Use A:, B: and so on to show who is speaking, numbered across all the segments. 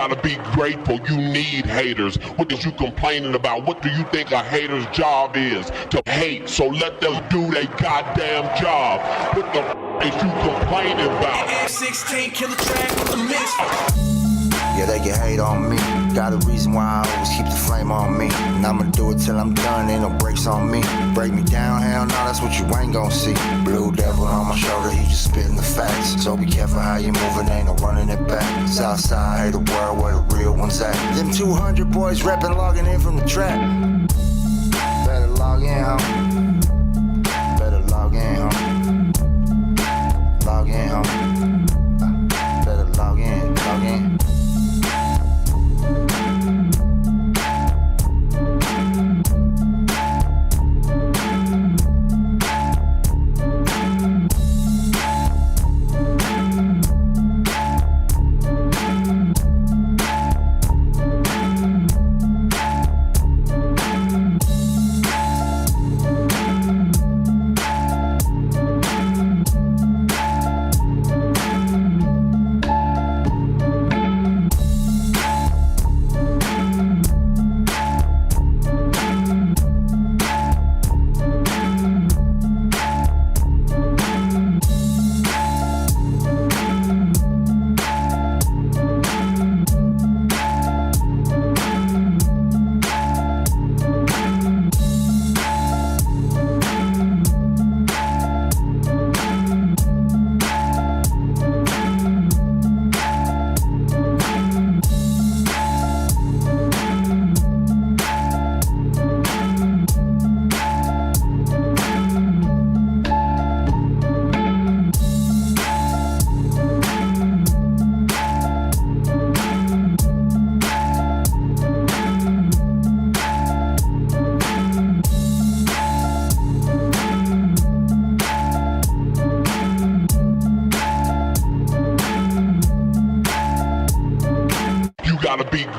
A: gotta be grateful. You need haters. What is you complaining about? What do you think a hater's job is? To hate. So let them do their goddamn job. What the is you complaining about?
B: F16 kill the track with the mix.
C: Yeah, they can hate on me. Got a reason why I always keep the flame on me. And I'ma do it till I'm done, ain't no brakes on me. Break me down, hell no, that's what you ain't gon' see. Blue devil on my shoulder, he just spitting the facts. So be careful how you moving, ain't no running it back. Southside, hate the world where the real ones at. Them 200 boys reppin', logging in from the trap. Better log in, homie. Better log in, homie. Log in, homie. Better log in, log in.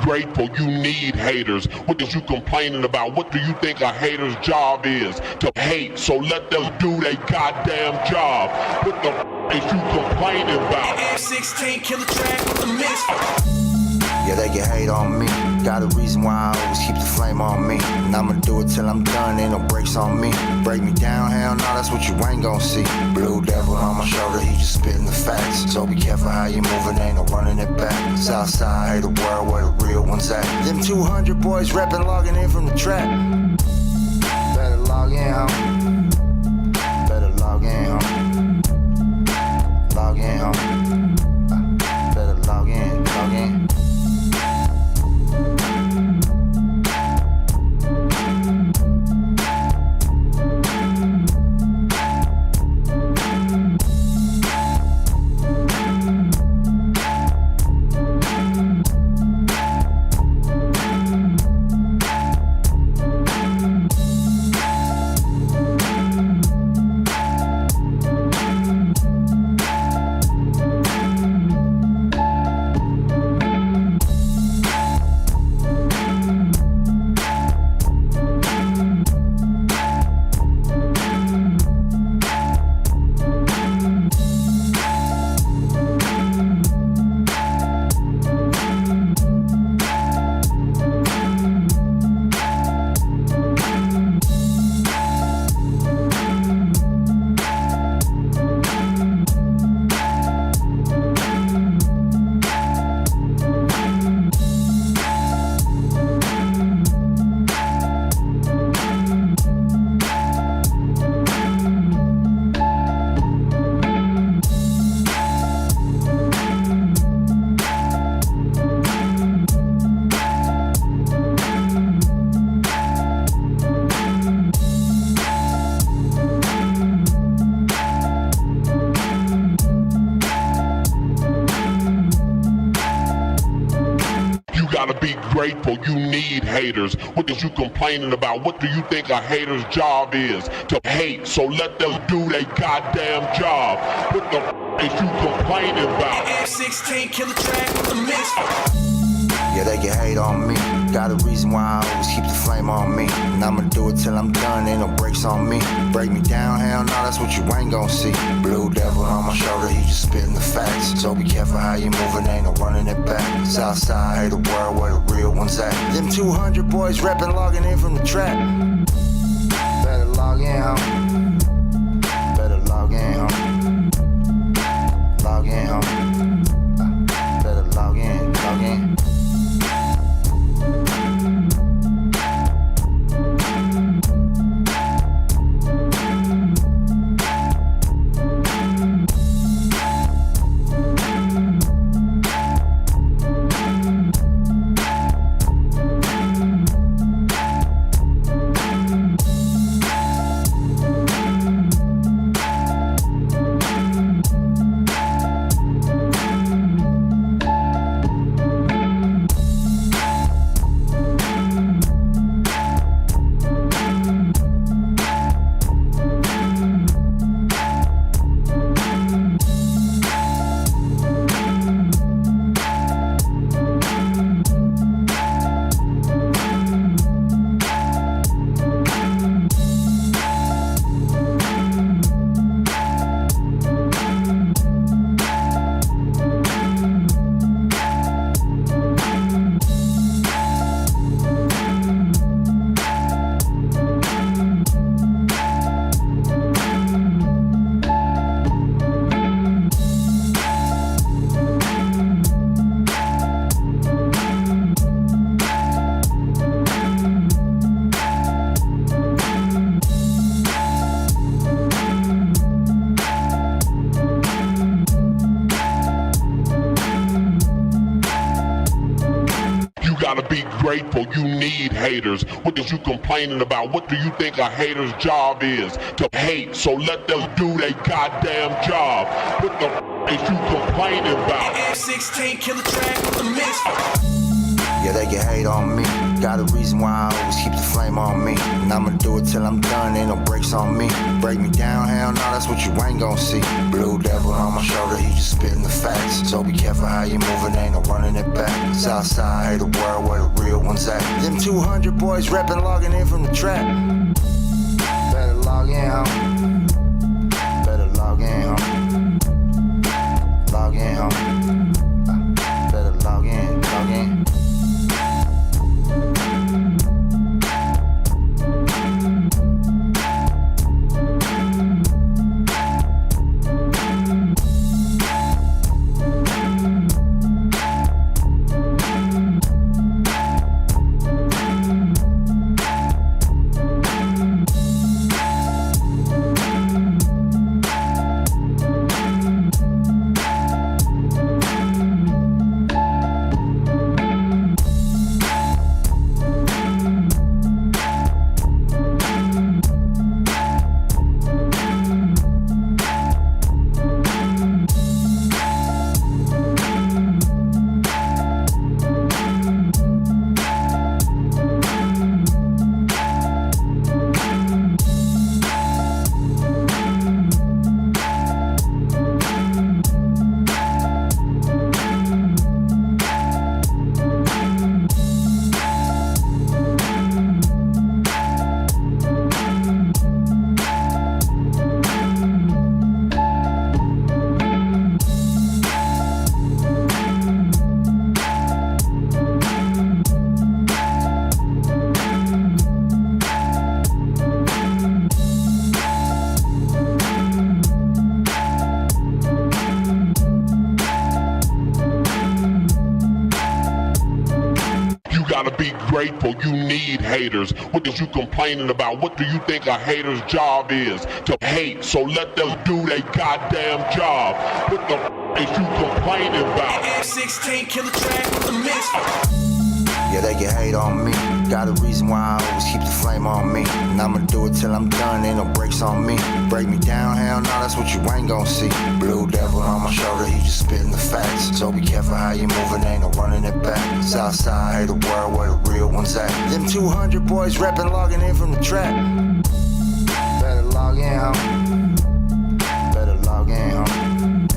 A: Grateful. You need haters. What is you complaining about? What do you think a hater's job is? To hate. So let them do their goddamn job. What the is you complaining about?
B: F16 kill the track with the mix.
C: Yeah, they can hate on me. Got a reason why I always keep the flame on me. And I'ma do it till I'm done, ain't no brakes on me. Break me down, hell no, that's what you ain't gon' see. Blue devil on my shoulder, he just spitting the facts. So be careful how you moving, ain't no running it back. Southside, hate the world where the real ones at. Them 200 boys reppin', logging in from the trap. Better log in, homie. Better log in, homie. Log in, homie. Better log in, log in.
A: Grateful. You need haters. What is you complaining about? What do you think a hater's job is? To hate. So let them do their goddamn job. What the is you complaining about?
B: F16 kill the track with the mix.
C: Yeah, they can hate on me. Got a reason why I always keep the flame on me. And I'ma do it till I'm done, ain't no brakes on me. Break me down, hell no, that's what you ain't gon' see. Blue devil on my shoulder, he just spitting the facts. So be careful how you moving, ain't no running it back. Southside, hate the world where the real ones at. Them 200 boys reppin', logging in from the trap. Better log in, homie. Better log in, homie. Log in, homie. Better log in, log in.
A: Gotta be grateful, you need haters. What is you complaining about? What do you think a hater's job is? To hate, so let them do their goddamn job. What the is you complaining about?
B: F16 killer track with the mix.
C: Yeah, they can hate on me. Got a reason why I always keep the flame on me. And I'ma do it till I'm done, ain't no brakes on me. Break me down, hell no, that's what you ain't gon' see. Blue devil on my shoulder, he just spitting the facts. So be careful how you moving, ain't no running it back. Southside, hate the world where the real ones at. Them 200 boys reppin', logging in from the trap. Better log in, homie. Better log in, homie. Log in, homie. Better log in, log in.
A: Gotta be grateful, you need haters. What is you complaining about? What do you think a hater's job is? To hate, so let them do their goddamn job. What the is you complaining about?
B: F16 killer track with the mix.
C: Yeah, they can hate on me. Got a reason why I always keep the flame on me. And I'ma do it till I'm done, ain't no brakes on me. Break me down, hell no, that's what you ain't gon' see. Blue devil on my shoulder, he just spitting the facts. So be careful how you moving, ain't no running it back. Southside, hate the world where the real ones at. Them 200 boys reppin', logging in from the trap. Better log in, homie. Better log in, homie.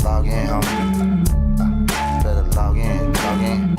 C: Log in, homie. Better log in, log in.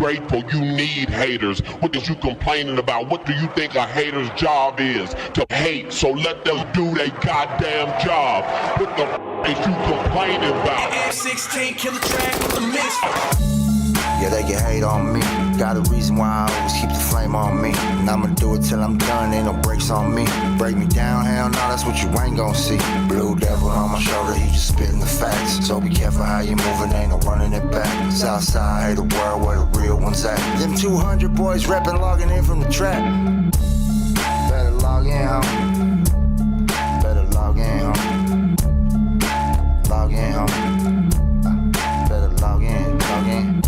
A: grateful you need haters. What is you complaining about? What do you think a hater's job is? To hate, so let them do their goddamn job. What the is you complaining about?
B: F-16 killer track with the mix.
C: Yeah, they can hate on me. Got a reason why I always keep the flame on me. And I'ma do it till I'm done, ain't no brakes on me. Break me down, hell no, that's what you ain't gon' see. Blue devil on my shoulder, he just spitting the facts. So be careful how you moving, ain't no running it back. Southside, hate the world where the real ones at. Them 200 boys reppin', logging in from the trap. Better log in, homie. Better log in, homie. Log in, homie. Better log in, log in.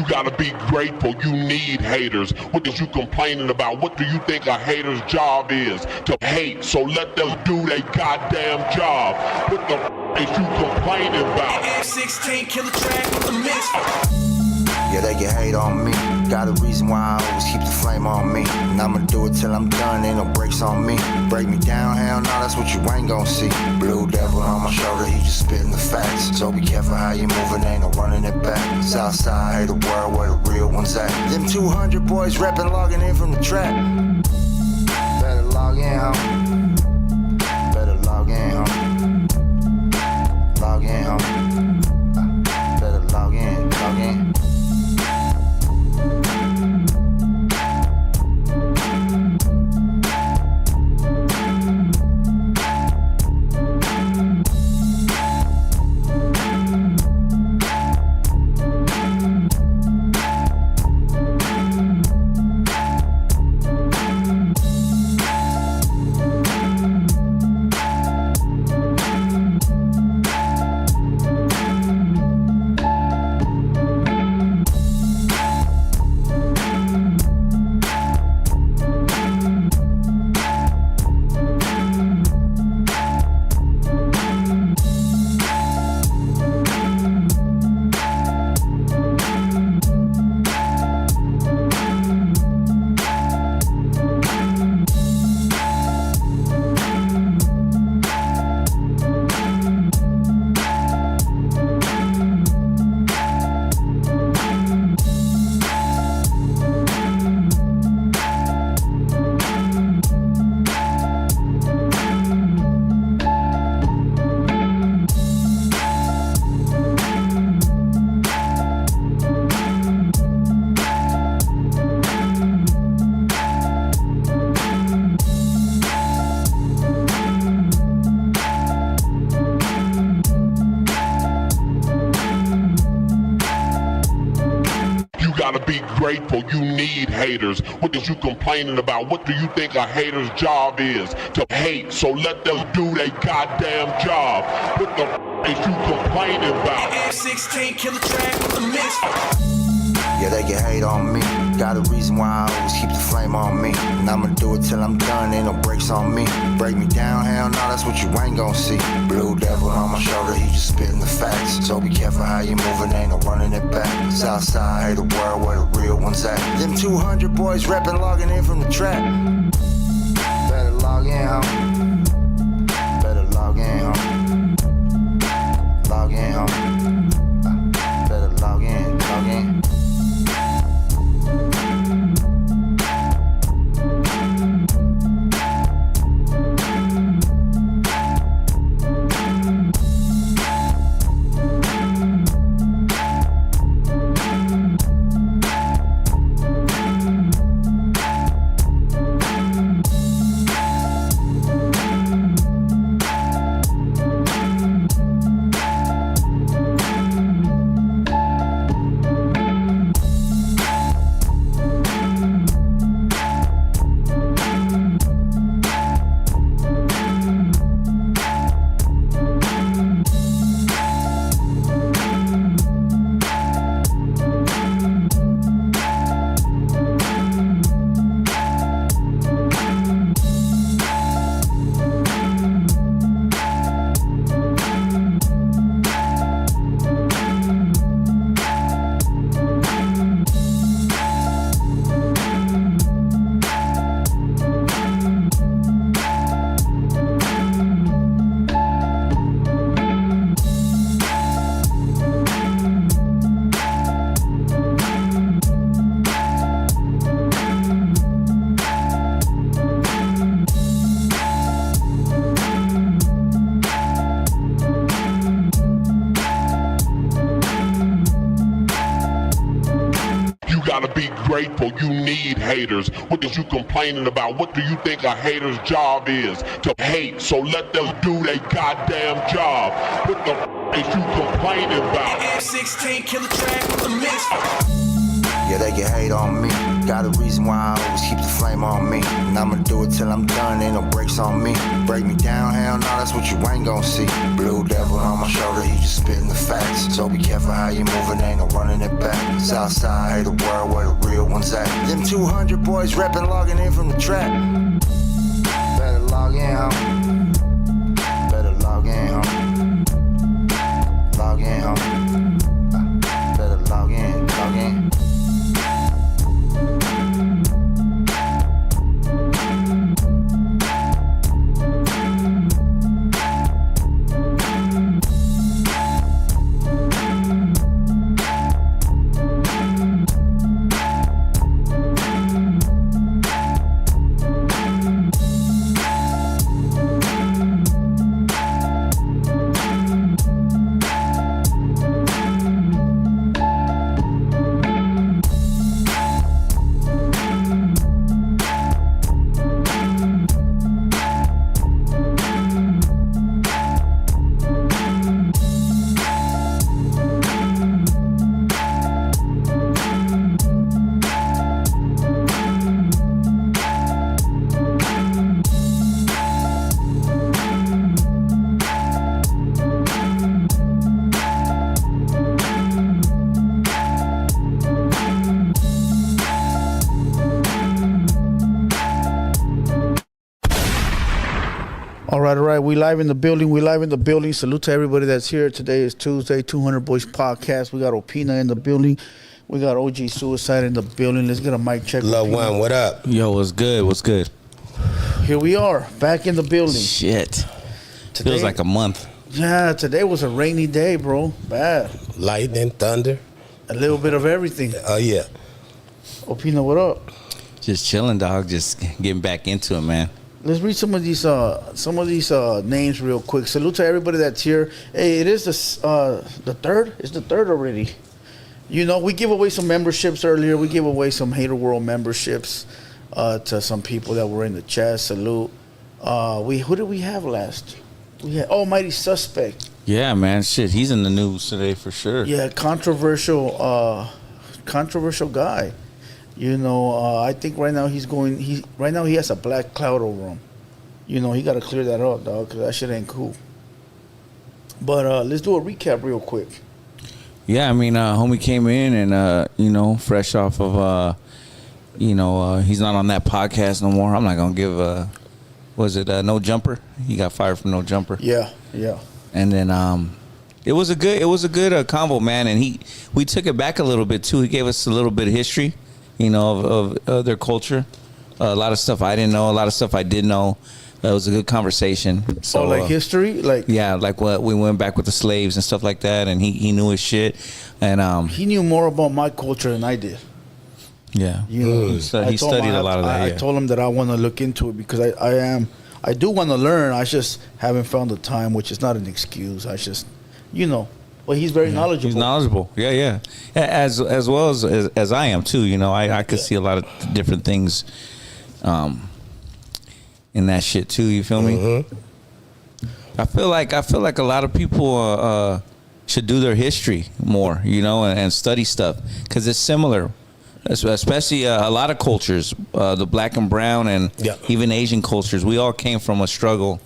A: Gotta be grateful you need haters. What is you complaining about? What do you think a hater's job is? To hate, so let them do their goddamn job. What the is you complaining about?
B: F-16 killer track with the mix.
C: Yeah, they can hate on me. Got a reason why I always keep the flame on me. And I'ma do it till I'm done, ain't no brakes on me. Break me down, hell no, that's what you ain't gon' see. Blue devil on my shoulder, he just spitting the facts. So be careful how you moving, ain't no running it back. Southside, hate the world where the real ones at. Them 200 boys reppin', logging in from the trap. Better log in, homie. Better log in, homie. Log in, homie. Better log in, log in.
A: Gotta be grateful you need haters. What is you complaining about? What do you think a hater's job is? To hate, so let them do their goddamn job. What the is you complaining about?
B: F-16 killer track with the mix.
C: Yeah, they can hate on me. Got a reason why I always keep the flame on me. And I'ma do it till I'm done, ain't no brakes on me. Break me down, hell no, that's what you ain't gon' see. Blue devil on my shoulder, he just spitting the facts. So be careful how you moving, ain't no running it back. Southside, hey, the world where the real ones at. Them 200 boys reppin', logging in from the trap. Better log in, homie. Better log in, homie. Log in, homie. Better log in, log in.
A: Gotta be grateful. You need haters. What is you complaining about? What do you think a hater's job is? To hate. So let them do their goddamn job. What the is you complaining about?
B: F16 killer track with the mix.
C: Yeah, they can hate on me. Got a reason why I always keep the flame on me. And I'ma do it till I'm done, ain't no brakes on me. Break me down, hell no, that's what you ain't gon' see. Blue devil on my shoulder, he just spitting the facts. So be careful how you moving, ain't no running it back. Southside, hey, the world where the real ones at. Them 200 boys reppin', logging in from the trap. Better log in, homie. Better log in, homie. Log in, homie. Better log in, log in.
D: All right. We live in the building. Salute to everybody that's here. Today is Tuesday, 200 Boys Podcast. We got Opina in the building. We got OG Cuicide in the building. Let's get a mic check.
E: Love One, what up?
F: Yo, what's good?
D: Here we are, back in the building.
F: Shit.
D: Today,
F: Feels like a month.
D: Yeah, today was a rainy day, bro. Bad.
E: Lightning, thunder.
D: A little bit of everything.
E: Oh, yeah.
D: Opina, what up?
F: Just chilling, dog. Just getting back into it, man.
D: Let's read some of these names real quick. Salute to everybody that's here. Hey, it is the third. It's the third already. You know, we give away some memberships earlier. We gave away some Hater World memberships to some people that were in the chat. Salute. Who did we have last? We had Mighty Suspect.
F: Yeah, man. Shit, he's in the news today for sure.
D: Yeah, controversial guy. You know, I think right now he has a black cloud over him. You know, he got to clear that up, dog, because that shit ain't cool. But let's do a recap real quick.
F: Yeah, I mean, homie came in and, fresh off of, he's not on that podcast no more. I'm not going to give, No Jumper? He got fired from No Jumper.
D: Yeah.
F: And then It was a good convo, man, and we took it back a little bit too. He gave us a little bit of history, of their culture. A lot of stuff I didn't know, a lot of stuff I did know. It was a good conversation. So
D: like history, like
F: like what we went back with the slaves and stuff like that, and he knew his shit, and
D: he knew more about my culture than I did.
F: Yeah, so he studied a lot of that.
D: I told him that I want to look into it because I do want to learn. I just haven't found the time, which is not an excuse. I just, but he's very knowledgeable.
F: He's knowledgeable. Yeah. As well as I am too. I could see a lot of different things, in that shit too. You feel me?
E: Mm-hmm.
F: I feel like a lot of people should do their history more, and study stuff because it's similar. Especially a lot of cultures, the black and brown and even Asian cultures. We all came from a struggle,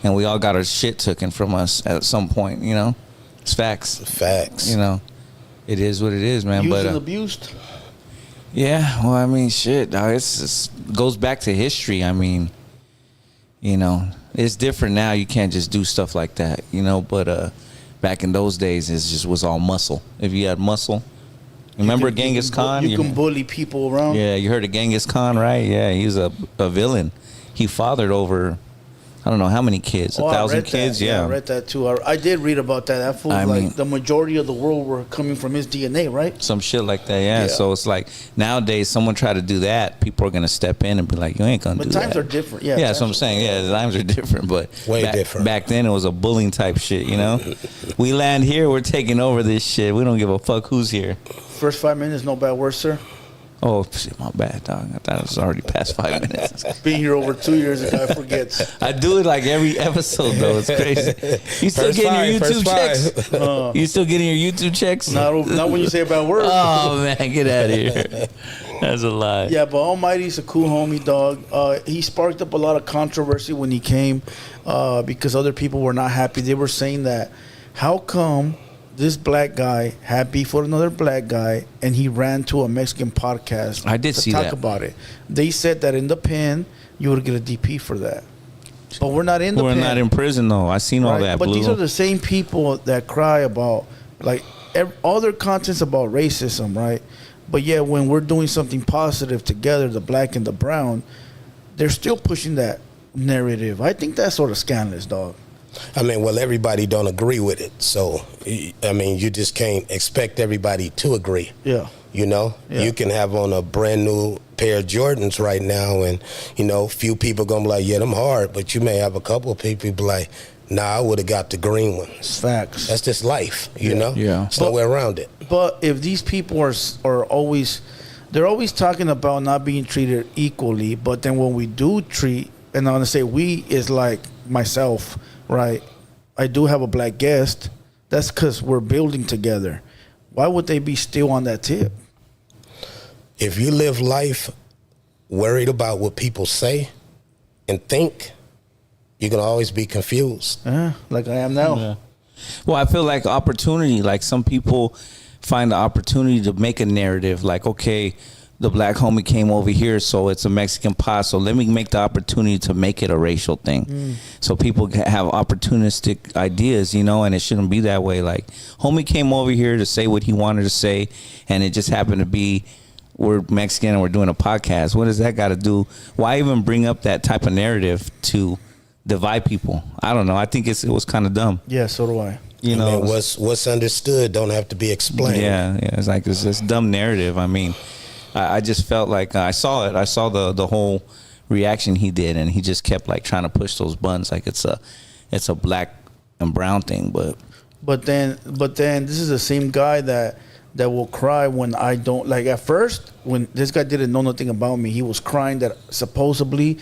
F: and we all got our shit taken from us at some point. It's facts.
E: Facts.
F: It is what it is, man.
D: Used
F: but
D: and abused.
F: Yeah, well, I mean, shit. It goes back to history. I mean, it's different now. You can't just do stuff like that, But back in those days, it just was all muscle. If you had muscle. Remember Genghis Khan?
D: You can bully people around.
F: Yeah, you heard of Genghis Khan, right? Yeah, he was a villain. He fathered over, I don't know how many kids, 1,000 kids. Yeah,
D: I read that too. I did read about that. That fool, the majority of the world were coming from his DNA, right?
F: Some shit like that. Yeah. So it's like nowadays, someone try to do that, people are gonna step in and be like, "You ain't gonna do that."
D: But times are different. Yeah,
F: that's what I'm saying. Yeah, the times are different, but
E: different.
F: Back then, it was a bullying type shit. We land here, we're taking over this shit. We don't give a fuck who's here.
D: First 5 minutes, no bad words, sir.
F: Oh, shit, my bad, dog. I thought it was already past 5 minutes.
D: Being here over 2 years, the guy forgets.
F: I do it like every episode, though. It's crazy. You still getting your YouTube checks? You still getting your YouTube checks?
D: Not when you say about words.
F: Oh, man, get out of here. That's a lie.
D: Yeah, but Almighty's a cool homie, dog. He sparked up a lot of controversy when he came because other people were not happy. They were saying that, how come this black guy had beef with another black guy, and he ran to a Mexican podcast.
F: I did see
D: talk
F: that.
D: about it. They said that in the pen, you would get a DP for that. But we're not in the pen.
F: We're not in prison, though. I seen all that.
D: But these are the same people that cry about, like, all their content's about racism, right? But yeah, when we're doing something positive together, the black and the brown, they're still pushing that narrative. I think that's sort of scandalous, dog.
E: I mean, well, everybody don't agree with it. So, I mean, you just can't expect everybody to agree.
D: Yeah.
E: Yeah. You can have on a brand new pair of Jordans right now and, few people going to be like, yeah, them hard. But you may have a couple of people be like, nah, I would have got the green ones.
D: Facts.
E: That's just life, you know?
F: Yeah.
E: There's no way around it.
D: But if these people are always, they're always talking about not being treated equally. But then when we do treat, and I want to say we is like myself, right? I do have a black guest. That's because we're building together. Why would they be still on that tip?
E: If you live life worried about what people say and think, you're going to always be confused.
D: Like I am now.
F: Yeah. Well, I feel like opportunity, like some people find the opportunity to make a narrative like, okay, the black homie came over here, so it's a Mexican pot. So let me make the opportunity to make it a racial thing. So people have opportunistic ideas, and it shouldn't be that way. Like, homie came over here to say what he wanted to say, and it just happened to be we're Mexican and we're doing a podcast. What does that got to do? Why even bring up that type of narrative to divide people? I don't know. I think it was kind of dumb.
D: Yeah, so do I.
E: I mean, what's understood don't have to be explained.
F: Yeah. It's like this dumb narrative. I mean, I just felt like I saw it. I saw the whole reaction he did, and he just kept like trying to push those buttons like it's a black and brown thing. But
D: then this is the same guy that will cry when I don't, like, at first when this guy didn't know nothing about me, he was crying that supposedly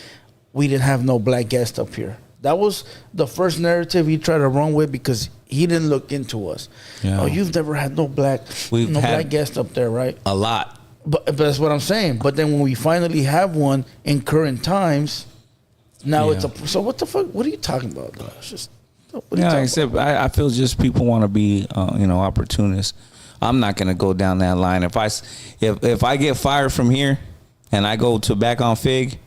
D: we didn't have no black guest up here. That was the first narrative he tried to run with because he didn't look into us. Yeah. Oh, you've never had no black guest up there, right?
F: A lot.
D: But that's what I'm saying. But then when we finally have one in current times, now it's so what the fuck? What are you talking about, though? It's just
F: I feel just people want to be opportunists. I'm not gonna go down that line. If I get fired from here and I go to back on Fig,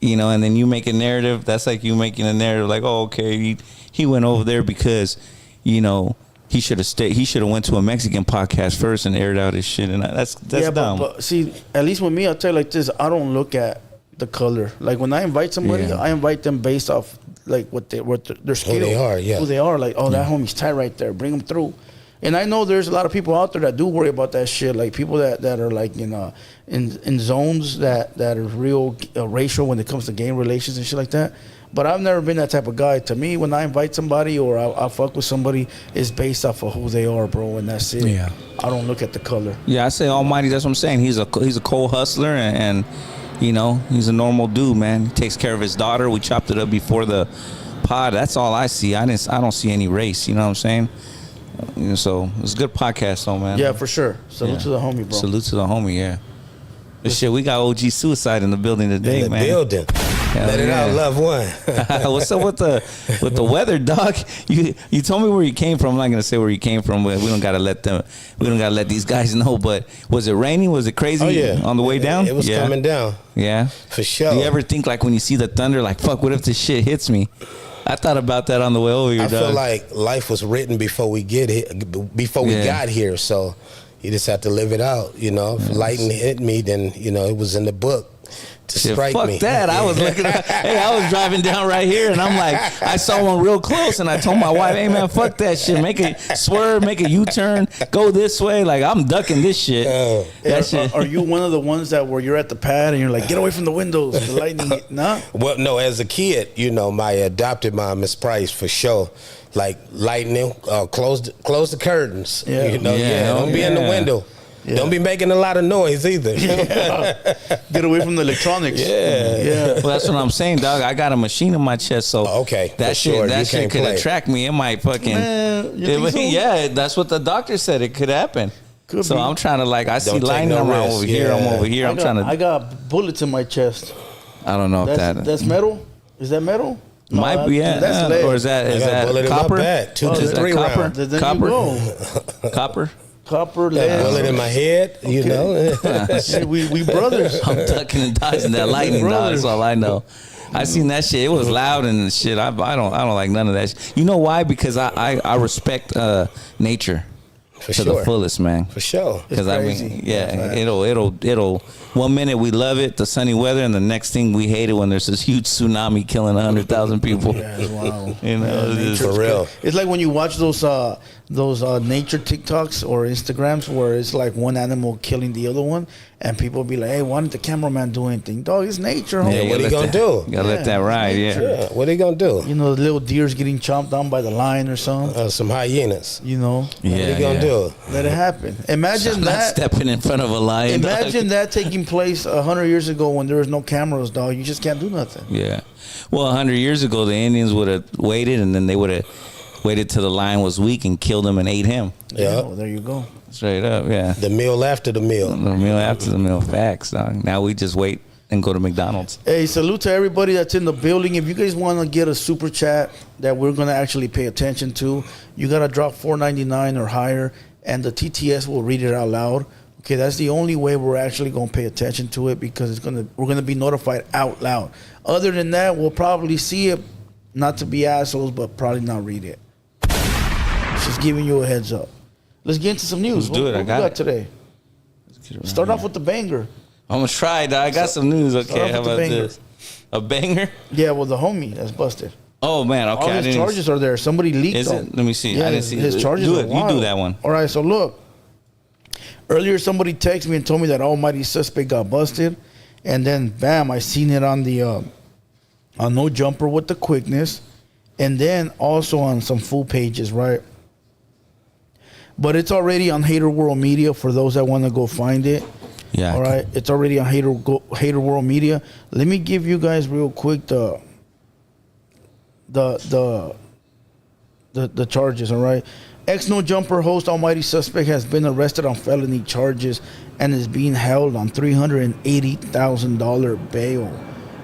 F: and then you make a narrative, that's like you making a narrative like, oh, okay, he went over there because he should have stayed. He should have went to a Mexican podcast first and aired out his shit. And that's dumb.
D: But see, at least with me, I'll tell you like this: I don't look at the color. Like when I invite somebody, I invite them based off like what their skill,
E: Who they are, yeah.
D: who they are. Like, oh, that homie's tight right there. Bring them through. And I know there's a lot of people out there that do worry about that shit. Like people that are like in zones that are real racial when it comes to gang relations and shit like that. But I've never been that type of guy. To me, when I invite somebody or I fuck with somebody, it's based off of who they are, bro, and that's it.
F: Yeah.
D: I don't look at the color.
F: Yeah, I say Almighty. That's what I'm saying. He's a cold hustler, and you know, he's a normal dude, man. He takes care of his daughter. We chopped it up before the pod. That's all I see. I don't see any race. You know what I'm saying? You know, so it's a good podcast, though, man.
D: Yeah, for sure. Salute to the homie, bro.
F: Salute to the homie, yeah. But shit, we got OG Suicide in the building today,
E: In the
F: man.
E: building.
F: Hell
E: Let it
F: yeah.
E: out, love one.
F: What's up with the weather, dog? You told me where you came from. I'm not gonna say where you came from, but we don't gotta let these guys know. But was it raining? Was it crazy?
E: Oh, yeah.
F: On the way down?
E: It was coming down.
F: Yeah.
E: For sure.
F: Do you ever think like when you see the thunder, like fuck, what if this shit hits me? I thought about that on the way over here,
E: I
F: dog.
E: feel like life was written before we got here, so you just have to live it out. You know, if lightning hit me, then you know it was in the book to
F: Shit,
E: strike
F: fuck
E: me.
F: that. I was looking at, hey, I was driving down right here and I'm like, I saw one real close and I told my wife, hey man, fuck that shit. Make a swerve, make a U-turn, go this way. Like I'm ducking this shit. That shit.
D: Are you one of the ones that where you're at the pad and you're like, get away from the windows, the lightning? Nah.
E: Well, no, as a kid, you know, my adopted mom, Miss Price, for sure. Like lightning, close the curtains.
D: Yeah.
E: You know,
F: Yeah,
E: don't be in the window.
D: Yeah.
E: Don't be making a lot of noise either.
D: Get away from the electronics. Yeah.
F: Well, that's what I'm saying, dog. I got a machine in my chest, so
E: Okay,
F: that
E: for
F: shit,
E: sure.
F: that
E: You
F: shit
E: can't
F: could
E: play.
F: attract me. It might fucking,
D: Man, you think so?
F: yeah. That's what the doctor said. It could happen.
D: Could
F: so
D: be.
F: I'm trying to like, I see
E: Don't take
F: lightning.
E: no
F: I'm
E: risk.
F: over here. I'm
E: Yeah.
F: over here. I'm trying to.
D: I got bullets in my chest.
F: I don't know if
D: That's metal. Is that metal? No,
F: might be, yeah.
D: That's lead.
F: Or is
E: I got a
F: that
E: bullet in my
F: copper?
E: back. 2
D: Oh,
E: to
D: is that
E: 3
F: copper?
E: rounds.
D: Then
F: Copper?
D: you go.
F: Copper.
D: Copper,
E: Got a bullet
D: lead.
E: in my head, you know.
D: Hey, we brothers.
F: I'm ducking and dodging that lightning, dog.
D: Brothers.
F: That's all I know. I seen that shit. It was loud and shit. I don't like none of that shit. You know why? Because I respect nature
E: For
F: to
E: sure.
F: the fullest, man.
E: For sure.
F: Because I
D: crazy.
F: mean, yeah, it'll. 1 minute we love it, the sunny weather, and the next thing we hate it when there's this huge tsunami killing 100,000 people.
D: Yeah, it's wild.
F: You know, it's just-
E: For real.
D: It's like when you watch those nature TikToks or Instagrams where it's like one animal killing the other one, and people be like, "Hey, why didn't the cameraman do anything?" Dog, it's nature, homie.
F: Yeah,
E: what
F: you
E: he
F: gotta
E: gonna
F: let
E: do?
F: You gotta let
D: Yeah,
F: that ride. Yeah.
E: Yeah, what they gonna do?
D: You know, the little deer's getting chomped down by the lion or something.
E: Some hyenas.
D: You know,
E: What they gonna
F: yeah.
E: do?
D: let it happen. Imagine
F: I'm not
D: that.
F: stepping in front of a lion. dog.
D: Imagine that taking place 100 years ago when there was no cameras, dog. You just can't do nothing.
F: Yeah. Well, 100 years ago, the Indians would have waited, and then they would have waited till the lion was weak and killed him and ate him.
E: Yeah.
D: Oh, there you go.
F: Straight up, yeah.
E: The meal after the meal.
F: The meal after the meal. Facts, dog. Now we just wait and go to McDonald's.
D: Hey, salute to everybody that's in the building. If you guys want to get a super chat that we're going to actually pay attention to, you got to drop $4.99 or higher, and the TTS will read it out loud. Okay, that's the only way we're actually going to pay attention to it because we're going to be notified out loud. Other than that, we'll probably see it, not to be assholes, but probably not read it. Just giving you a heads up. Let's get into some news.
F: Let's do it.
D: What
F: I
D: we
F: got it.
D: today? Start off with the banger.
F: I'm going to try, dog. I got some news.
D: Start
F: Okay,
D: off
F: how
D: with the
F: about
D: banger.
F: this? A banger?
D: Yeah, well, the homie that's busted.
F: Oh, man. Okay.
D: All
F: I
D: his
F: didn't.
D: charges are there. Somebody leaked
F: Is
D: them.
F: it? Let me see.
D: Yeah,
F: I didn't see
D: his charges
F: Do
D: are
F: it.
D: wild.
F: You do that one.
D: All right, so look. Earlier, somebody texted me and told me that Almighty Suspect got busted. And then, bam, I seen it on the on No Jumper with the quickness. And then also on some full pages, right? But it's already on Hater World Media for those that want to go find it.
F: Yeah.
D: All right, it's already on Hater World Media. Let me give you guys real quick the charges. All right, ex-No Jumper host Almighty Suspect has been arrested on felony charges and is being held on $380,000 bail.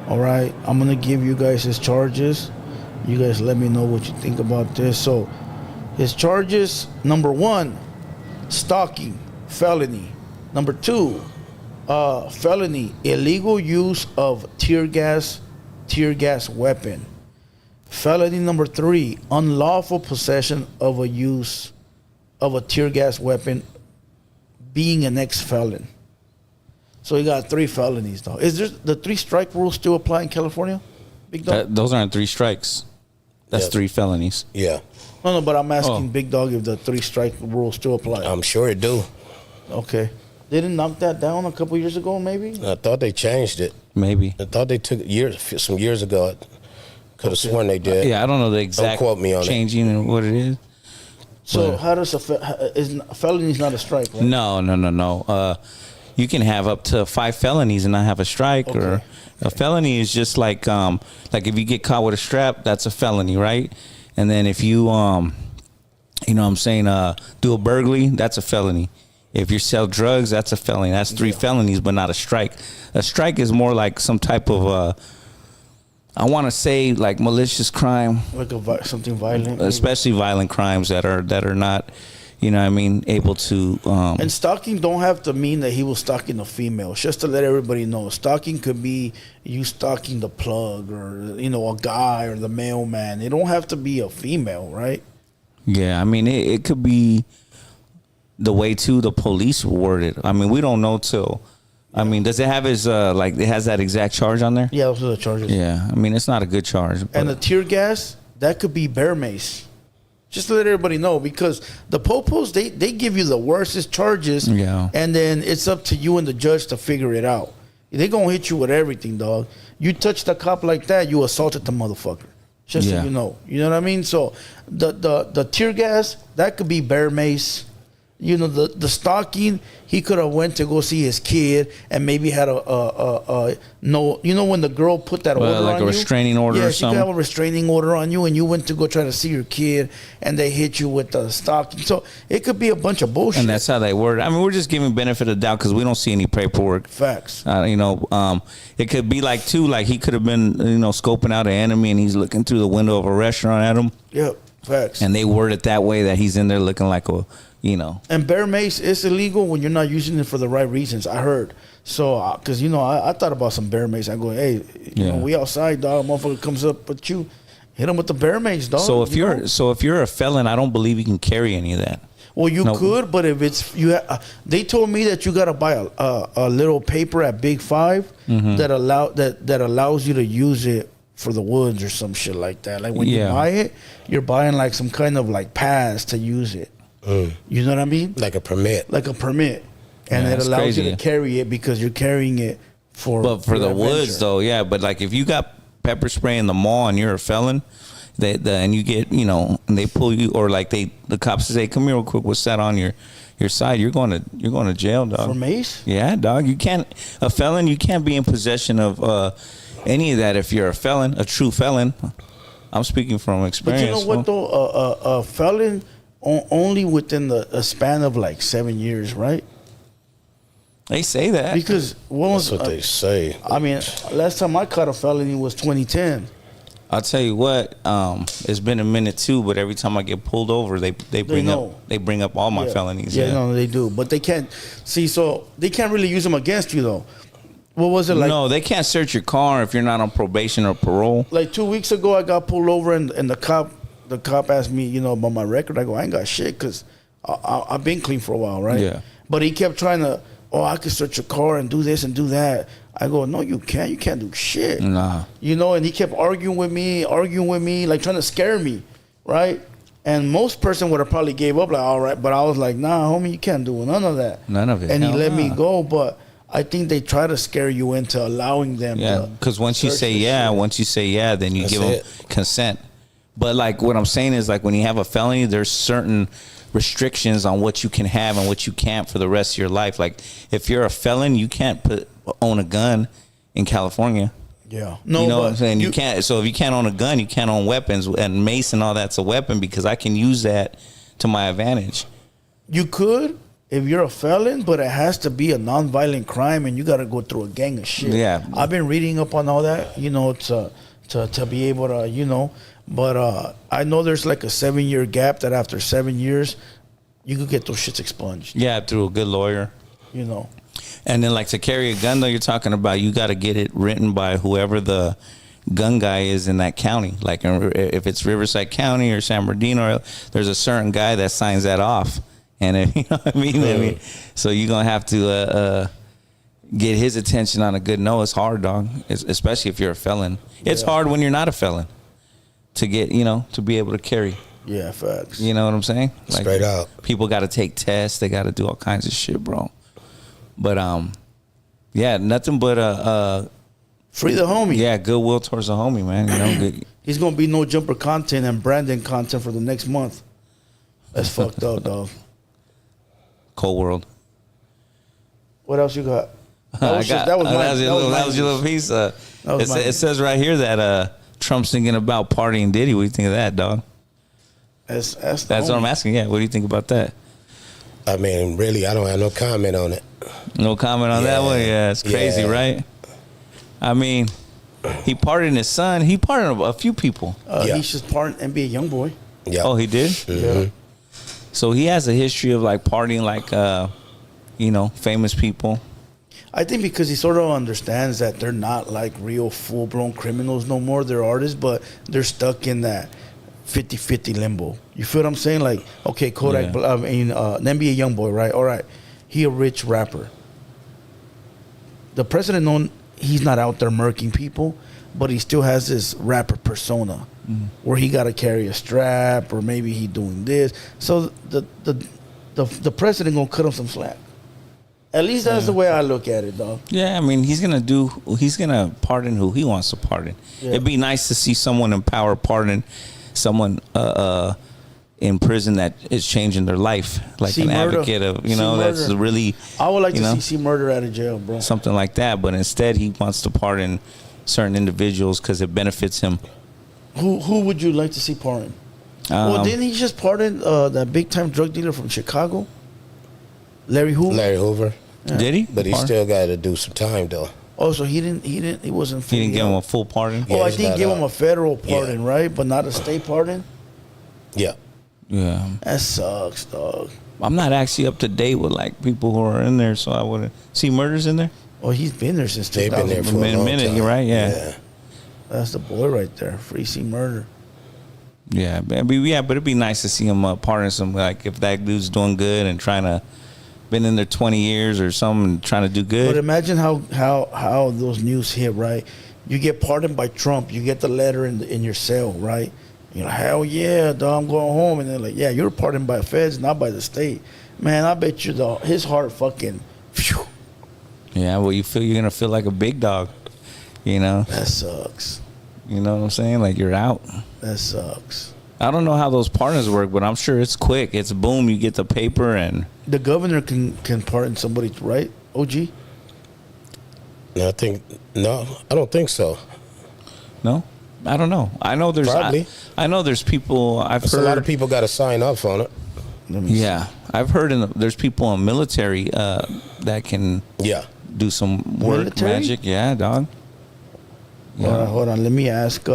D: All right, I'm gonna give you guys his charges. You guys let me know what you think about this. So, his charges: number 1, stalking, felony. Number 2, felony, illegal use of tear gas weapon. Felony number 3, unlawful possession of a use of a tear gas weapon being an ex-felon. So he got 3 felonies, though. Is there the 3-strike rule still apply in California? Big Dog?
F: Those aren't 3 strikes. That's
E: Yes.
F: 3 felonies.
E: Yeah,
D: No, but I'm asking
F: Oh.
D: Big Dog if the 3-strike rule still applies.
E: I'm sure it do.
D: Okay. They didn't knock that down a couple years ago, maybe?
E: I thought they changed it.
F: Maybe.
E: I thought they took some years ago. I could have sworn they did.
F: Yeah, I don't know the exact
E: quote me on it.
F: changing and what it is.
D: So
F: But-
D: how does a felony is not a strike, right?
F: No. You can have up to 5 felonies and not have a strike. Or
D: Okay.
F: a felony is just like if you get caught with a strap, that's a felony, right? And then if you you know what I'm saying, do a burglary, that's a felony. If you sell drugs, that's a felony. That's 3 felonies, but not a strike. A strike is more like some type of I want to say like malicious crime,
D: Like something violent. maybe?
F: especially violent crimes that are not, you know what I mean, able to
D: And stalking don't have to mean that he was stalking a female. It's just to let everybody know, stalking could be you stalking the plug or a guy or the mailman. It don't have to be a female, right?
F: Yeah, I mean, it could be the way too the police word it. I mean, we don't know till. I mean, does it have his it has that exact charge on there?
D: Yeah, those are the charges.
F: Yeah, I mean, it's not a good charge.
D: And the
F: But,
D: tear gas, that could be bear mace. Just to let everybody know, because the popos, they give you the worstest charges,
F: Yeah.
D: and then it's up to you and the judge to figure it out. They gonna hit you with everything, dog. You touch the cop like that, you assaulted the motherfucker. Just
F: Yeah.
D: so you know what I mean. So the tear gas, that could be bear mace. The stalking, he could have went to go see his kid and maybe had a no. When the girl put that order
F: like
D: on
F: a
D: you,
F: restraining order
D: yeah,
F: or
D: she could
F: something?
D: have a restraining order on you, and you went to go try to see your kid, and they hit you with the stalking. So it could be a bunch of bullshit.
F: and that's how they word it. I mean, we're just giving benefit of the doubt because we don't see any paperwork.
D: Facts.
F: It could be like too, like he could have been, scoping out an enemy and he's looking through the window of a restaurant at him,
D: Yep. Facts.
F: and they word it that way that he's in there looking like a,
D: And bear mace is illegal when you're not using it for the right reasons. I heard. So, because I thought about some bear mace. I go, hey, we outside, dog. A motherfucker comes up with you, hit him with the bear mace, dog.
F: So if
D: you know?
F: if you're a felon, I don't believe you can carry any of that.
D: Well, you
F: No.
D: could, but if it's they told me that you gotta buy a little paper at Big 5
F: Mm-hmm.
D: that allows you to use it for the woods or some shit like that. Like when you
F: Yeah.
D: buy it, you're buying like some kind of like pass to use it. You know what I mean?
E: Like a permit.
D: Like a permit, and
F: Yeah,
D: it
F: that's
D: allows you
F: crazy.
D: to carry it because you're carrying it for.
F: But for the
D: your
F: woods,
D: adventure.
F: though, yeah. But like if you got pepper spray in the mall and you're a felon, and you get, and they pull you, or like the cops say, "Come here real quick, what's that on your side?" You're going to jail, dog.
D: For mace?
F: Yeah, dog. You can't a felon. You can't be in possession of any of that if you're a felon, a true felon. I'm speaking from
D: But
F: experience.
D: you know what
F: fool.
D: though, a felon only within a span of like 7 years, right?
F: They say that.
D: Because what was
E: That's what they say.
D: I mean, last time I caught a felony was 2010.
F: I'll tell you what. It's been a minute too, but every time I get pulled over, they bring
D: know.
F: up all my
D: Yeah.
F: felonies.
D: Yeah, no, they do, but they can't see. So they can't really use them against you though. What was it like?
F: No, they can't search your car if you're not on probation or parole.
D: Like 2 weeks ago, I got pulled over and the cop asked me, about my record. I go, I ain't got shit because I've been clean for a while, right?
F: Yeah.
D: But he kept trying to, I could search your car and do this and do that. I go, no, you can't. You can't do shit.
F: Nah.
D: And he kept arguing with me, like trying to scare me, right? And most person would have probably gave up, like, all right. But I was like, nah, homie, you can't do none of that.
F: None of it.
D: And he
F: Hell
D: let me
F: nah.
D: go, but I think they try to scare you into allowing them.
F: Yeah,
D: to
F: because once you
D: search
F: say
D: the
F: yeah,
D: shit.
F: then you
E: That's
F: give them
E: it.
F: consent. But like what I'm saying is like when you have a felony, there's certain restrictions on what you can have and what you can't for the rest of your life. Like if you're a felon, you can't own a gun in California.
D: Yeah. No,
F: You know
D: but
F: what I'm saying? You can't. So if you can't own a gun, you can't own weapons, and mace and all that's a weapon because I can use that to my advantage.
D: You could if you're a felon, but it has to be a non-violent crime, and you got to go through a gang of shit.
F: Yeah.
D: I've been reading up on all that, to be able to, But I know there's like a 7-year gap that after 7 years, you could get those shits expunged.
F: Yeah, through a good lawyer. And then like to carry a gun though, you're talking about you got to get it written by whoever the gun guy is in that county. Like if it's Riverside County or San Bernardino, there's a certain guy that signs that off. and you know what I mean. So you're gonna have to get his attention on a good note. It's hard, dog. Especially if you're a felon. It's hard when you're not a felon to get, to be able to carry.
D: Yeah, facts.
F: You know what I'm saying? Like,
E: Straight out.
F: People got to take tests. They got to do all kinds of shit, bro. But yeah, nothing but
D: free the homie.
F: Yeah, goodwill towards the homie, man.
D: He's gonna be no jumper content and Brandon content for the next month. That's fucked up, dog.
F: Cold world.
D: What else you got?
F: That was your little piece. It says right here that Trump's thinking about partying Diddy. What do you think of that, dog?
D: That's
F: what I'm asking. Yeah, what do you think about that?
E: I mean, really, I don't have no comment on it.
F: No comment on that one? Yeah, it's crazy, right? I mean, he pardoned his son. He pardoned a few people.
D: He's just pardoned NBA YoungBoy.
E: Yeah.
F: Oh, he did?
E: Mm-hmm.
D: Yeah.
F: So he has a history of like partying like, famous people.
D: I think because he sort of understands that they're not like real full-blown criminals no more. They're artists, but they're stuck in that 50-50 limbo. You feel what I'm saying? Like, okay, Kodak,
F: Yeah.
D: an NBA YoungBoy, right? All right. He a rich rapper. The president he's not out there murking people, but he still has this rapper persona where he got to carry a strap or maybe he doing this. So the president gonna cut him some slack. At least that's the way I look at it, dog.
F: Yeah, I mean, he's gonna pardon who he wants to pardon.
D: Yeah.
F: It'd be nice to see someone in power pardon someone in prison that is changing their life, like an advocate of, that's really.
D: I would like to see murder out of jail, bro.
F: Something like that, but instead he wants to pardon certain individuals because it benefits him.
D: Who would you like to see pardon? Well, didn't he just pardon that big time drug dealer from Chicago, Larry Hoover?
E: Larry Hoover.
F: Yeah. Did he?
E: But he still got to do some time though.
D: Oh, so he wasn't.
F: He didn't give him a full pardon.
D: Oh, I did give him a federal pardon, right? But not a state pardon.
E: Yeah.
F: Yeah.
D: That sucks, dog.
F: I'm not actually up to date with like people who are in there, so I wouldn't see murders in there.
D: Oh, he's been there since
E: They've been there for a long
F: minute.
E: time.
F: You're right. Yeah.
D: That's the boy right there. Free C murder.
F: Yeah, but it'd be nice to see him pardon some. Like if that dude's doing good and trying to been in there 20 years or something, trying to do good.
D: But imagine how those news hit, right? You get pardoned by Trump. You get the letter in your cell, right? You're like, hell yeah, dog, I'm going home. And they're like, yeah, you're pardoned by feds, not by the state. Man, I bet you his heart fucking. Phew.
F: Yeah, well, you're gonna feel like a big dog,
D: That sucks.
F: You know what I'm saying? Like you're out.
D: That sucks.
F: I don't know how those pardons work, but I'm sure it's quick. It's boom, you get the paper and.
D: The governor can pardon somebody, right? OG.
E: I don't think so.
F: No, I don't know. I know there's.
E: Probably.
F: I know there's people. I've heard
E: a lot of people got to sign up on it.
F: Yeah, I've heard there's people in military that can.
E: Yeah.
F: Do some work
D: Military?
F: magic. Yeah, dog. Yeah.
D: Hold on. Let me ask.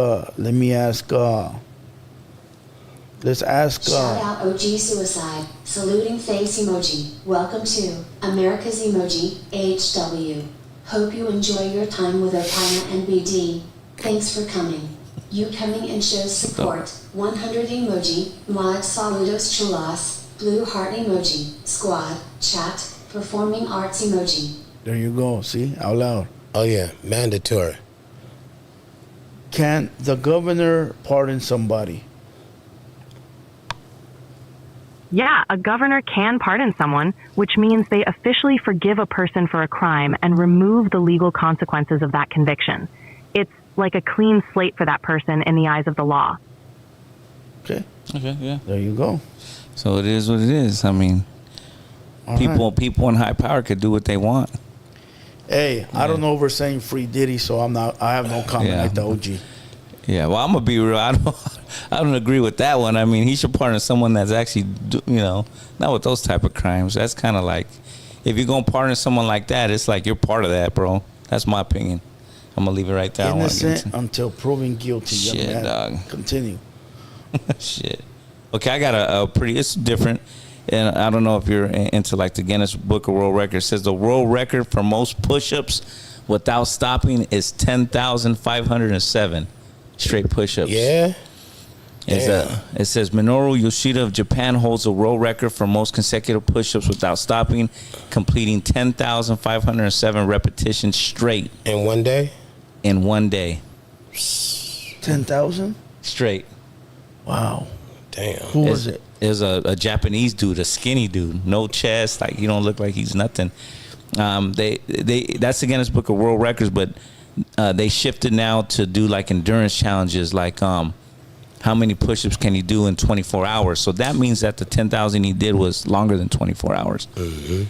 D: Let's ask.
G: Shout out OG Suicide. Saluting face emoji. Welcome to America's Emoji, HW. Hope you enjoy your time with Opina and BD. Thanks for coming. You coming and shows support. 100 emoji. Mod saludos chulas. Blue heart emoji. Squad. Chat. Performing arts emoji.
D: There you go. See? Out loud.
E: Oh yeah, mandatory.
D: Can the governor pardon somebody?
H: Yeah, a governor can pardon someone, which means they officially forgive a person for a crime and remove the legal consequences of that conviction. It's like a clean slate for that person in the eyes of the law.
D: Okay.
F: Okay. Yeah.
D: There you go.
F: So it is what it is. I mean, people in high power could do what they want.
D: Hey, I don't know if we're saying free Diddy, so I have no comment like the OG.
F: Yeah, well, I'm gonna be real. I don't agree with that one. I mean, he should pardon someone that's actually, not with those type of crimes. That's kind of like, if you're gonna pardon someone like that, it's like you're part of that, bro. That's my opinion. I'm gonna leave it right there.
D: Innocent until proven guilty.
F: Shit, dog.
D: Continue.
F: Shit. Okay, I got a pretty. It's different, and I don't know if you're into like the Guinness Book of World Records. It says the world record for most push-ups without stopping is 10,507. Straight push-ups.
E: Yeah.
F: It says Minoru Yoshida of Japan holds the world record for most consecutive push-ups without stopping, completing 10,507 repetitions straight.
E: In one day?
F: In one day.
D: 10,000?
F: Straight.
D: Wow.
E: Damn.
D: Who was it?
F: It was a Japanese dude, a skinny dude, no chest, like he don't look like he's nothing. That's the Guinness Book of World Records, but they shifted now to do like endurance challenges, like how many push-ups can you do in 24 hours? So that means that the 10,000 he did was longer than 24 hours. Mm-hmm.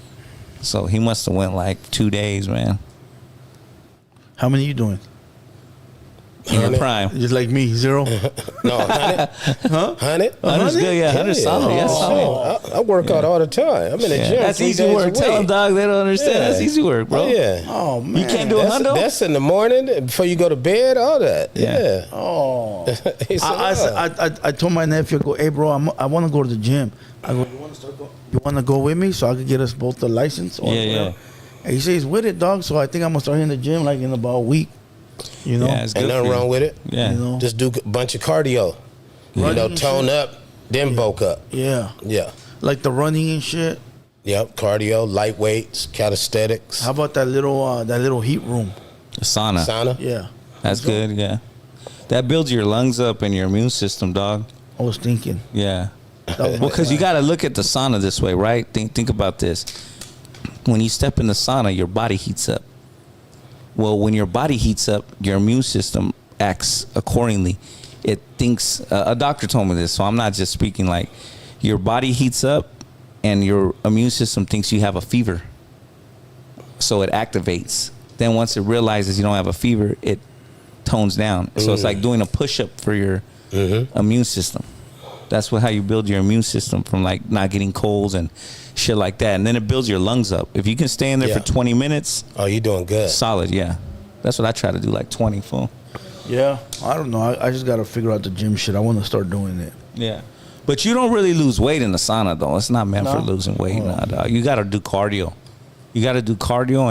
F: So he must have went like 2 days, man.
D: How many are you doing?
F: In your prime.
D: Just like me, 0?
E: No, 100. Huh? 100?
F: 100's good, yeah. 100's solid. Yes, solid.
E: I work out all the time. I'm in the gym.
F: That's easy work. Tell them, dog, they don't understand. That's easy work, bro.
E: Oh, yeah.
D: Oh, man.
F: You can't do a hundo?
E: That's in the morning before you go to bed, all that. Yeah.
D: Oh.
E: He said,
D: I told my nephew, I go, hey, bro, I want to go to the gym. I go, you want to go with me so I could get us both the license? Or
F: Yeah.
D: And he says, he's with it, dog. So I think I'm going to start hitting the gym like in about a week. You know?
F: Yeah, it's good.
E: Ain't nothing wrong with it.
F: Yeah.
D: You know?
E: Just do a bunch of cardio. You know, tone up, then bulk up.
D: Yeah.
E: Yeah.
D: Like the running and shit.
E: Yep, cardio, light weights, calisthenics.
D: How about that little heat room?
F: The sauna.
E: Sauna?
D: Yeah.
F: That's good, yeah. That builds your lungs up and your immune system, dog.
D: I was thinking.
F: Yeah. Well, because you got to look at the sauna this way, right? Think about this. When you step in the sauna, your body heats up. Well, when your body heats up, your immune system acts accordingly. It thinks, a doctor told me this, so I'm not just speaking, like, your body heats up and your immune system thinks you have a fever. So it activates. Then once it realizes you don't have a fever, it tones down. So it's like doing a push-up for your immune system. That's how you build your immune system, from like not getting colds and shit like that. And then it builds your lungs up. If you can stay in there for 20 minutes.
E: Oh, you're doing good.
F: Solid, yeah. That's what I try to do, like 20 full.
D: Yeah. I don't know. I just got to figure out the gym shit. I want to start doing it.
F: Yeah. But you don't really lose weight in the sauna, though. It's not meant for losing weight. Nah, dog. You got to do cardio. You got to do cardio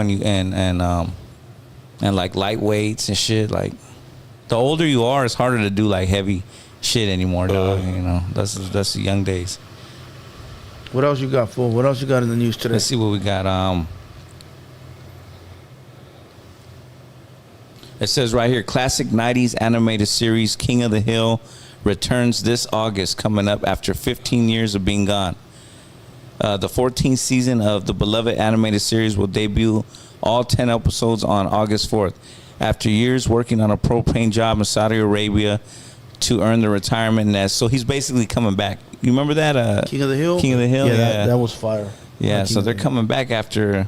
F: and like light weights and shit. Like, the older you are, it's harder to do like heavy shit anymore, dog. You know, that's the young days.
D: What else you got, fool? What else you got in the news today?
F: Let's see what we got. It says right here, classic 90s animated series King of the Hill returns this August, coming up after 15 years of being gone. The 14th season of the beloved animated series will debut all 10 episodes on August 4th. After years working on a propane job in Saudi Arabia to earn the retirement nest. So he's basically coming back. You remember that?
D: King of the Hill?
F: King of the Hill, yeah.
D: That was fire.
F: Yeah, so they're coming back after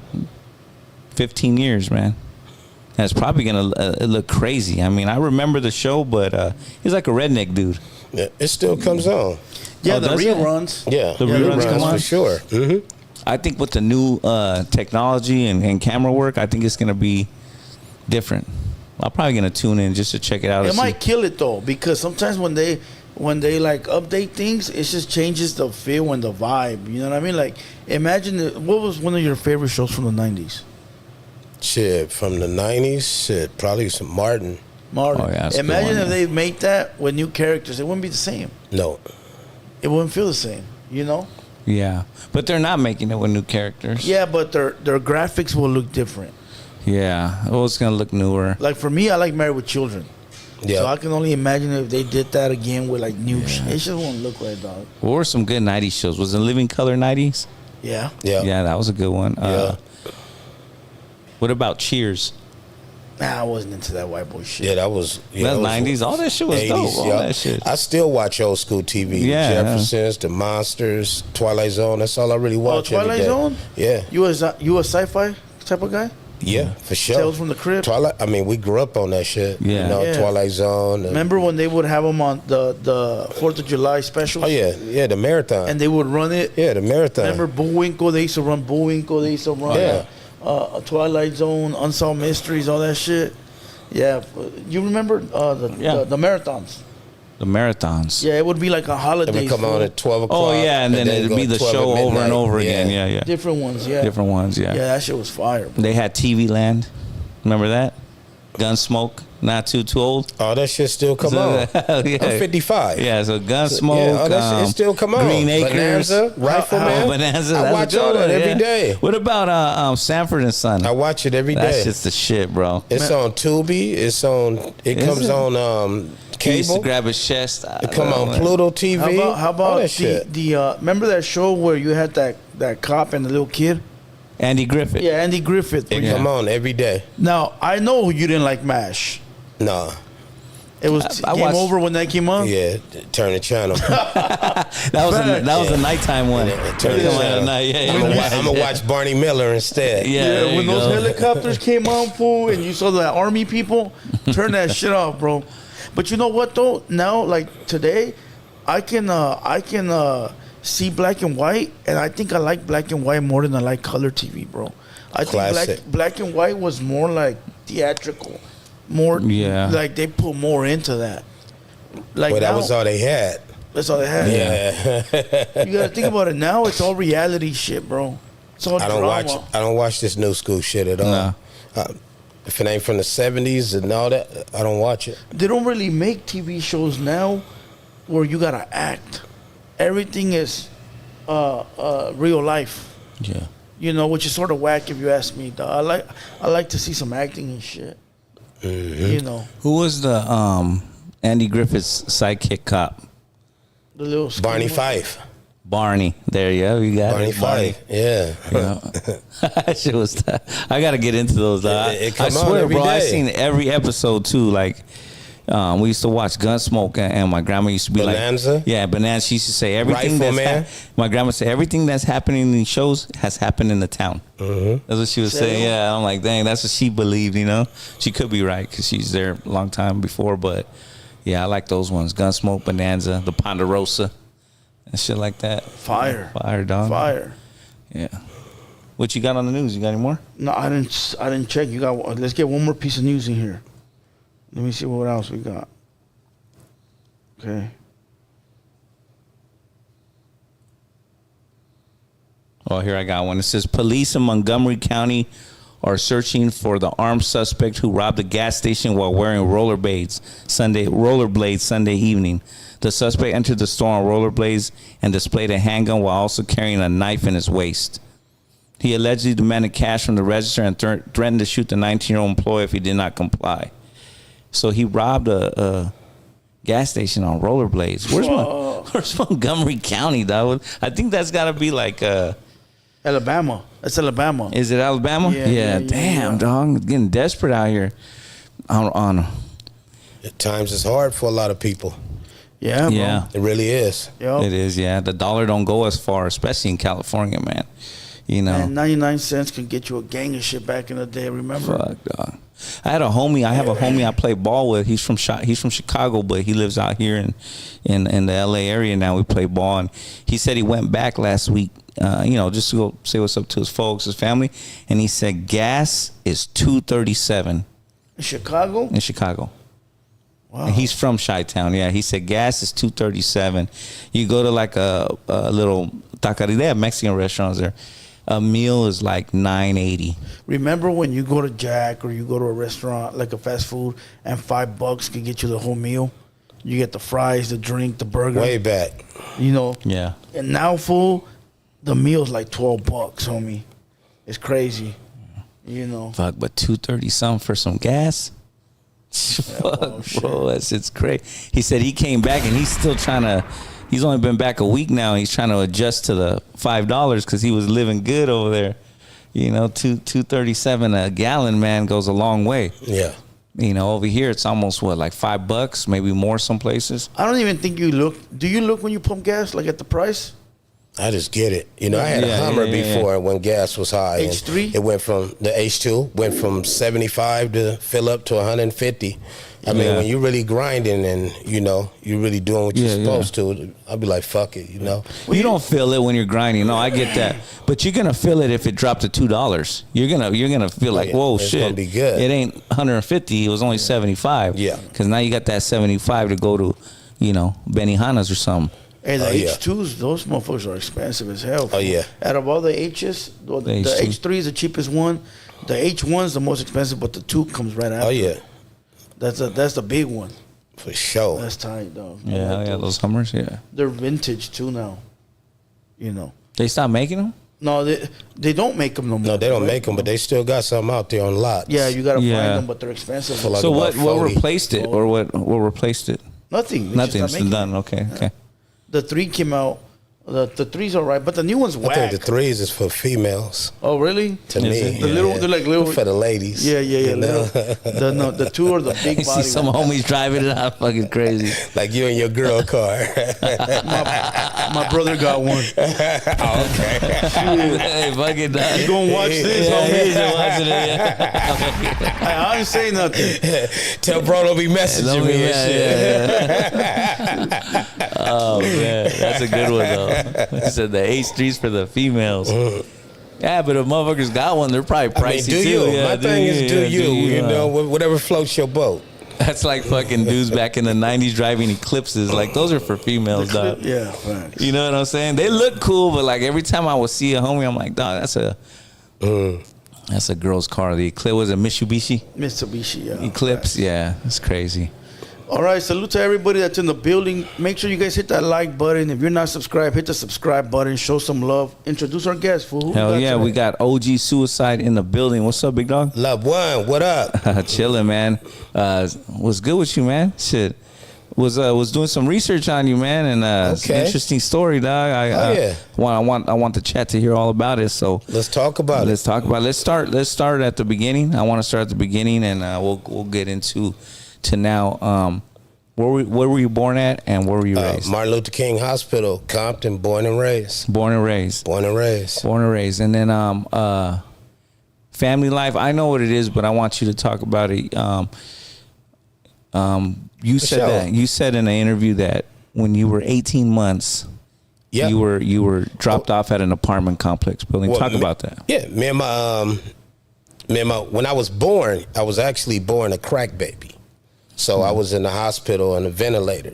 F: 15 years, man. And it's probably going to look crazy. I mean, I remember the show, but he's like a redneck dude.
E: Yeah, it still comes on.
D: Yeah, the reruns.
E: Yeah,
F: the reruns come on
E: for sure. Mm-hmm.
F: I think with the new technology and camera work, I think it's going to be different. I'm probably going to tune in just to check it out.
D: It might kill it, though, because sometimes when they like update things, it just changes the feel and the vibe. You know what I mean? Like, imagine, what was one of your favorite shows from the 90s?
E: Shit, from the 90s, shit, probably some Martin.
F: Oh, yeah,
D: imagine if they made that with new characters. It wouldn't be the same.
E: No.
D: It wouldn't feel the same, you know?
F: Yeah, but they're not making it with new characters.
D: Yeah, but their graphics will look different.
F: Yeah, well, it's going to look newer.
D: Like, for me, I like Married with Children.
E: Yeah.
D: So I can only imagine if they did that again with, like, new shit. It just won't look right, dog.
F: What were some good 90s shows? Was it Living Color 90s?
D: Yeah.
E: Yeah.
F: Yeah, that was a good one.
E: Yeah.
F: What about Cheers?
D: Nah, I wasn't into that white boy shit.
E: Yeah, that was... Yeah,
F: That's 90s. All that shit was
E: 80s,
F: dope. All
E: yeah.
F: that shit.
E: I still watch old school TV.
F: Yeah.
E: The Jeffersons, the Monsters, Twilight Zone. That's all I really watch.
D: Twilight Zone?
E: Yeah.
D: You a sci-fi type of guy?
E: Yeah, for sure.
D: Tales from the Crypt?
E: Twilight. I mean, we grew up on that shit.
F: Yeah.
E: You know,
D: Yeah.
E: Twilight Zone.
D: Remember when they would have them on the 4th of July specials?
E: Oh, yeah. Yeah, the marathon.
D: And they would run it?
E: Yeah, the marathon.
D: Remember Bullwinkle? They used to run Bullwinkle. They used to run
E: Yeah.
D: Twilight Zone, Unsolved Mysteries, all that shit. Yeah. You remember the marathons?
F: The marathons.
D: Yeah, it would be like a holiday.
E: They would come on at 12 o'clock.
F: Oh, yeah, and then it'd
E: go
F: be the
E: 12
F: show
E: at
F: over and
E: midnight.
F: over again. Yeah, yeah.
D: Different ones, yeah.
F: Different ones, yeah.
D: Yeah, that shit was fire.
F: They had TV Land. Remember that? Gunsmoke. Not too old.
E: Oh, that shit still come on.
F: Yeah.
E: I'm 55.
F: Yeah, so Gunsmoke.
E: Yeah, oh, that shit still come on.
F: Green Acres.
E: Bonanza, Rifleman.
F: Bonanza.
E: I watch all that every day.
F: What about Sanford and Son?
E: I watch it every day.
F: That's just the shit, bro.
E: It's on Tubi. It comes on
F: He used to
E: cable.
F: grab his chest.
E: It come on Pluto TV.
D: How
E: all
D: about
E: that shit.
D: remember that show where you had that cop and the little kid?
F: Andy Griffith.
D: Yeah, Andy Griffith.
E: It come on every day.
D: Now I know you didn't like MASH.
E: No.
D: It was
F: I
D: Game
F: watched-
D: Over when that came on.
E: Yeah, turn the channel.
F: That was a nighttime one.
E: Turn the
F: Come on
E: channel.
F: at night. Yeah,
E: I'm gonna watch Barney Miller instead.
F: Yeah, there
D: when
F: you
D: those
F: go.
D: helicopters came on, fool, and you saw the army people, turn that shit off, bro. But you know what though? Now, like today, I can see black and white, and I think I like black and white more than I like color TV, bro. I
E: Classic.
D: think black and white was more like theatrical, more like they put more into that. Like
E: Well, that
D: now,
E: was all they had.
D: that's all they had.
E: Yeah.
D: You gotta think about it now. It's all reality shit, bro. It's all
E: I don't
D: drama.
E: watch this new school shit at all.
F: No.
E: If it ain't from the 70s and all that, I don't watch it.
D: They don't really make TV shows now where you gotta act. Everything is real life.
F: Yeah.
D: You know, which is sort of whack if you ask me. Dog. I like to see some acting and shit. You know,
F: Who was the Andy Griffith's sidekick cop?
D: the little
E: Barney
D: skinny one.
E: Fife.
F: Barney. There you go. You got
E: Barney
F: it.
E: Fife. Yeah.
F: That shit was tough. I gotta get into those.
E: It come
F: I
E: on
F: swear,
E: every
F: bro. I
E: day.
F: seen every episode too. Like, we used to watch Gunsmoke, and my grandma used to be
E: Bonanza?
F: like, "Yeah, Bonanza." She used to say everything
E: Rifleman?
F: my grandma said everything that's happening in these shows has happened in the town.
E: Mm-hmm.
F: That's what she was saying. Yeah, I'm like, dang, that's what she believed. You know, she could be right because she's there a long time before. But yeah, I like those ones: Gunsmoke, Bonanza, the Ponderosa, and shit like that.
D: Fire,
F: Dog.
D: fire.
F: Yeah. What you got on the news? You got any more?
D: No, I didn't check. You got. Let's get one more piece of news in here. Let me see what else we got. Okay.
F: Oh, here I got one. It says police in Montgomery County are searching for the armed suspect who robbed a gas station while wearing rollerblades Sunday evening. The suspect entered the store on rollerblades and displayed a handgun while also carrying a knife in his waist. He allegedly demanded cash from the register and threatened to shoot the 19-year-old employee if he did not comply. So he robbed a gas station on rollerblades. Where's Montgomery County, dog? I think that's got to be like
D: Alabama. That's Alabama.
F: Is it Alabama?
D: Yeah.
F: Damn, dog. It's getting desperate out here. On
E: At times it's hard for a lot of people.
D: Yeah, bro.
F: yeah.
E: It really is.
D: Yep.
F: It is, yeah. The dollar don't go as far, especially in California, man. You know.
D: And 99 cents can get you a gang of shit back in the day, remember?
F: Fuck, dog. I have a homie I play ball with. He's from Chicago, but he lives out here in the LA area now. We play ball, and he said he went back last week, just to go say what's up to his folks, his family, and he said gas is $2.37
D: In Chicago?
F: in Chicago.
D: Wow.
F: And he's from Chi-Town. Yeah, he said gas is $2.37. You go to like a little taqueria, they have Mexican restaurants there. A meal is like $9.80.
D: Remember when you go to Jack or you go to a restaurant like a fast food and $5 can get you the whole meal? You get the fries, the drink, the burger.
E: Way back.
D: You know?
F: Yeah.
D: And now, fool, the meal's like $12, homie. It's crazy. You know?
F: Fuck, but $2.30 something for some gas? Fuck, bro, it's crazy. He said he came back and he's still trying to. He's only been back a week now. And he's trying to adjust to the $5 because he was living good over there. You know, $2.37 a gallon, man, goes a long way.
E: Yeah.
F: You know, over here it's almost like $5, maybe more some places.
D: I don't even think you look. Do you look when you pump gas, like at the price?
E: I just get it. You know, I had a Hummer before when gas was high. and
D: H3?
E: It went from the H2 went from 75 to fill up to 150. I mean, when you're really grinding and you're really doing what you're supposed to, I'll be like, fuck it, you know.
F: Well, you don't feel it when you're grinding. No, I get that, but you're gonna feel it if it dropped to $2. You're gonna feel like, whoa,
E: it's
F: shit.
E: gonna be good.
F: It ain't 150. It was only 75.
E: Yeah.
F: Because now you got that 75 to go to, Benihana's or something.
D: Hey, the H2s, those motherfuckers are expensive as hell.
E: Oh, yeah.
D: Out of all the H's, the H3 is the cheapest one. The H1 is the most expensive, but the 2 comes right after.
E: Oh, yeah.
D: That's the big one.
E: For sure.
D: That's tight, dog.
F: Yeah, those Hummers. Yeah,
D: They're vintage too now. You know.
F: they stopped making them.
D: No, they don't make them no more.
E: No, they don't make them, but they still got something out there on lots.
D: Yeah, you gotta
F: Yeah.
D: find them, but they're expensive.
E: For like
F: So
E: about
F: what
E: 40.
F: replaced it, or what replaced it?
D: Nothing. They
F: Nothing.
D: just
F: It's
D: stopped
F: done.
D: making
F: Okay. Okay.
D: The 3 came out. The 3's all right, but the new one's
E: I
D: whack.
E: think the 3s is for females.
D: Oh, really?
E: To
F: Is
E: me,
F: it?
D: The little, they're like little.
E: for the ladies.
D: Yeah.
E: you know?
D: Little, the 2 are the big
F: You see
D: body.
F: some
D: ones.
F: homies driving it out, fucking crazy.
E: Like you and your girl car.
D: My brother got one.
F: Hey, fucking dog.
D: You gonna watch this,
F: Yeah,
D: homie?
F: he's watching it, yeah.
D: I didn't say nothing.
E: Tell bro don't be messaging me and shit.
F: Oh man, that's a good one though. He said the H3s for the females. Yeah, but if motherfuckers got one, they're probably
E: I mean,
F: pricey
E: do
F: too.
E: you?
F: Yeah,
E: My thing is do you. You know, whatever floats your boat.
F: That's like fucking dudes back in the 90s driving Eclipses. Like, those are for females, dog.
D: Yeah, thanks.
F: You know what I'm saying? They look cool, but like every time I would see a homie, I'm like, dog, that's a girl's car. The Eclipse, was it Mitsubishi?
D: Mitsubishi, yeah.
F: Eclipse? Yeah, it's crazy.
D: All right, salute to everybody that's in the building. Make sure you guys hit that like button. If you're not subscribed, hit the subscribe button. Show some love. Introduce our guest, fool.
F: Hell yeah, we got OG Cuicide in the building. What's up, big dog?
E: Love one, what up?
F: Chilling, man. What's good with you, man? Shit. Was doing some research on you, man, and it's an interesting story, dog. I want the chat to hear all about it. So
E: let's talk about it.
F: Let's talk about it. Let's start at the beginning. I want to start at the beginning, and we'll get into now. Where were you born at, and where were you raised?
E: Martin Luther King Hospital, Compton, born and raised.
F: Born and raised.
E: Born and raised.
F: Born and raised. And then family life. I know what it is, but I want you to talk about it. You said in an interview that when you were 18 months,
E: yep,
F: you were dropped off at an apartment complex building. Talk about that.
E: Yeah, me and my when I was born, I was actually born a crack baby. So I was in the hospital on a ventilator,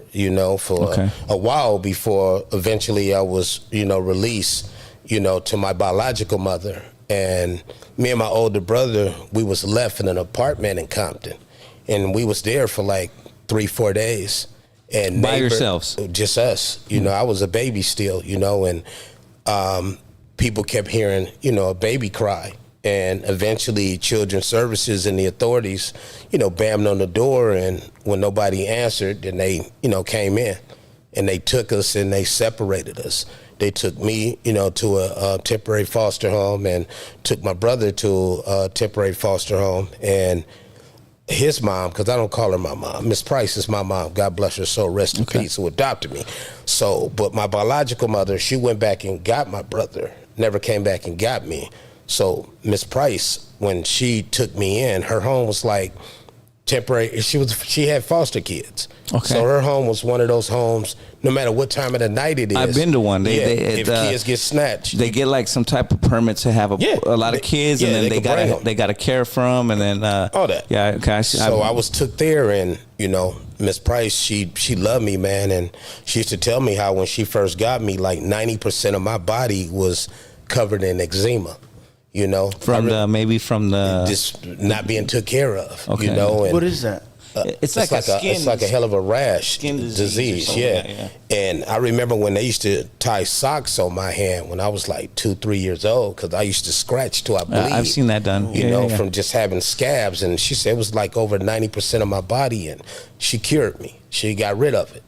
E: for a while before eventually I was, released, to my biological mother. And me and my older brother, we was left in an apartment in Compton. And we was there for like 3-4 days. And
F: by yourselves?
E: Just us. I was a baby still, and people kept hearing, a baby cry. And eventually Children's Services and the authorities, bammed on the door. And when nobody answered, then they, came in. And they took us and they separated us. They took me, to a temporary foster home, and took my brother to a temporary foster home. And his mom, because I don't call her my mom, Miss Price is my mom, God bless her soul, rest in peace, who adopted me. So, but my biological mother, she went back and got my brother, never came back and got me. So Miss Price, when she took me in, her home was like temporary. She had foster kids. Okay. So her home was one of those homes, no matter what time of the night it is.
F: I've been to one.
E: If kids get snatched,
F: they get like some type of permit to have a lot of kids, and then they gotta care for them, and then
E: all that.
F: Yeah. Okay.
E: So I was took there, and Miss Price, she loved me, man, and she used to tell me how when she first got me, like 90% of my body was covered in eczema.
F: Maybe from the
E: just not being took care of.
F: Okay.
E: And
D: what is that?
F: It's like
E: a hell of a rash,
F: skin disease.
E: Yeah. And I remember when they used to tie socks on my hand when I was like 2-3 years old, because I used to scratch till I bleed.
F: I've seen that done.
E: From just having scabs. And she said it was like over 90% of my body, and she cured me. She got rid of it.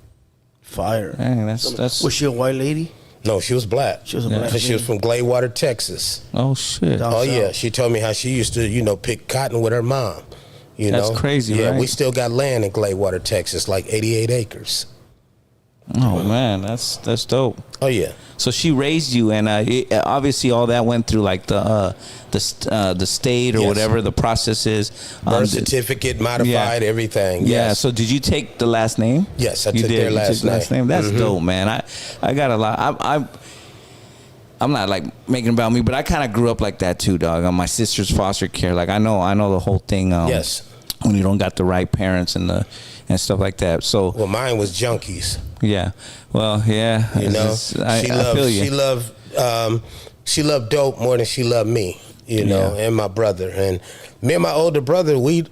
D: Fire.
F: Dang, that's.
D: Was she a white lady?
E: No, she was black.
D: She was a black lady.
E: She was from Gladewater, Texas.
F: Oh shit.
E: Yeah. She told me how she used to, pick cotton with her mom.
F: That's crazy,
E: yeah,
F: right?
E: We still got land in Gladewater, Texas, like 88 acres.
F: Oh man, that's dope.
E: Oh yeah.
F: So she raised you, and obviously all that went through like the state or whatever the process is.
E: Birth certificate, modified, everything.
F: Yeah.
E: Yes.
F: So did you take the last name?
E: Yes, I took their last name.
F: That's dope, man. I got a lot. I'm not like making it about me, but I kind of grew up like that too, dog. On my sister's foster care, like I know the whole thing.
E: Yes.
F: When you don't got the right parents and stuff like that. So.
E: Well, mine was junkies.
F: Yeah. Well, yeah.
E: She loved dope more than she loved me. And my brother, and me and my older brother, we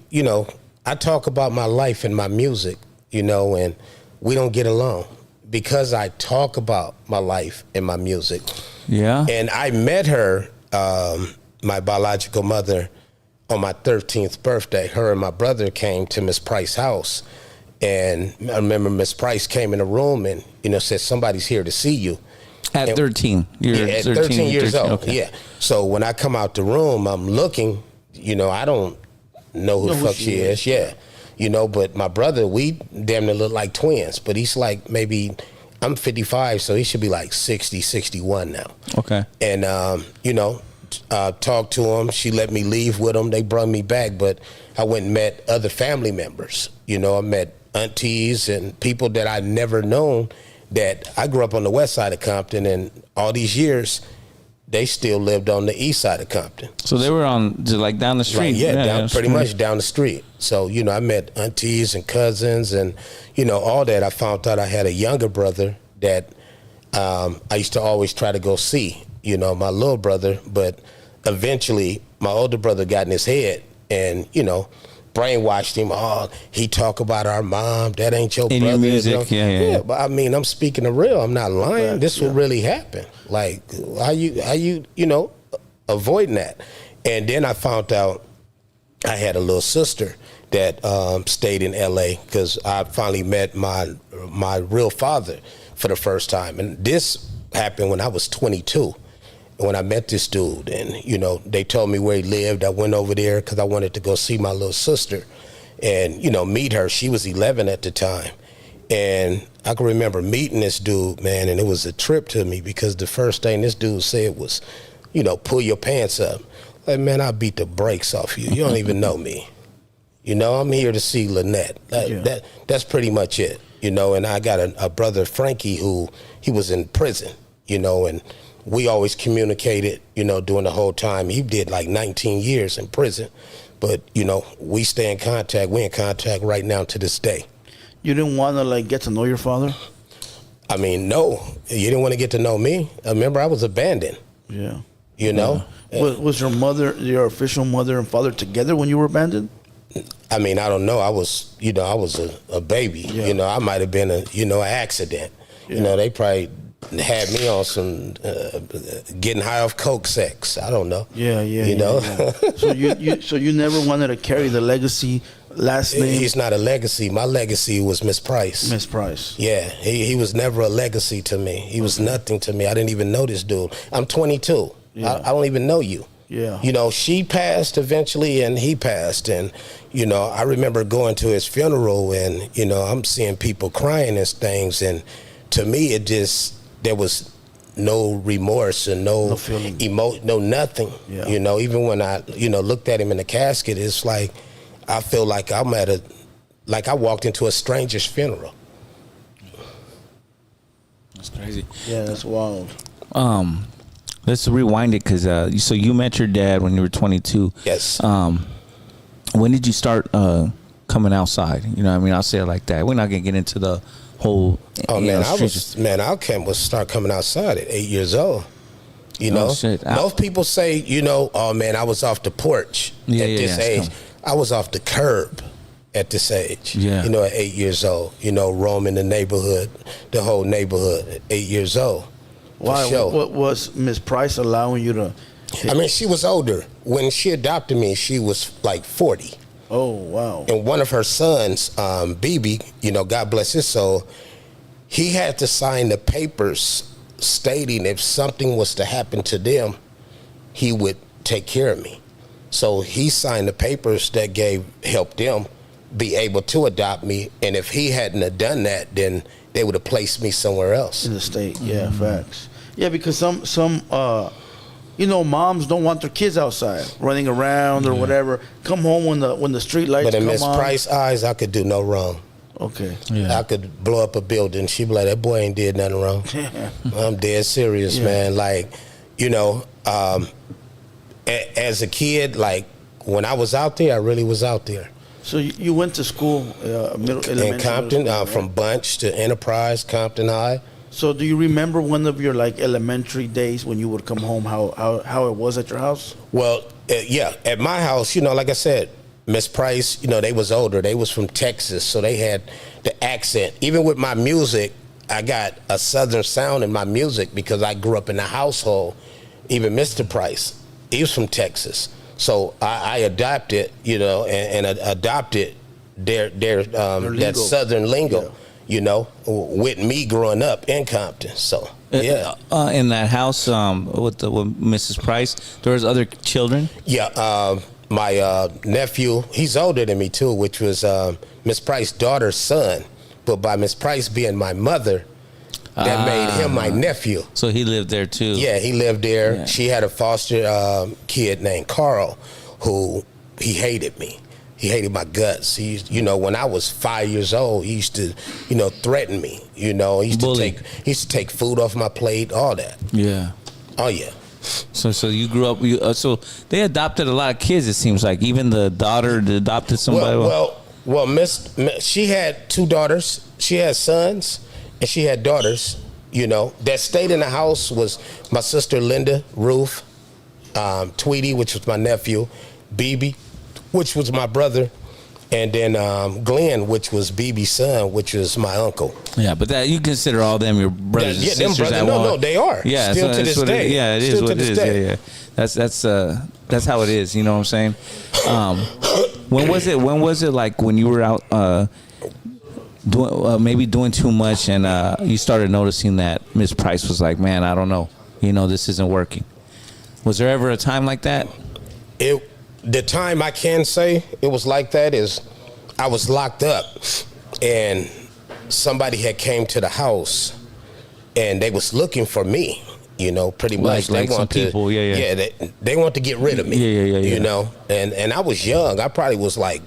E: I talk about my life and my music, you know, and we don't get along because I talk about my life and my music.
F: Yeah.
E: And I met her, my biological mother, on my 13th birthday. Her and my brother came to Miss Price's house. And I remember Miss Price came in the room and, you know, said, somebody's here to see you.
F: At 13. You're
E: at 13 years old.
F: Okay.
E: Yeah. So when I come out the room, I'm looking, you know, I don't know who the fuck she is. Yeah. You know, but my brother, we damn near look like twins, but he's like maybe, I'm 55, so he should be like 60, 61 now.
F: Okay.
E: And, you know, talked to him. She let me leave with him. They brought me back, but I went and met other family members. You know, I met aunties and people that I'd never known. That I grew up on the west side of Compton, and all these years, they still lived on the east side of Compton.
F: So they were on, like, down the street?
E: Right, yeah, pretty much down the street. So, you know, I met aunties and cousins and, you know, all that. I found out I had a younger brother that I used to always try to go see, you know, my little brother. But eventually, my older brother got in his head and, you know, brainwashed him. Oh, he talk about our mom. That ain't your brother.
F: Your music,
E: you know?
F: yeah.
E: But I mean, I'm speaking the real. I'm not lying. This will really happen. Like, how you know, avoiding that? And then I found out I had a little sister that stayed in L.A. because I finally met my real father for the first time, and this happened when I was 22. When I met this dude, and, you know, they told me where he lived. I went over there because I wanted to go see my little sister and, you know, meet her. She was 11 at the time. And I can remember meeting this dude, man, and it was a trip to me because the first thing this dude said was, you know, pull your pants up. Like, man, I'll beat the brakes off you. You don't even know me. You know, I'm here to see Lynette. That's pretty much it, you know. And I got a brother, Frankie, who he was in prison, you know, and we always communicated, you know, during the whole time. He did like 19 years in prison. But, you know, we stay in contact. We're in contact right now to this day.
D: You didn't want to, like, get to know your father?
E: I mean, no. You didn't want to get to know me. I remember I was abandoned.
D: Yeah.
E: You know?
D: Yeah. Was your mother, your official mother and father together when you were abandoned?
E: I mean, I don't know. I was, you know, I was a baby. Yeah. You know, I might have been an accident. Yeah. You know, they probably had me on some getting high off coke sex. I don't know.
D: Yeah.
E: You know.
D: Yeah. So you never wanted to carry the legacy last name?
E: He's not a legacy. My legacy was Miss Price.
D: Miss Price.
E: Yeah. He was never a legacy to me. He was nothing to me. I didn't even know this dude. I'm 22. Yeah. I don't even know you.
D: Yeah.
E: You know, she passed eventually and he passed. And, you know, I remember going to his funeral and, you know, I'm seeing people crying and things. And to me, there was no remorse and no
D: feeling,
E: no nothing. Yeah. You know, even when I, you know, looked at him in the casket, it's like I feel like I walked into a stranger's funeral.
F: That's crazy.
D: Yeah, that's wild.
F: Let's rewind it because so you met your dad when you were 22.
E: Yes.
F: When did you start coming outside? You know what I mean? I'll say it like that. We're not gonna get into the whole.
E: Oh man, I start coming outside at 8 years old. You know, most people say, you know, oh man, I was off the porch at this age. I was off the curb at this age. Yeah. You know, at 8 years old. You know, roaming the neighborhood, the whole neighborhood at 8 years old.
D: Why? Sure. What was Miss Price allowing you to?
E: I mean, she was older. When she adopted me, she was like 40.
D: Oh, wow.
E: And one of her sons, BB, you know, God bless his soul, he had to sign the papers stating if something was to happen to them, he would take care of me. So he signed the papers that helped them be able to adopt me. And if he hadn't have done that, then they would have placed me somewhere else.
D: In the state, yeah, facts. Yeah, because some you know, moms don't want their kids outside running around or whatever. Come home when the street lights come on.
E: But in Miss Price's eyes, I could do no wrong.
D: Okay.
E: Yeah. I could blow up a building. She'd be like, that boy ain't did nothing wrong. I'm dead serious, man. Like, you know, as a kid, like, when I was out there, I really was out there.
D: So you went to school,
E: in Compton, right? From Bunch to Enterprise, Compton High.
D: So do you remember one of your like elementary days when you would come home, how it was at your house?
E: Well, yeah, at my house, you know, like I said, Miss Price, you know, they was older. They was from Texas, so they had the accent. Even with my music, I got a Southern sound in my music because I grew up in a household. Even Mr. Price, he was from Texas. So I adapted, you know, and adopted their that Southern lingo, you know, with me growing up in Compton. So, yeah.
F: In that house with Mrs. Price, there was other children?
E: Yeah, my nephew, he's older than me too, which was Miss Price's daughter's son. But by Miss Price being my mother, that made him my nephew.
F: So he lived there too?
E: Yeah, he lived there.
F: Yeah.
E: She had a foster kid named Carl who he hated me. He hated my guts. He, you know, when I was 5 years old, he used to, you know, threaten me. You know, he used to take food off my plate, all that.
F: Yeah.
E: Oh yeah.
F: So you grew up. So they adopted a lot of kids. It seems like even the daughter adopted somebody.
E: Well, Miss, she had 2 daughters. She had sons, and she had daughters. You know, that stayed in the house was my sister Linda, Ruth, Tweety, which was my nephew, BB, which was my brother, and then Glenn, which was BB's son, which was my uncle.
F: Yeah, but that you consider all them your brothers and sisters.
E: No, they are.
F: Yeah,
E: still to this day.
F: It is what it is. Yeah. That's how it is. You know what I'm saying? When was it like when you were out doing too much and you started noticing that Miss Price was like, man, I don't know, you know, this isn't working. Was there ever a time like that?
E: The time I can say it was like that is I was locked up and somebody had came to the house and they was looking for me, you know, pretty much.
F: Like some people,
E: they want to get rid of me, you know, and I was young. I probably was like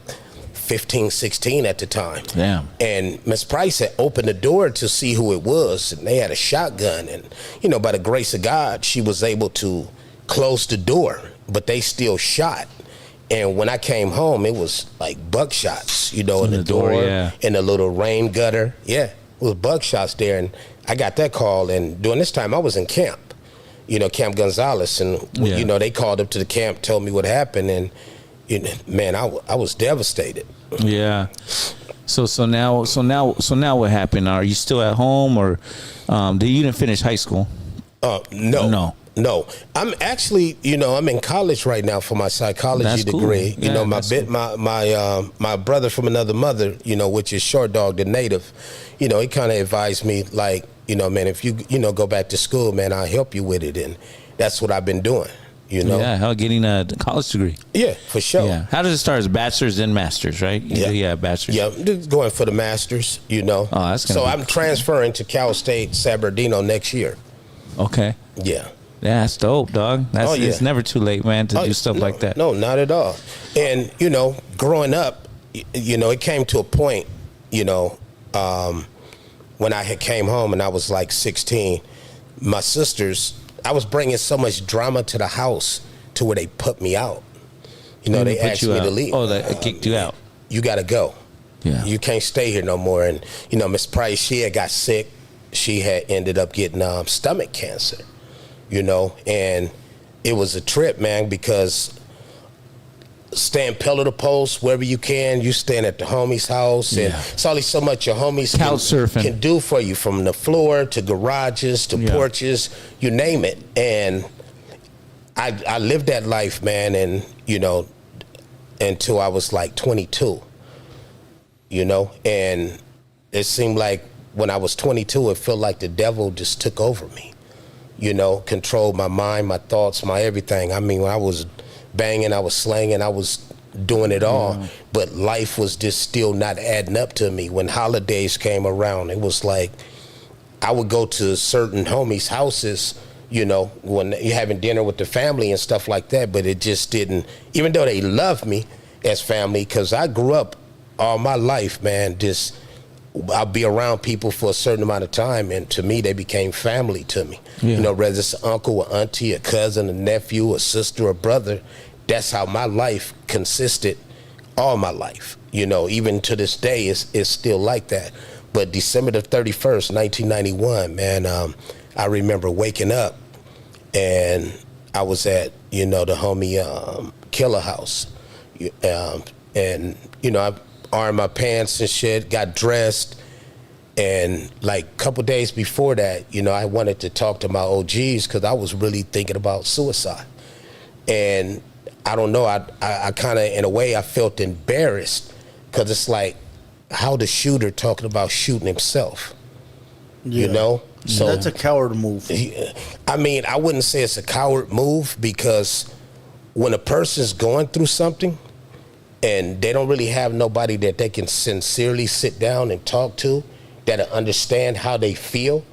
E: 15, 16 at the time.
F: Damn.
E: And Miss Price had opened the door to see who it was, and they had a shotgun. And, you know, by the grace of God, she was able to close the door, but they still shot. And when I came home, it was like buckshots, you know, in the door, in the little rain gutter. Yeah, it was buckshots there. And I got that call. And during this time, I was in camp, you know, Camp Gonzales. And, you know, they called up to the camp, told me what happened. And, you know, man, I was devastated.
F: Yeah. So now what happened? Are you still at home or you didn't finish high school?
E: No, I'm actually, you know, I'm in college right now for my psychology degree.
F: Cool.
E: You know, my brother from another mother, you know, which is Short Dog, the native, you know, he kind of advised me like, you know, man, if you know, go back to school, man, I'll help you with it. And that's what I've been doing, you know.
F: Yeah, getting a college degree.
E: Yeah, for sure.
F: Yeah. How does it start? As bachelor's then master's, right? Yeah, bachelor's.
E: Yeah, I'm just going for the master's, you know.
F: Oh, that's
E: so I'm transferring to Cal State San Bernardino next year.
F: Okay.
E: Yeah.
F: Yeah, that's dope, dog. It's never too late, man, to do stuff like that.
E: No, not at all. And, you know, growing up, you know, it came to a point, you know, when I had came home and I was like 16, my sisters, I was bringing so much drama to the house to where they put me out. You know, they asked me to leave.
F: Oh, they kicked you out.
E: You got to go.
F: Yeah.
E: You can't stay here no more. And, you know, Miss Price, she had got sick. She had ended up getting stomach cancer. You know, and it was a trip, man, because staying pillar to post wherever you can, you staying at the homie's house, and it's only so much your homies can do for you, from the floor to garages to porches, you name it. And I lived that life, man, and, you know, until I was like 22, you know, and it seemed like when I was 22, it felt like the devil just took over me. You know, controlled my mind, my thoughts, my everything. I mean, when I was banging, I was slanging, I was doing it all. But life was just still not adding up to me. When holidays came around, it was like I would go to certain homies' houses, you know, when you're having dinner with the family and stuff like that. But it just didn't, even though they loved me as family, because I grew up all my life, man, just I'll be around people for a certain amount of time, and to me, they became family to me. You know, whether it's an uncle, or auntie, a cousin, a nephew, a sister, a brother, that's how my life consisted all my life. You know, even to this day, it's still like that. But December the 31st, 1991, man, I remember waking up, and I was at, you know, the homie Killer House. And, you know, I ironed my pants and shit, got dressed. And like a couple days before that, you know, I wanted to talk to my OGs because I was really thinking about suicide. And I don't know, I kind of, in a way, I felt embarrassed because it's like, how the shooter talking about shooting himself, you know? So
D: that's a coward move.
E: I mean, I wouldn't say it's a coward move because when a person's going through something and they don't really have nobody that they can sincerely sit down and talk to that'll understand how they feel.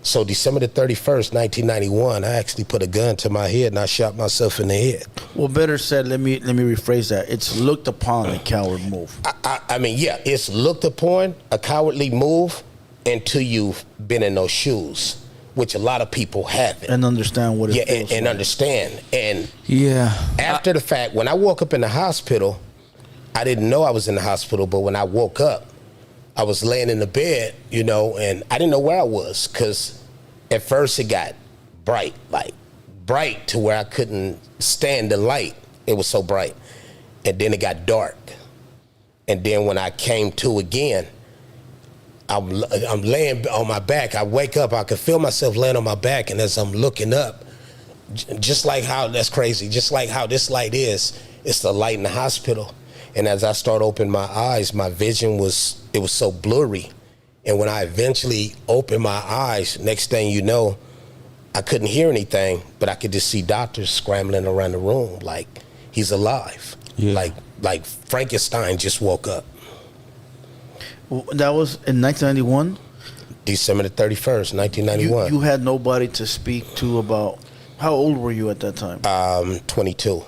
E: So December the 31st, 1991, I actually put a gun to my head and I shot myself in the head.
D: Well, better said, let me rephrase that. It's looked upon a coward move.
E: I mean, yeah, it's looked upon a cowardly move until you've been in those shoes, which a lot of people haven't.
D: And understand what it feels
E: and
D: like.
E: understand. And
F: Yeah.
E: after the fact, when I woke up in the hospital, I didn't know I was in the hospital, but when I woke up, I was laying in the bed, you know, and I didn't know where I was because at first it got bright, like bright to where I couldn't stand the light. It was so bright. And then it got dark. And then when I came to again, I'm laying on my back. I wake up, I could feel myself laying on my back. And as I'm looking up, just like how, that's crazy, just like how this light is, it's the light in the hospital. And as I start opening my eyes, my vision was so blurry. And when I eventually opened my eyes, next thing you know, I couldn't hear anything, but I could just see doctors scrambling around the room like he's alive. Yeah. Like Frankenstein just woke up.
D: That was in 1991?
E: December the 31st, 1991.
D: You had nobody to speak to about, how old were you at that time?
E: 22.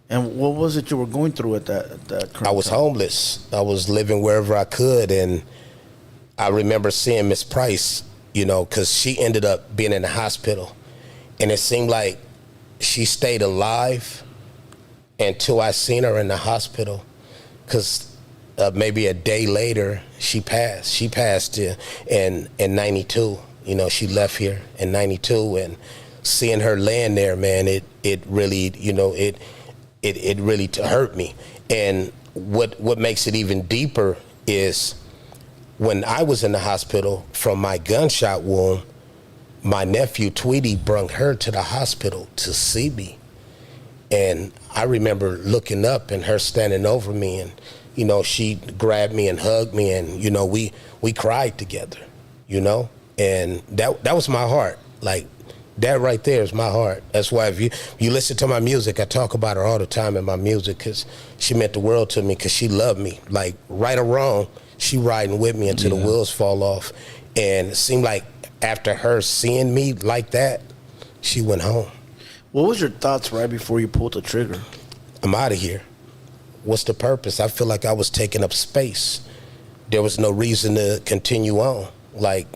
D: And what was it you were going through at that current
E: I was
D: time?
E: homeless. I was living wherever I could. And I remember seeing Miss Price, you know, because she ended up being in the hospital. And it seemed like she stayed alive until I seen her in the hospital. Because maybe a day later, she passed. She passed in 92. You know, she left here in 92. And seeing her laying there, man, it really, you know, it really hurt me. And what makes it even deeper is when I was in the hospital from my gunshot wound, my nephew Tweety brung her to the hospital to see me. And I remember looking up and her standing over me, and, you know, she grabbed me and hugged me, and, you know, we cried together, you know? And that was my heart. Like, that right there is my heart. That's why if you listen to my music, I talk about her all the time in my music because she meant the world to me because she loved me. Like, right or wrong, she riding with me until the wheels fall off. And it seemed like after her seeing me like that, she went home.
D: What was your thoughts right before you pulled the trigger?
E: I'm out of here. What's the purpose? I feel like I was taking up space. There was no reason to continue on. Like,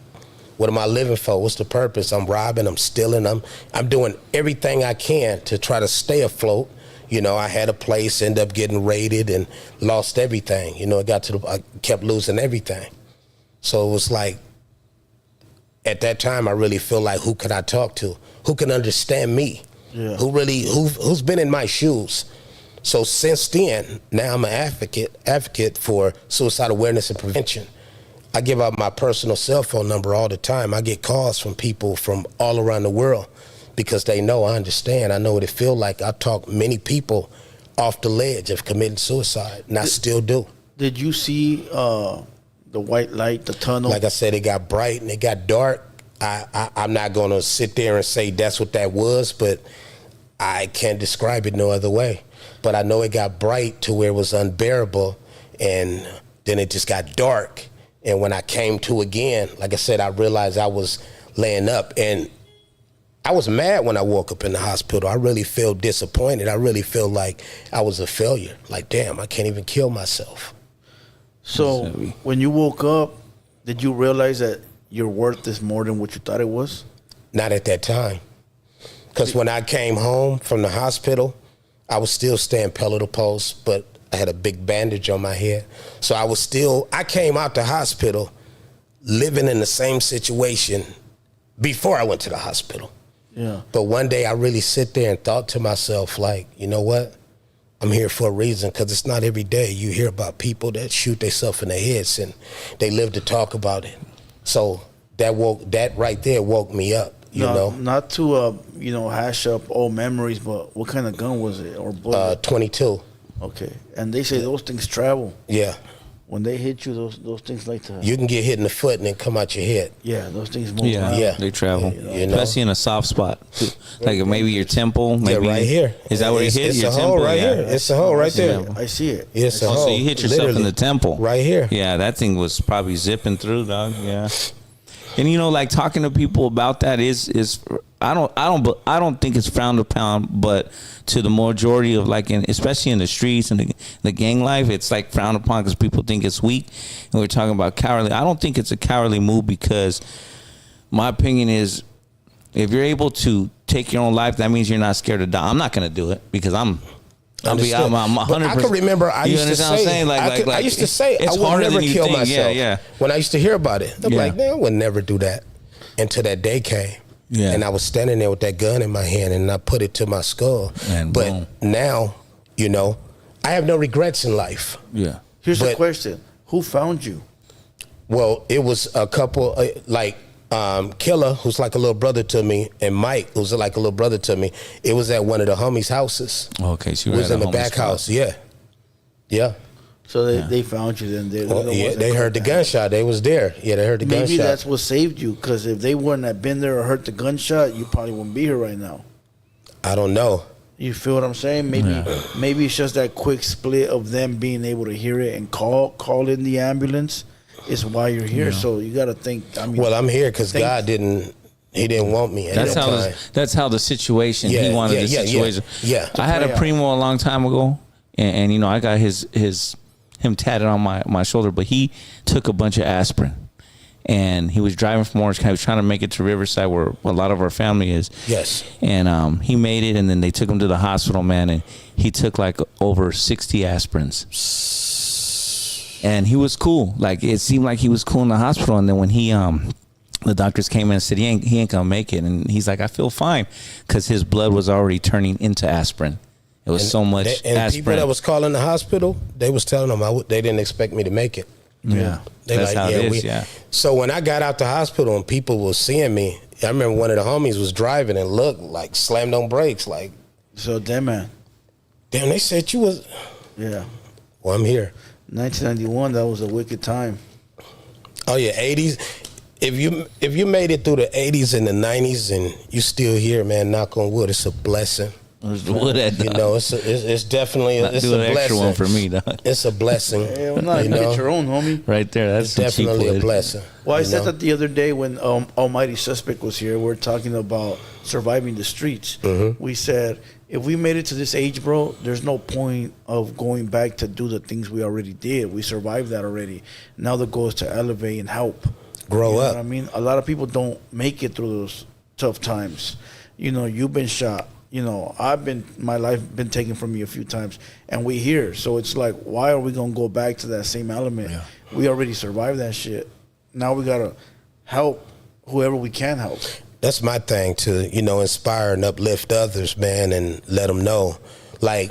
E: what am I living for? What's the purpose? I'm robbing, I'm stealing, I'm doing everything I can to try to stay afloat. You know, I had a place, ended up getting raided and lost everything. You know, I kept losing everything. So it was like, at that time, I really feel like, who could I talk to? Who can understand me? Yeah. Who's been in my shoes? So since then, now I'm an advocate for suicide awareness and prevention. I give out my personal cell phone number all the time. I get calls from people from all around the world because they know I understand. I know what it feels like. I talk many people off the ledge of committing suicide, and I still do.
D: Did you see the white light, the tunnel?
E: Like I said, it got bright and it got dark. I'm not going to sit there and say that's what that was, but I can't describe it no other way. But I know it got bright to where it was unbearable, and then it just got dark. And when I came to again, like I said, I realized I was laying up, and I was mad when I woke up in the hospital. I really feel disappointed. I really feel like I was a failure. Like, damn, I can't even kill myself.
D: So when you woke up, did you realize that your worth is more than what you thought it was?
E: Not at that time. Because when I came home from the hospital, I was still staying pillow to post, but I had a big bandage on my head. So I came out the hospital living in the same situation before I went to the hospital.
D: Yeah.
E: But one day I really sit there and thought to myself, like, you know what? I'm here for a reason, because it's not every day you hear about people that shoot themselves in their heads and they live to talk about it. So that right there woke me up, you know.
D: Not to hash up old memories, but what kind of gun was it or bullet?
E: 22.
D: Okay, and they say those things travel.
E: Yeah.
D: When they hit you, those things like to.
E: You can get hit in the foot and then come out your head.
D: Yeah, those things move.
F: Yeah,
E: Yeah.
F: they travel,
E: you know.
F: especially in a soft spot, like maybe your temple. Maybe
E: right here.
F: Is that where you hit
E: It's
F: your
E: a
F: temple?
E: hole right here. It's a hole right there.
D: I see it.
E: It's a hole.
F: So you hit yourself in the
E: Literally.
F: temple
E: Right here.
F: Yeah, that thing was probably zipping through, dog. Yeah, and like talking to people about that is I don't think it's frowned upon, but to the majority of especially in the streets and the gang life, it's like frowned upon because people think it's weak, and we're talking about cowardly. I don't think it's a cowardly move, because my opinion is, if you're able to take your own life, that means you're not scared to die. I'm not going to do it because I'm 100%.
E: But I can remember I used to say, I used to say I would never kill myself.
F: Yeah.
E: When I used to hear about it, I'm
F: Yeah.
E: like, man, I would never do that. Until that day came.
F: Yeah.
E: And I was standing there with that gun in my hand, and I put it to my skull.
F: And
E: but
F: boom.
E: now, I have no regrets in life.
F: Yeah.
D: Here's the
E: But-
D: question: who found you?
E: Well, it was a couple, Killer, who's like a little brother to me, and Mike, who's like a little brother to me. It was at one of the homies' houses.
F: Okay, so
E: It
F: you were
E: was
F: at
E: in
F: a
E: the
F: homeless
E: back
F: spot.
E: house. Yeah. Yeah.
D: So they found you. Then
E: They heard the gunshot. They was there. Yeah, they heard the gunshot.
D: Maybe that's what saved you. Because if they wouldn't have been there or heard the gunshot, you probably wouldn't be here right now.
E: I don't know.
D: You feel what I'm saying? Maybe it's just that quick split of them being able to hear it and call in the ambulance is why you're here.
F: Yeah.
D: So you got to think. I mean,
E: Well, I'm here because God didn't want me at
F: That's
E: that
F: how
E: time.
F: that's how the situation.
E: Yeah,
F: he wanted
E: yeah,
F: the
E: yeah,
F: situation.
E: yeah.
F: I had a primo a long time ago, and I got him tatted on my shoulder, but he took a bunch of aspirin. And he was driving from Orange County. He was trying to make it to Riverside, where a lot of our family is.
E: Yes.
F: And he made it, and then they took him to the hospital, man. And he took like over 60 aspirins. And he was cool. Like, it seemed like he was cool in the hospital. And then when the doctors came in and said he ain't gonna make it, and he's like, I feel fine, because his blood was already turning into aspirin. It was so much
E: And
F: aspirin.
E: people that was calling the hospital, they was telling them they didn't expect me to make it.
F: Yeah,
E: They
F: that's how it is. Yeah.
E: So when I got out the hospital and people were seeing me, I remember one of the homies was driving and looked like slammed on brakes, like,
D: so damn man.
E: damn, they said you was.
D: Yeah.
E: Well, I'm here.
D: 1991. That was a wicked time.
E: Oh yeah, 80s. If you made it through the 80s and the 90s and you still here, man, knock on wood, it's a blessing.
F: There's the wood at,
E: It's definitely a
F: do an extra
E: blessing.
F: one for me, dog.
E: It's a blessing.
D: Hell no, you get your own, homie.
F: Right there. That's
E: It's
F: some cheap
E: definitely a
F: wood.
E: blessing.
D: Well, I
E: you
D: said
E: know?
D: that the other day when Almighty Suspect was here. We're talking about surviving the streets.
E: Mm-hmm.
D: We said, if we made it to this age, bro, there's no point of going back to do the things we already did. We survived that already. Now the goal is to elevate and help.
E: Grow
D: You know
E: up.
D: what I mean? A lot of people don't make it through those tough times. You've been shot. My life been taken from me a few times, and we here. So it's like, why are we gonna go back to that same element?
E: Yeah.
D: We already survived that shit. Now we gotta help whoever we can help.
E: That's my thing, to inspire and uplift others, man, and let them know. Like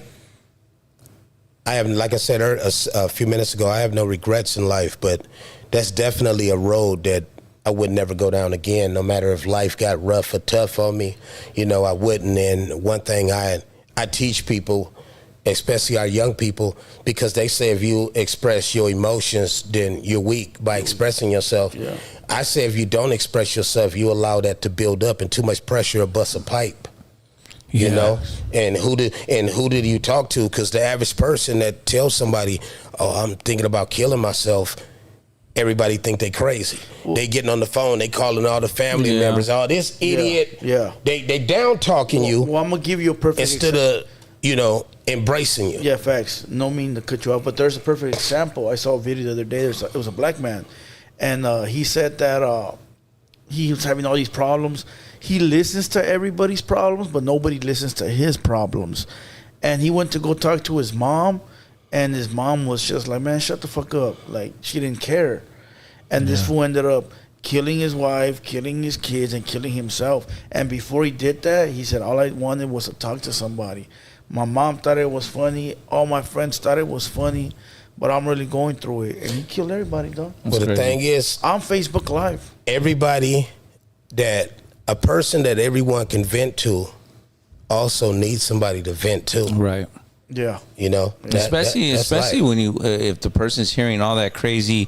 E: I said a few minutes ago, I have no regrets in life, but that's definitely a road that I would never go down again, no matter if life got rough or tough on me. I wouldn't. And one thing I teach people, especially our young people, because they say if you express your emotions, then you're weak by expressing yourself.
D: Yeah.
E: I say if you don't express yourself, you allow that to build up, and too much pressure will bust a pipe. You know, and who did you talk to? Because the average person that tells somebody, "Oh, I'm thinking about killing myself," everybody think they crazy. They getting on the phone, they calling all the family members. Oh, this idiot.
D: Yeah.
E: They down talking you
D: Well, I'm gonna give you a perfect
E: instead of embracing you.
D: Yeah, facts. No mean to cut you off, but there's a perfect example. I saw a video the other day. It was a black man, and he said that he was having all these problems. He listens to everybody's problems, but nobody listens to his problems. And he went to go talk to his mom, and his mom was just like, man, shut the fuck up. Like, she didn't care. And this fool ended up killing his wife, killing his kids, and killing himself. And before he did that, he said, all I wanted was to talk to somebody. My mom thought it was funny. All my friends thought it was funny. But I'm really going through it. And he killed everybody, dog.
E: But the thing is,
D: on Facebook Live.
E: A person that everyone can vent to also needs somebody to vent to.
F: Right.
D: Yeah.
E: You know?
F: Especially when you, if the person's hearing all that crazy,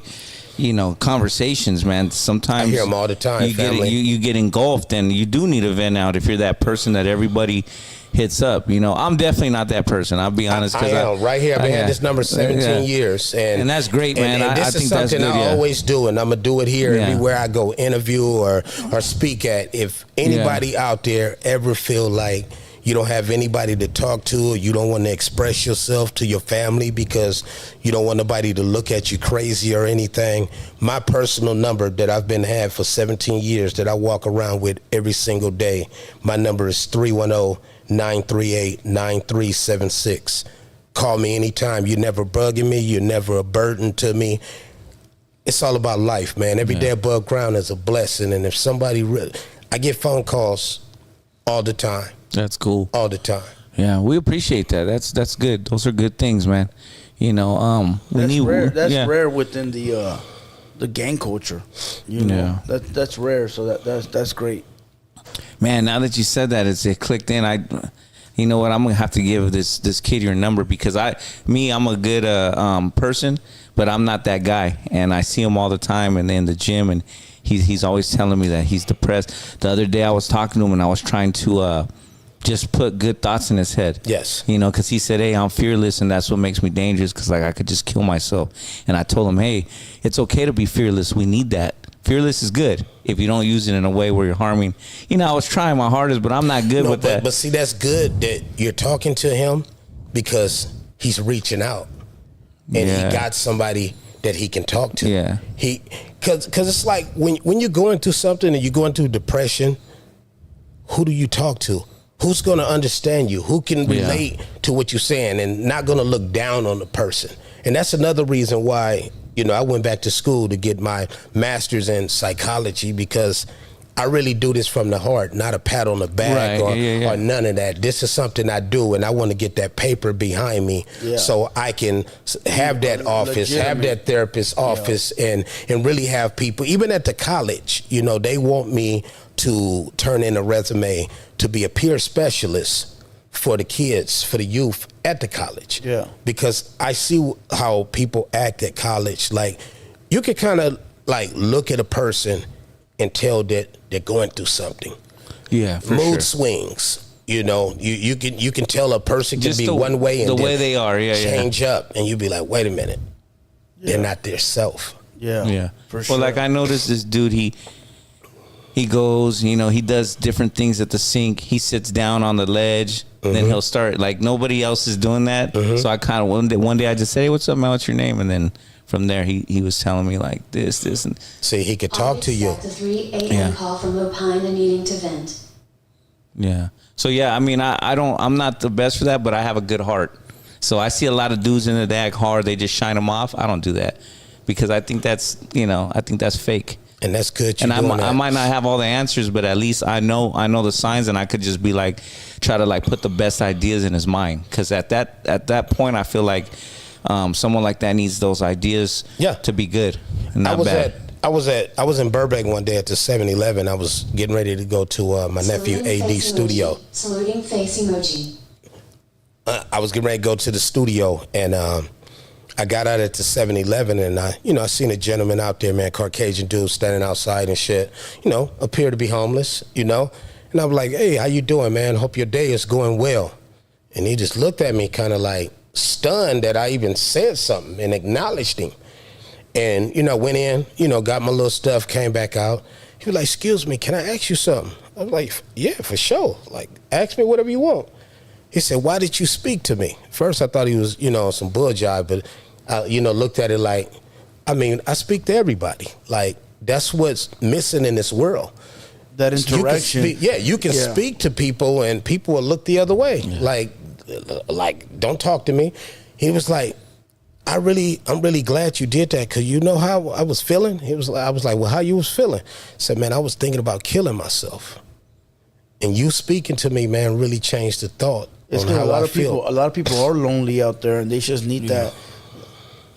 F: conversations, man. Sometimes
E: I hear them all the time.
F: You get engulfed, and you do need a vent out if you're that person that everybody hits up. I'm definitely not that person. I'll be honest.
E: I am right here. I've had this number 17 years, and
F: that's great, man.
E: And this is something I always do, and I'm gonna do it here everywhere I go, interview or speak at. If anybody out there ever feel like you don't have anybody to talk to, or you don't want to express yourself to your family because you don't want nobody to look at you crazy or anything, my personal number that I've been had for 17 years that I walk around with every single day, my number is 310-938-9376. Call me anytime. You're never bugging me. You're never a burden to me. It's all about life, man. Every day above ground is a blessing. And if somebody I get phone calls all the time.
F: That's cool.
E: All the time.
F: Yeah, we appreciate that. That's good. Those are good things, man.
D: That's rare. That's rare within the gang culture. That's rare. So that's great.
F: Man, now that you said that, it clicked in. You know what? I'm gonna have to give this kid your number because I'm a good person, but I'm not that guy, and I see him all the time and in the gym, and he's always telling me that he's depressed. The other day I was talking to him and I was trying to just put good thoughts in his head.
E: Yes.
F: Because he said, hey, I'm fearless, and that's what makes me dangerous because I could just kill myself. And I told him, hey, it's okay to be fearless. We need that. Fearless is good if you don't use it in a way where you're harming. I was trying my hardest, but I'm not good with that.
E: But see, that's good that you're talking to him because he's reaching out. And he got somebody that he can talk to.
F: Yeah.
E: Because it's like when you're going through something and you're going through depression, who do you talk to? Who's going to understand you? Who can relate to what you're saying and not going to look down on the person? And that's another reason why, I went back to school to get my master's in psychology because I really do this from the heart, not a pat on the back or none of that. This is something I do, and I want to get that paper behind me so I can have that office, have that therapist office, and really have people, even at the college, they want me to turn in a resume to be a peer specialist for the kids, for the youth at the college. Yeah. Because I see how people act at college. Like, you can kind of look at a person and tell that they're going through something.
F: Yeah, for
E: Mood swings. You can tell a person can be one way and
F: the way they are,
E: change up, and you be like, wait a minute, they're not their self.
F: Yeah, for sure. Well, like I noticed this dude, he goes, he does different things at the sink. He sits down on the ledge, then he'll start nobody else is doing that. So I kind of one day I just say, hey, what's up, man? What's your name? And then from there, he was telling me this, and
E: see, he could talk to you.
G: The 3 a.m. call from Opine and needing to vent.
F: Yeah. So I'm not the best for that, but I have a good heart. So I see a lot of dudes in the act hard. They just shine them off. I don't do that because I think that's fake.
E: And that's good.
F: And I might not have all the answers, but at least I know the signs, and I could just be try to put the best ideas in his mind. Because at that point, I feel like someone like that needs those ideas to be good and not bad.
E: I was in Burbank one day at the 7-Eleven. I was getting ready to go to my nephew AD's studio.
G: Saluting face emoji.
E: I was getting ready to go to the studio, and I got out at the 7-Eleven, and I seen a gentleman out there, man, Caucasian dude standing outside and shit, appear to be homeless, and I'm like, hey, how you doing, man? Hope your day is going well. And he just looked at me kind of stunned that I even said something and acknowledged him. And, went in, got my little stuff, came back out. He was like, excuse me, can I ask you something? I was like, yeah, for sure. Ask me whatever you want. He said, why did you speak to me? First, I thought he was, some bull jive, but looked at it I speak to everybody. That's what's missing in this world.
D: That interaction.
E: You can speak to people, and people will look the other way. Yeah. Don't talk to me. He was like, I'm really glad you did that, because you know how I was feeling? I was like, well, how you was feeling? I said, man, I was thinking about killing myself. And you speaking to me, man, really changed the thought
D: It's because a lot of people are lonely out there, and they just need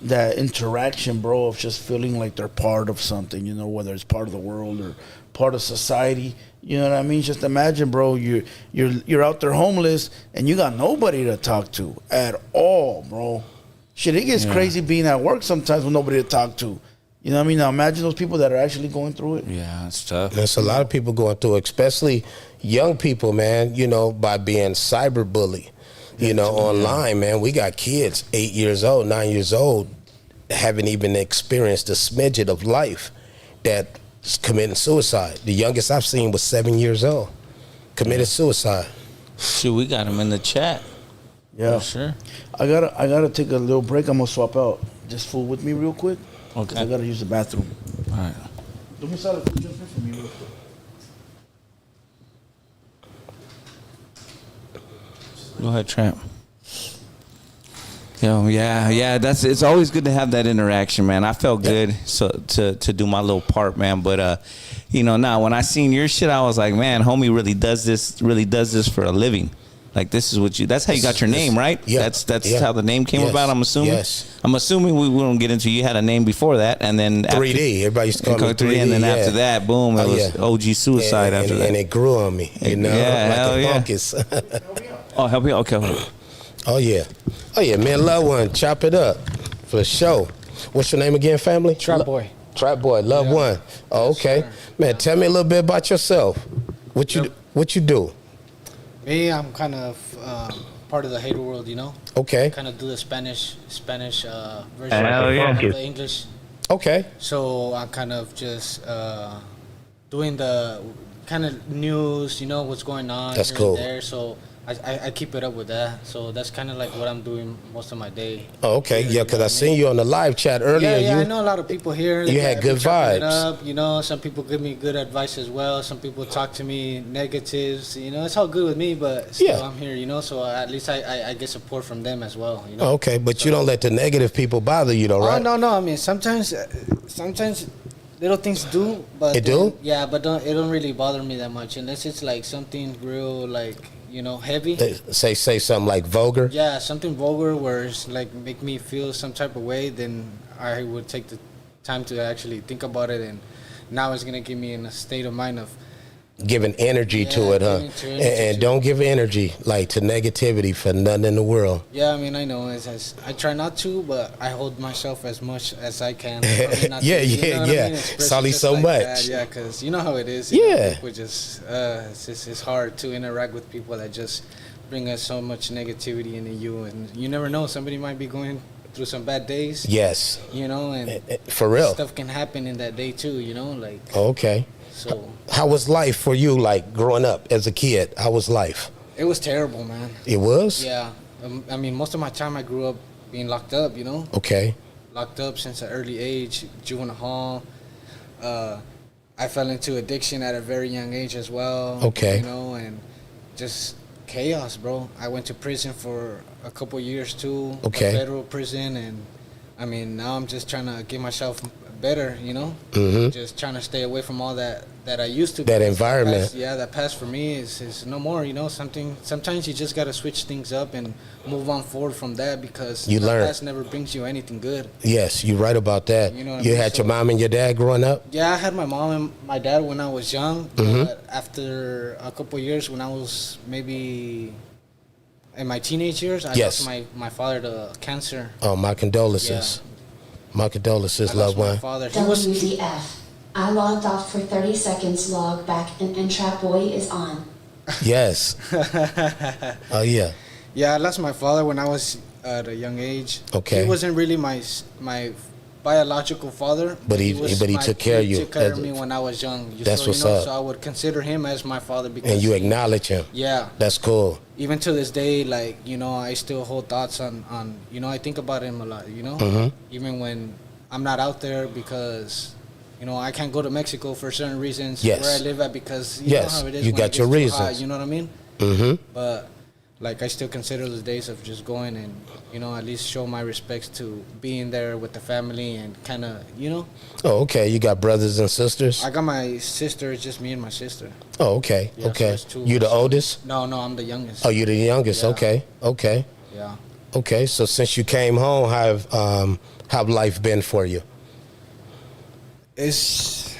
D: that interaction, bro, of just feeling like they're part of something. You know, whether it's part of the world or part of society. You know what I mean? Just imagine, bro, you're out there homeless and you got nobody to talk to at all, bro. Shit, it gets crazy being at work sometimes with nobody to talk to. You know what I mean? Now imagine those people that are actually going through it.
F: Yeah, it's tough.
E: There's a lot of people going through it, especially young people, man, you know, by being cyberbullied, you know, online, man. We got kids 8 years old, 9 years old, haven't even experienced a smidget of life that's committing suicide. The youngest I've seen was 7 years old, committed suicide.
F: Shoot, we got him in the chat.
D: Yeah.
F: For sure.
D: I gotta take a little break. I'm gonna swap out this fool with me real quick.
F: Okay.
D: I gotta use the bathroom.
F: All right.
D: Jump in for me real quick.
F: Go ahead, Tramp. Yo, yeah. It's always good to have that interaction, man. I felt good to do my little part, man. But you know, now when I seen your shit, I was like, man, homie really does this for a living. Like this is what that's how you got your name, right?
E: Yeah.
F: That's how the name came about. I'm assuming.
E: Yes.
F: I'm assuming we won't get into. You had a name before that, and then
E: 3D. Everybody used to call me 3D.
F: And then after that, boom, it was OG Suicide. After that,
E: and it grew on me. You know, like a fungus.
F: Oh, help you? Okay. Hold on.
E: Oh yeah, man. Love one. Chop it up for sure. What's your name again, family?
I: Trap Boy.
E: Trap Boy. Love one. Oh, okay, man. Tell me a little bit about yourself. What you do?
I: Me, I'm kind of part of the hater world, you know.
E: Okay.
I: Kind of do the Spanish version
F: of
I: the English.
E: Okay.
I: So I'm kind of just doing the kind of news, you know, what's going on.
E: That's
I: here
E: cool.
I: And there. So I keep it up with that. So that's kind of like what I'm doing most of my day.
E: Oh, okay. Yeah, because I seen you on the live chat earlier.
I: Yeah, I know a lot of people here.
E: You had good vibes.
I: Up, you know, some people give me good advice as well. Some people talk to me negatives. You know, it's all good with me, but still I'm here, you know, so at least I get support from them as well, you know.
E: Oh, okay, but you don't let the negative people bother you though, right?
I: Oh, no. I mean, sometimes little things do, but
E: it do?
I: Yeah, but it don't really bother me that much unless it's like something real, like, you know, heavy.
E: Say something like vulgar.
I: Yeah, something vulgar where it's like make me feel some type of way. Then I would take the time to actually think about it, and now it's gonna get me in a state of mind of
E: giving energy to it, huh? And don't give energy like to negativity for nothing in the world.
I: Yeah, I mean, I know. I try not to, but I hold myself as much as I can. Not
E: yeah.
I: It's
E: only so
I: like
E: much.
I: That. Yeah, because you know how it is. People just it's hard to interact with people that just bring us so much negativity into you, and you never know. Somebody might be going through some bad days.
E: Yes.
I: You know, and
E: for real,
I: stuff can happen in that day too. You know, like.
E: Okay.
I: So.
E: How was life for you, like, growing up as a kid? How was life?
I: It was terrible, man.
E: It was?
I: Yeah. I mean, most of my time I grew up being locked up, you know?
E: Okay.
I: Locked up since an early age, juvenile hall. I fell into addiction at a very young age as well.
E: Okay.
I: You know, and just chaos, bro. I went to prison for a couple years, too.
E: Okay.
I: A federal prison, and, I mean, now I'm just trying to get myself better, you know, just trying to stay away from all that I used to.
E: That environment.
I: That past for me is no more, you know. Sometimes you just gotta switch things up and move on forward from that because
E: you learn.
I: Past never brings you anything good.
E: Yes, you're right about that.
I: You know what
E: you
I: I mean?
E: had your mom and your dad growing up?
I: Yeah, I had my mom and my dad when I was young. But after a couple years, when I was maybe in my teenage years, I lost my father to cancer.
E: Oh, my condolences.
I: Yeah.
E: My condolences, loved one.
G: WTF. I logged off for 30 seconds, log back, and Trap Boy is on.
E: Yes. Oh, yeah.
I: Yeah, I lost my father when I was at a young age.
E: Okay.
I: He wasn't really my biological father.
E: But he took care of you.
I: He took care of me when I was young.
E: That's what's up.
I: So I would consider him as my father because.
E: And you acknowledge him.
I: Yeah.
E: That's cool.
I: Even to this day, like, you know, I still hold thoughts on you know, I think about him a lot, you know? Even when I'm not out there because, you know, I can't go to Mexico for certain reasons where I live at because you know how it is.
E: You got your reasons.
I: Hot, you know what I mean? But like I still consider those days of just going and, you know, at least show my respects to being there with the family and kind of, you know.
E: Oh, okay. You got brothers and sisters?
I: I got my sister. It's just me and my sister.
E: Oh, okay.
I: Yeah,
E: okay.
I: so
E: You the oldest?
I: No, I'm the youngest.
E: Oh, you're the youngest.
I: Yeah.
E: Okay.
I: Yeah.
E: Okay. So since you came home, how life been for you?
I: It's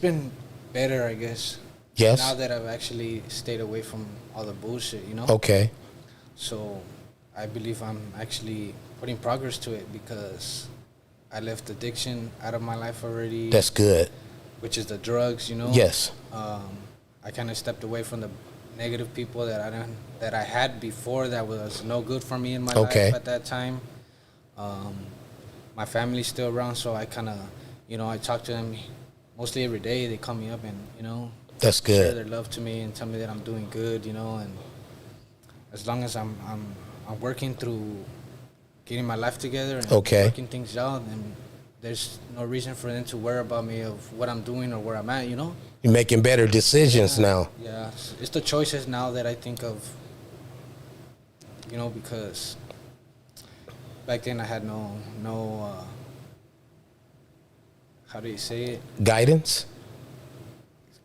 I: been better, I guess.
E: Yes.
I: Now that I've actually stayed away from all the bullshit, you know.
E: Okay.
I: So I believe I'm actually putting progress to it because I left addiction out of my life already.
E: That's good.
I: Which is the drugs, you know.
E: Yes.
I: I kind of stepped away from the negative people that I had before that was no good for me in my life at that time. My family's still around, so I kind of, you know, I talk to them mostly every day. They call me up and, you know,
E: that's good.
I: Share their love to me and tell me that I'm doing good, you know. And as long as I'm working through getting my life together and working things out, and there's no reason for them to worry about me of what I'm doing or where I'm at, you know.
E: You're making better decisions now.
I: Yeah, it's the choices now that I think of, you know, because back then I had no how do you say it?
E: Guidance?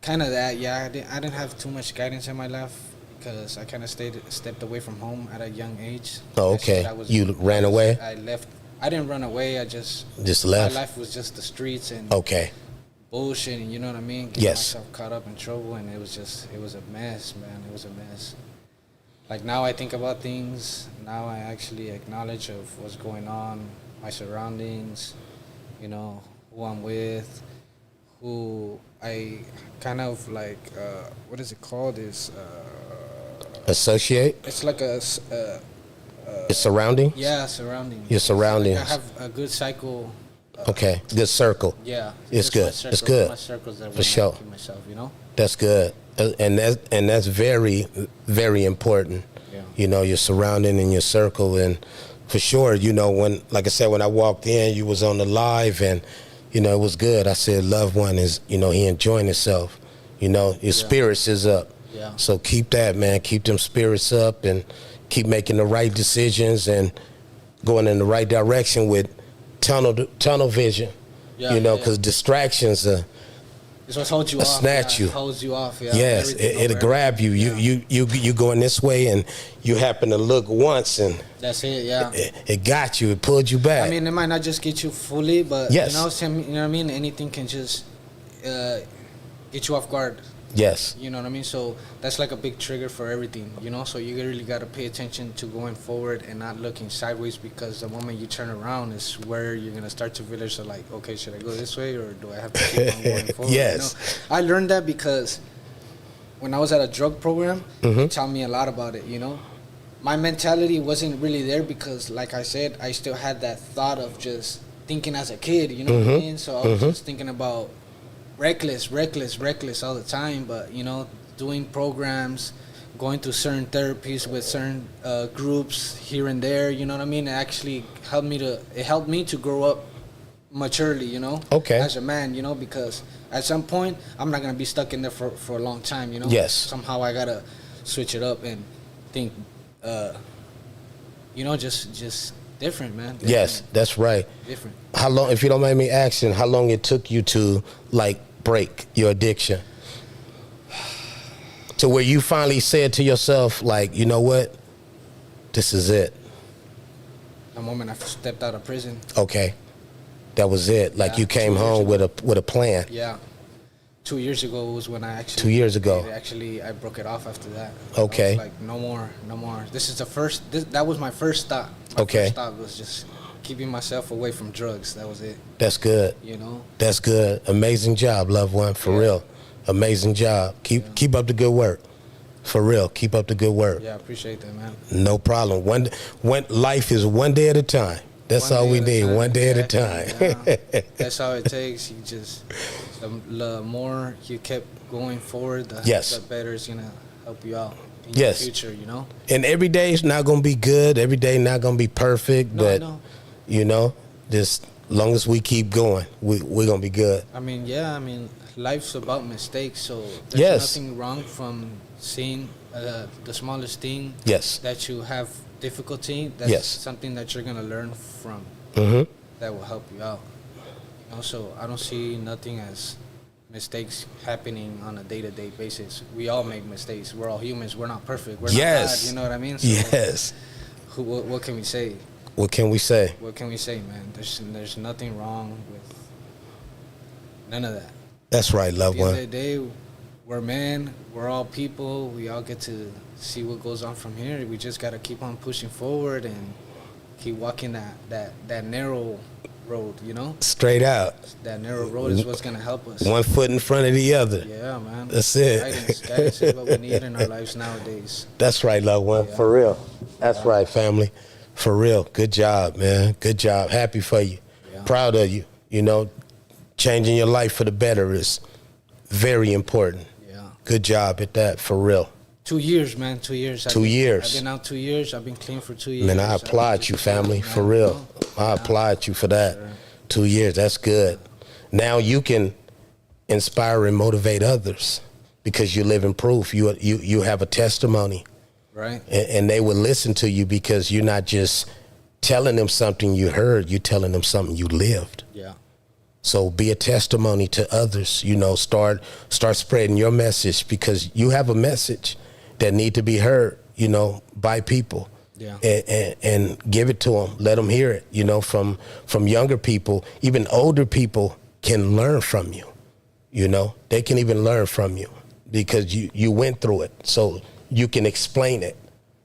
I: Kind of that, yeah. I didn't have too much guidance in my life because I kind of stepped away from home at a young age.
E: Oh, okay. You ran away?
I: I left. I didn't run away. I just
E: left.
I: My life was just the streets and bullshit, and you know what I mean. Getting myself caught up in trouble, and it was a mess, man. It was a mess. Like now, I think about things. Now I actually acknowledge of what's going on, my surroundings, you know, who I'm with, who I kind of like, what is it called?
E: Associate?
I: It's like a...
E: Your surrounding?
I: Yeah, surrounding.
E: Your surroundings.
I: Like I have a good cycle.
E: Okay, good circle.
I: Yeah.
E: It's good. It's good.
I: My circles that
E: for sure.
I: I keep myself, you know?
E: That's good. And that's very, very important. Yeah. You know, your surrounding and your circle. And for sure, you know, when, like I said, when I walked in, you was on the live and, you know, it was good. I said, loved one is, you know, he enjoying himself. You know, your spirits is up.
I: Yeah.
E: So keep that, man. Keep them spirits up and keep making the right decisions and going in the right direction with tunnel vision. Yeah, you know, because distractions
I: it's what holds you off.
E: Snatch you.
I: It holds you off. Yeah.
E: Yes, it'll grab you. Yeah. You going this way and you happen to look once and
I: that's it. Yeah.
E: It got you. It pulled you back.
I: I mean, it might not just get you fully, but
E: yes.
I: you know what I mean. Anything can just get you off guard.
E: Yes.
I: You know what I mean? So that's like a big trigger for everything, you know? So you really got to pay attention to going forward and not looking sideways, because the moment you turn around is where you're going to start to realize, so like, okay, should I go this way or do I have to keep on going forward?
E: Yes.
I: You know? I learned that because when I was at a drug program, they taught me a lot about it, you know? My mentality wasn't really there because, like I said, I still had that thought of just thinking as a kid, you know what I mean? So I was just thinking about reckless all the time, but you know, doing programs, going to certain therapies with certain groups here and there, you know what I mean? It actually helped me to grow up maturely, you know, as a man, you know, because at some point I'm not gonna be stuck in there for a long time, you know.
E: Yes.
I: Somehow I gotta switch it up and think, you know, just different, man. Different.
E: Yes, that's right.
I: Different.
E: How long, if you don't mind me asking, how long it took you to like break your addiction? To where you finally said to yourself, like, you know what? This is it.
I: The moment I stepped out of prison.
E: Okay. That was it. Like you came home with a plan.
I: Yeah. 2 years ago was when I actually
E: 2 years ago.
I: I broke it off after that.
E: Okay.
I: I was like, no more. This is the first that was my first stop. My first stop was just keeping myself away from drugs. That was it.
E: That's good.
I: You know?
E: That's good. Amazing job, loved one. For real. Amazing job. Keep up the good work. For real. Keep up the good work.
I: Yeah, I appreciate that, man.
E: No problem. When life is one day at a time. That's all we need. One day at a time.
I: Yeah. That's all it takes. You just the more you kept going forward, the better it's gonna help you out in your future, you know?
E: And every day is not gonna be good, every day not gonna be perfect, but you know, just long as we keep going, we're gonna be good.
I: I mean, life's about mistakes, so there's nothing wrong from seeing the smallest thing
E: Yes.
I: that you have difficulty, that's
E: Yes.
I: something that you're gonna learn from.
E: Mm-hmm.
I: That will help you out. So I don't see nothing as mistakes happening on a day-to-day basis. We all make mistakes. We're all humans. We're not perfect. We're not
E: Yes.
I: God, you know what I mean? So
E: Yes.
I: what can we say?
E: What can we say?
I: What can we say, man? There's nothing wrong with none of that.
E: That's right,
I: At
E: loved
I: the end
E: one.
I: of the day, we're men. We're all people. We all get to see what goes on from here. We just gotta keep on pushing forward and keep walking that narrow road. You know,
E: Straight out.
I: that narrow road is what's gonna help us.
E: One foot in front of the other.
I: Yeah, man.
E: That's it.
I: Guidance is what we need in our lives nowadays.
E: That's right, loved one.
I: Yeah.
E: For real. That's right, family. For real. Good job, man. Good job. Happy for you.
I: Yeah.
E: Proud of you. You know, changing your life for the better is very important.
I: Yeah.
E: Good job at that, for real.
I: 2 years, man. 2 years.
E: 2 years.
I: I've been out 2 years. I've been clean for 2 years.
E: Man, I applaud you, family, for real. I applaud you for that.
I: Sure.
E: 2 years, that's good. Now you can inspire and motivate others because you live in proof. You have a testimony.
I: Right.
E: And they will listen to you because you're not just telling them something you heard, you're telling them something you lived.
I: Yeah.
E: So be a testimony to others, you know, start spreading your message because you have a message that need to be heard, you know, by people.
I: Yeah.
E: And give it to them, let them hear it, you know, from younger people. Even older people can learn from you, you know, they can even learn from you because you went through it. So you can explain it,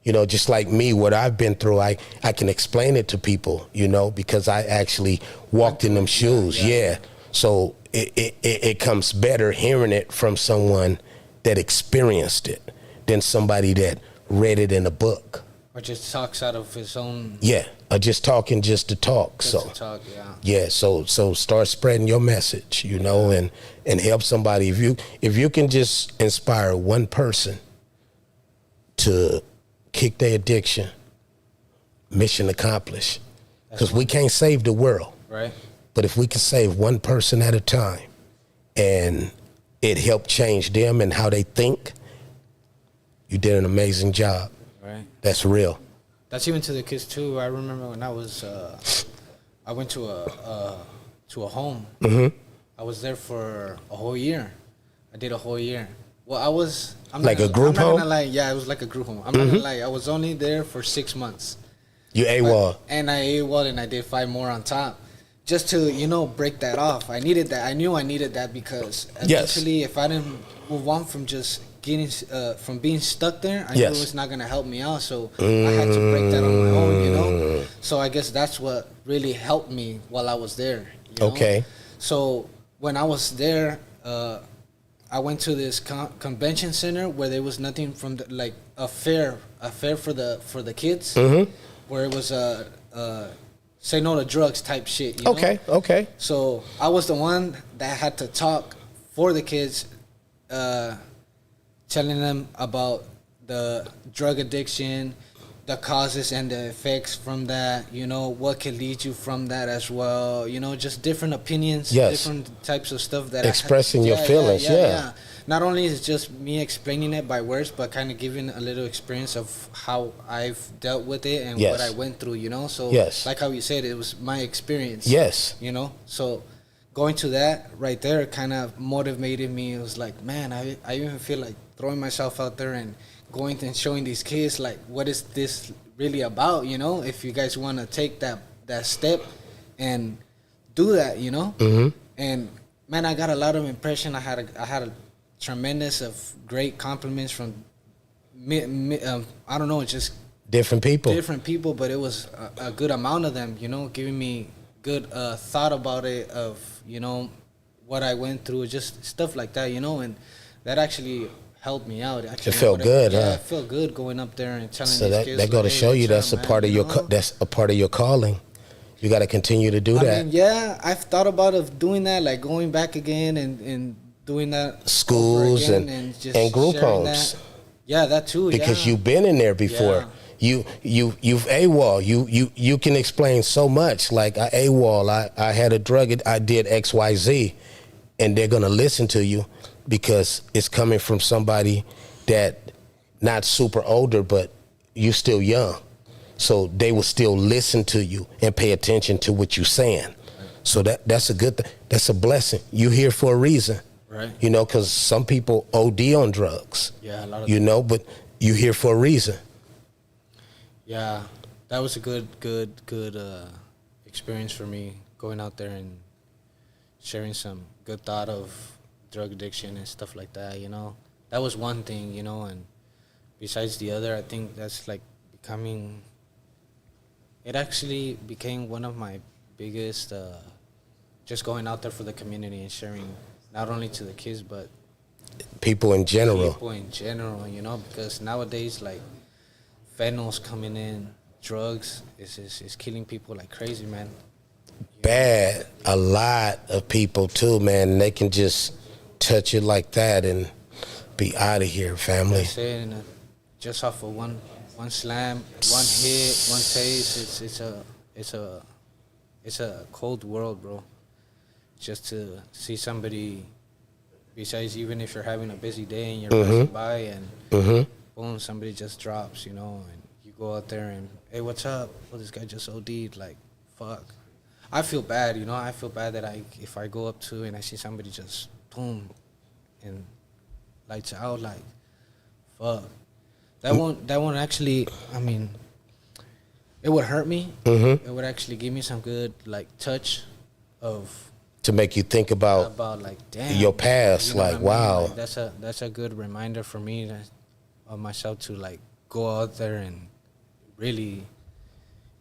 E: you know, just like me, what I've been through, I can explain it to people, you know, because I actually walked in them shoes. Yeah. So it comes better hearing it from someone that experienced it than somebody that read it in a book.
I: Or just talks out of his own.
E: Yeah, or just talking just to talk.
I: Just
E: so
I: to talk, yeah.
E: Yeah, so start spreading your message, you know, and help somebody. If you can just inspire one person to kick their addiction, mission accomplished. Because we can't save the world.
I: Right.
E: But if we can save one person at a time and it helped change them and how they think, you did an amazing job.
I: Right.
E: That's real.
I: That's even to the kids too. I remember when I was, I went to a home.
E: Mm-hmm.
I: I was there for a whole year. I did a whole year. Well, I'm
E: like
I: not
E: a group
I: I'm not
E: home?
I: gonna lie. Yeah, it was like a group home. I'm not gonna lie. I was only there for 6 months.
E: You AWOL.
I: And I AWOL and I did 5 more on top. Just to, you know, break that off. I needed that. I knew I needed that because eventually if I didn't move on from just getting, from being stuck there, I knew it was not going to help me out. So I had to break that on my own, you know. So I guess that's what really helped me while I was there. You know?
E: Okay.
I: So when I was there, I went to this convention center where there was nothing from the, like a fair for the kids, where it was say no to drugs type shit. You know?
E: Okay.
I: So I was the one that had to talk for the kids, telling them about the drug addiction, the causes and the effects from that, you know, what could lead you from that as well, you know, just different opinions, different types of stuff that
E: expressing your feelings. Yeah.
I: Not only is just me explaining it by words, but kind of giving a little experience of how I've dealt with it and what I went through, you know. So like how you said, it was my experience.
E: Yes.
I: You know, so going to that right there kind of motivated me. It was like, man, I even feel like throwing myself out there and going and showing these kids like, what is this really about, you know, if you guys want to take that step and do that, you know. And man, I got a lot of impression. I had a tremendous of great compliments from I don't know, just
E: different people,
I: but it was a good amount of them, you know, giving me good thought about it, of, you know, what I went through, just stuff like that, you know, and that actually helped me out. Actually,
E: it felt good, huh?
I: Yeah, it felt good going up there and telling
E: so
I: these kids.
E: That go to show you that's a part of your that's a part of your calling. You got to continue to do that.
I: I mean, yeah, I've thought about doing that, like going back again and doing that
E: schools and group homes.
I: Yeah, that too.
E: Because you've been in there before. You've AWOL. You can explain so much. Like I AWOL. I had a drug. I did XYZ, and they're gonna listen to you because it's coming from somebody that not super older, but you still young. So they will still listen to you and pay attention to what you're saying. So that's a good thing. That's a blessing. You here for a reason.
I: Right.
E: You know, because some people OD on drugs.
I: Yeah, a lot of
E: you know, but you here for a reason.
I: Yeah, that was a good experience for me, going out there and sharing some good thought of drug addiction and stuff like that, you know. That was one thing, you know, and besides the other, I think that's like it actually became one of my biggest, just going out there for the community and sharing not only to the kids, but
E: people in general.
I: People in general, you know, because nowadays, like, fentanyl's coming in, drugs is killing people like crazy, man.
E: Bad. A lot of people too, man. They can just touch it like that and be out of here, family.
I: Just off of one slam, one hit, one taste, it's a cold world, bro. Just to see somebody, besides even if you're having a busy day and you're passing by and boom, somebody just drops, you know, and you go out there and, hey, what's up? Well, this guy just OD'd, like, fuck. I feel bad, you know. I feel bad that if I go up to and I see somebody just boom and lights out, like, fuck. That won't actually, I mean, it would hurt me. It would actually give me some good, like, touch of,
E: to make you think about
I: like, damn,
E: your past,
I: you know
E: like,
I: what I mean?
E: wow.
I: Like, that's a good reminder for me of myself to, like, go out there and really,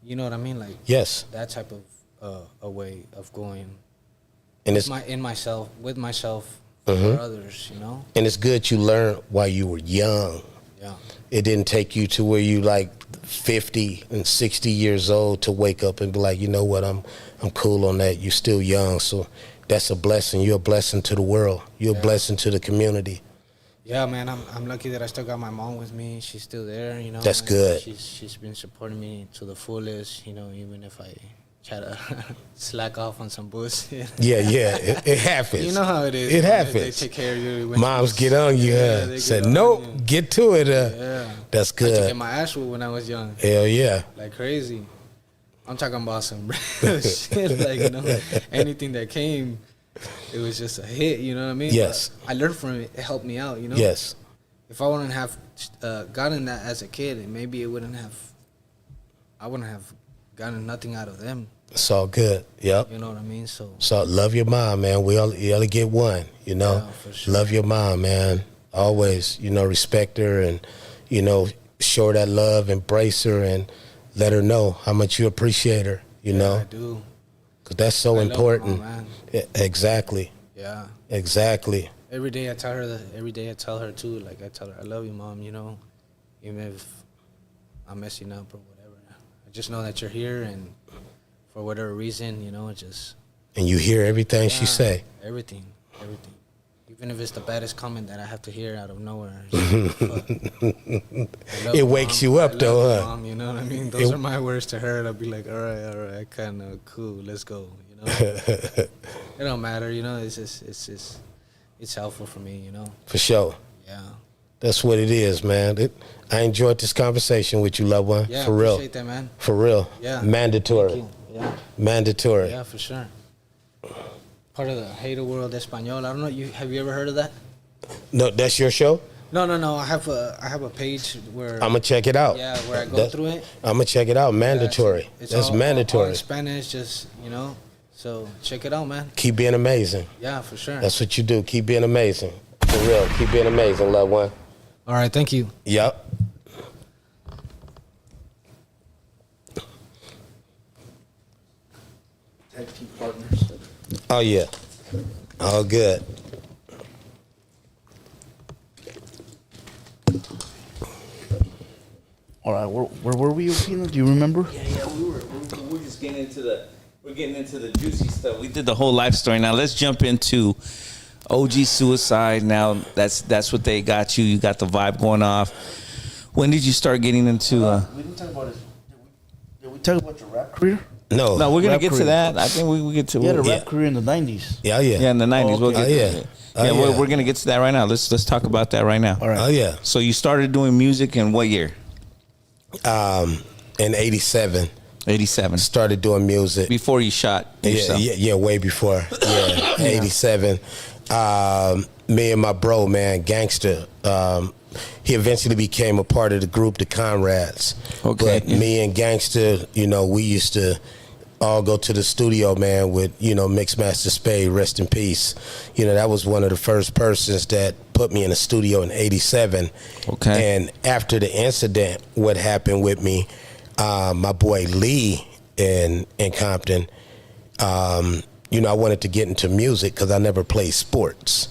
I: you know what I mean, like,
E: yes,
I: that type of a way of going,
E: and
I: with myself for others, you know.
E: And it's good you learned while you were young.
I: Yeah,
E: it didn't take you to where you like 50 and 60 years old to wake up and be like, you know what, I'm cool on that. You're still young, so that's a blessing. You're a blessing to the world. You're a blessing to the community.
I: Yeah, man, I'm lucky that I still got my mom with me. She's still there, you know.
E: That's good.
I: She's been supporting me to the fullest, you know, even if I try to slack off on some bullshit.
E: Yeah, it happens.
I: You know how it is.
E: It
I: man.
E: happens.
I: They take care of you.
E: Moms get on you.
I: Yeah,
E: said, nope, get to it.
I: Yeah.
E: That's
I: I used to
E: good.
I: get my ass whooped when I was young.
E: Hell yeah.
I: Like crazy. I'm talking about some real shit. Like, you know, anything that came, it was just a hit, you know what I mean?
E: Yes.
I: But I learned from it. It helped me out, you know?
E: Yes.
I: If I wouldn't have gotten that as a kid, maybe I wouldn't have gotten nothing out of them.
E: It's all good. Yep.
I: You know what I mean? So
E: love your mom, man. You only get one, you know.
I: Yeah, for sure.
E: Love your mom, man. Always, you know, respect her and, you know, show her that love, embrace her, and let her know how much you appreciate her, you know.
I: I do.
E: Because that's so important.
I: Love my mom, man.
E: Yeah, exactly.
I: Yeah.
E: Exactly.
I: Every day I tell her that. Every day I tell her too. Like, I tell her, I love you, Mom. You know, even if I'm messing up or whatever, I just know that you're here, and for whatever reason, you know, just.
E: And you hear everything she say.
I: Everything. Even if it's the baddest comment that I have to hear out of nowhere.
E: It wakes you up, though, huh?
I: Mom, you know what I mean? Those are my words to her. And I'll be like, all right, kind of cool. Let's go. You know, it don't matter. You know, it's helpful for me. You know.
E: For sure.
I: Yeah.
E: That's what it is, man. I enjoyed this conversation with you, loved one.
I: Yeah,
E: for real.
I: Appreciate that, man.
E: For real.
I: Yeah.
E: Mandatory.
I: Thank you. Yeah.
E: Mandatory.
I: Yeah, for sure. Part of the Hater World Espanol. I don't know. Have you ever heard of that?
E: No, that's your show?
I: No. I have a page where
E: I'm gonna check it out.
I: Yeah, where I go through it.
E: I'm gonna check it out. Mandatory.
I: It's
E: That's
I: all
E: mandatory.
I: all in Spanish, just, you know. So check it out, man.
E: Keep being amazing.
I: Yeah, for sure.
E: That's what you do. Keep being amazing. For real. Keep being amazing, loved one.
I: All right, thank you.
E: Yep.
D: Tag team partners.
E: Oh yeah. All good.
D: All right, where were we, Pino? Do you remember?
F: Yeah, we're just getting into the juicy stuff. We did the whole life story. Now let's jump into OG Suicide. Now that's what they got you. You got the vibe going off. When did you start getting into?
D: We didn't talk about it. Did we talk about your rap career?
E: No.
F: No, we're gonna
D: Rap
F: get to
D: career.
F: that. I think we get to.
D: You had a rap
E: Yeah.
D: career in the 90s.
E: Yeah, yeah.
F: Yeah, in the 90s. We'll
D: okay.
F: get to
E: yeah.
F: that.
E: Oh,
F: Yeah,
E: yeah.
F: we're gonna get to that right now. Let's talk about that right now.
D: All right.
E: Oh, yeah.
F: So you started doing music in what year?
E: In 87,
F: 87.
E: started doing music.
F: Before you shot yourself.
E: Yeah, way before. Yeah, 87. Me and my bro, man, Gangster, he eventually became a part of the group, the Comrades.
F: Okay.
E: But me and Gangster, we used to all go to the studio, man, with, Mixmaster Spade, rest in peace. That was one of the first persons that put me in the studio in 87.
F: Okay.
E: And after the incident, what happened with me, my boy Lee in Compton, I wanted to get into music because I never played sports.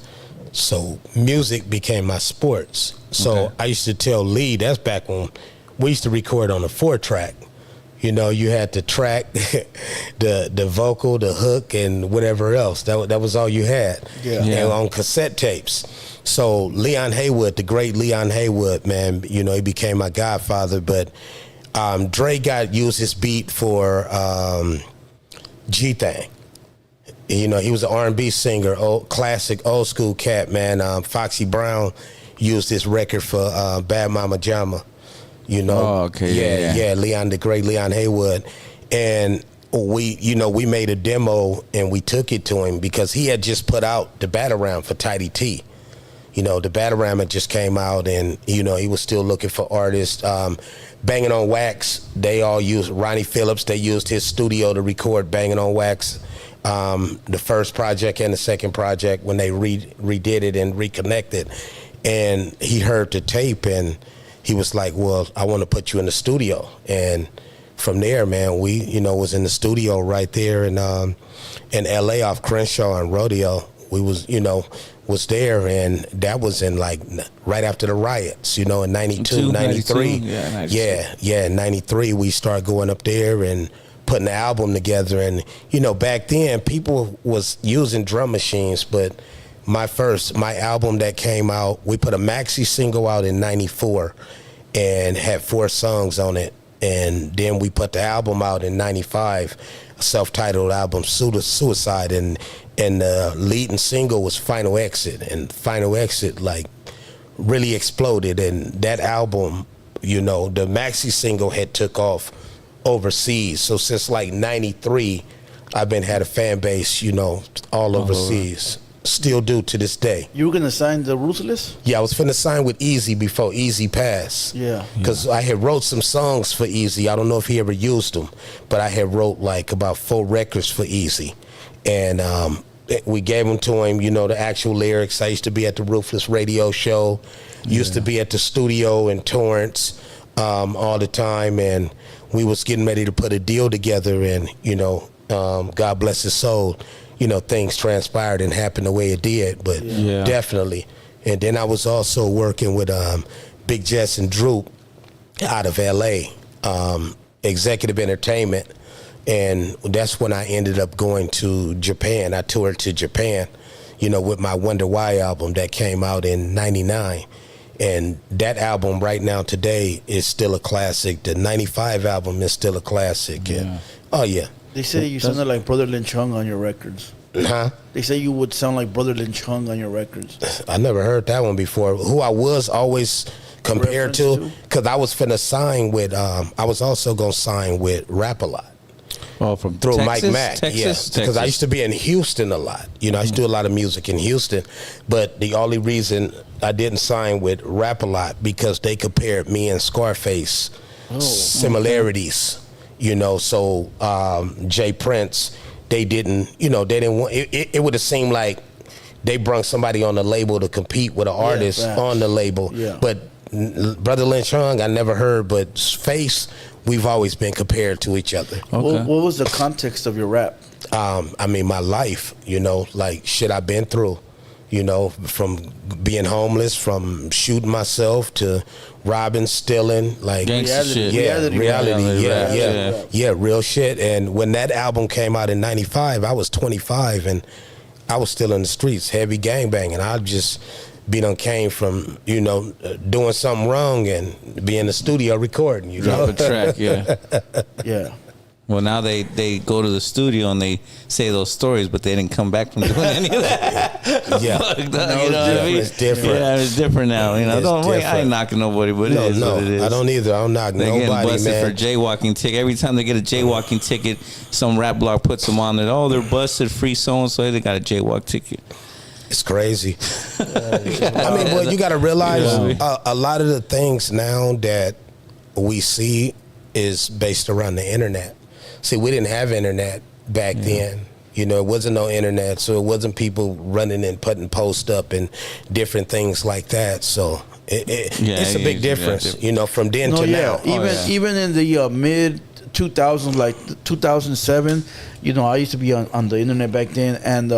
E: So music became my sports. So
F: Okay.
E: I used to tell Lee, that's back when we used to record on a 4-track. You had the track, the vocal, the hook, and whatever else. That was all you had.
D: Yeah.
E: And on cassette tapes. So Leon Haywood, the great Leon Haywood, man, he became my godfather. But Dre used his beat for G-Thang. He was an R&B singer, classic, old school cat, man. Foxy Brown used this record for Bad Mama Jama.
F: Oh, okay.
E: Yeah, Leon, the great Leon Haywood. And we made a demo and we took it to him because he had just put out the Batarang for Tidy T. The Batarang had just came out and, he was still looking for artists. Banging on Wax, they all used Ronnie Phillips. They used his studio to record Banging on Wax. The first project and the second project when they redid it and reconnected. And he heard the tape and he was like, well, I want to put you in the studio. And from there, man, we, was in the studio right there in LA off Crenshaw and Rodeo. We was there, and that was in right after the riots, in 92, 93.
F: Yeah, 92.
E: Yeah, in 93, we started going up there and putting the album together. And, back then, people was using drum machines, but my album that came out, we put a maxi single out in 94 and had 4 songs on it. And then we put the album out in 95, a self-titled album, Suicide, and the leading single was Final Exit. And Final Exit, really exploded. And that album, the maxi single had took off overseas. So since 93, I've had a fan base, all overseas. Still do to this day.
D: You were gonna sign the Ruthless?
E: Yeah, I was finna sign with Easy before Easy passed.
D: Yeah.
E: Because I had wrote some songs for Easy. I don't know if he ever used them, but I had wrote about 4 records for Easy. And we gave them to him, the actual lyrics. I used to be at the Ruthless radio show. Used to be at the studio in Torrance all the time. And we was getting ready to put a deal together. And, God bless his soul. Things transpired and happened the way it did, but definitely. And then I was also working with Big Jess and Droop out of LA, Executive Entertainment. And that's when I ended up going to Japan. I toured to Japan, with my Wonder Why album that came out in 99. And that album right now today is still a classic. The 95 album is still a classic.
F: Yeah.
E: And, oh, yeah.
D: They say you sounded like Brother Lin Chung on your records.
E: Huh?
D: They say you would sound like Brother Lin Chung on your records.
E: I never heard that one before. Who I was always compared to, because I was finna sign with, I was also gonna sign with Rap A Lot.
F: Oh, from
E: Through
F: Texas?
E: Mike Mack,
F: Texas?
E: because I used to be in Houston a lot. I used to do a lot of music in Houston, but the only reason I didn't sign with Rap A Lot because they compared me and Scarface similarities. So Jay Prince, they didn't want it would have seemed like they brung somebody on the label to compete with an artist on the label.
D: Yeah.
E: But Brother Lin Chung, I never heard, but Face, we've always been compared to each other.
F: Okay.
D: What was the context of your rap?
E: My life, shit I've been through, from being homeless, from shooting myself to robbing, stealing,
F: Gangsta shit.
E: Yeah, real shit. And when that album came out in 95, I was 25 and I was still in the streets, heavy gangbanging. I just been came from, doing something wrong and be in the studio recording,
F: Drop a track, yeah.
D: Yeah.
F: Well, now they go to the studio and they say those stories, but they didn't come back from doing any of that.
E: Yeah.
F: You know what I mean?
E: It's different.
F: Yeah, it's different now. You know,
E: It's
F: I ain't
E: different.
F: knocking nobody, but it is what it is.
E: I don't either. I'm not
F: They
E: nobody,
F: getting busted
E: man.
F: for jaywalking ticket. Every time they get a jaywalking ticket, some rap blog puts them on there. Oh, they're busted, free so and so. They got a jaywalk ticket.
E: It's crazy. I mean, boy, you got to realize a lot of the things now that we see is based around the internet. See, we didn't have internet back then. You know, it wasn't no internet, so it wasn't people running and putting posts up and different things like that. So it's a big difference, you know, from then to now.
D: Even in the mid 2000s, like 2007, you know, I used to be on the internet back then, and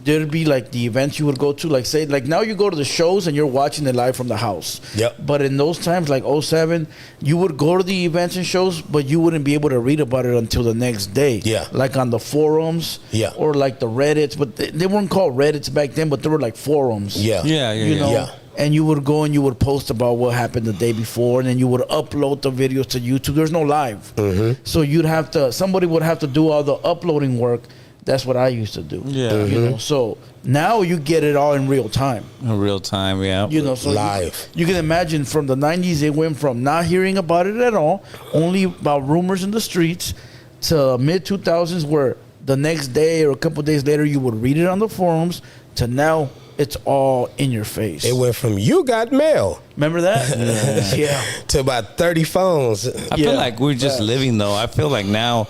D: there'd be like the events you would go to, like say, like now you go to the shows and you're watching it live from the house.
E: Yep.
D: But in those times, like 07, you would go to the events and shows, but you wouldn't be able to read about it until the next day.
E: Yeah.
D: Like on the forums.
E: Yeah.
D: Or like the Reddits, but they weren't called Reddits back then, but they were like forums.
E: Yeah.
D: You know.
E: Yeah.
D: And you would go and you would post about what happened the day before, and then you would upload the videos to YouTube. There's no live.
E: Mm-hmm.
D: So somebody would have to do all the uploading work. That's what I used to do.
F: Yeah.
D: You know, so now you get it all in real time.
F: In real time, yeah.
D: You know, so
E: live.
D: You can imagine from the 90s, it went from not hearing about it at all, only about rumors in the streets, to mid 2000s where the next day or a couple days later you would read it on the forums, to now it's all in your face.
E: It went from you got mail.
D: Remember that? Yeah.
E: To about 30 phones.
F: I feel like we're just living, though. I feel like now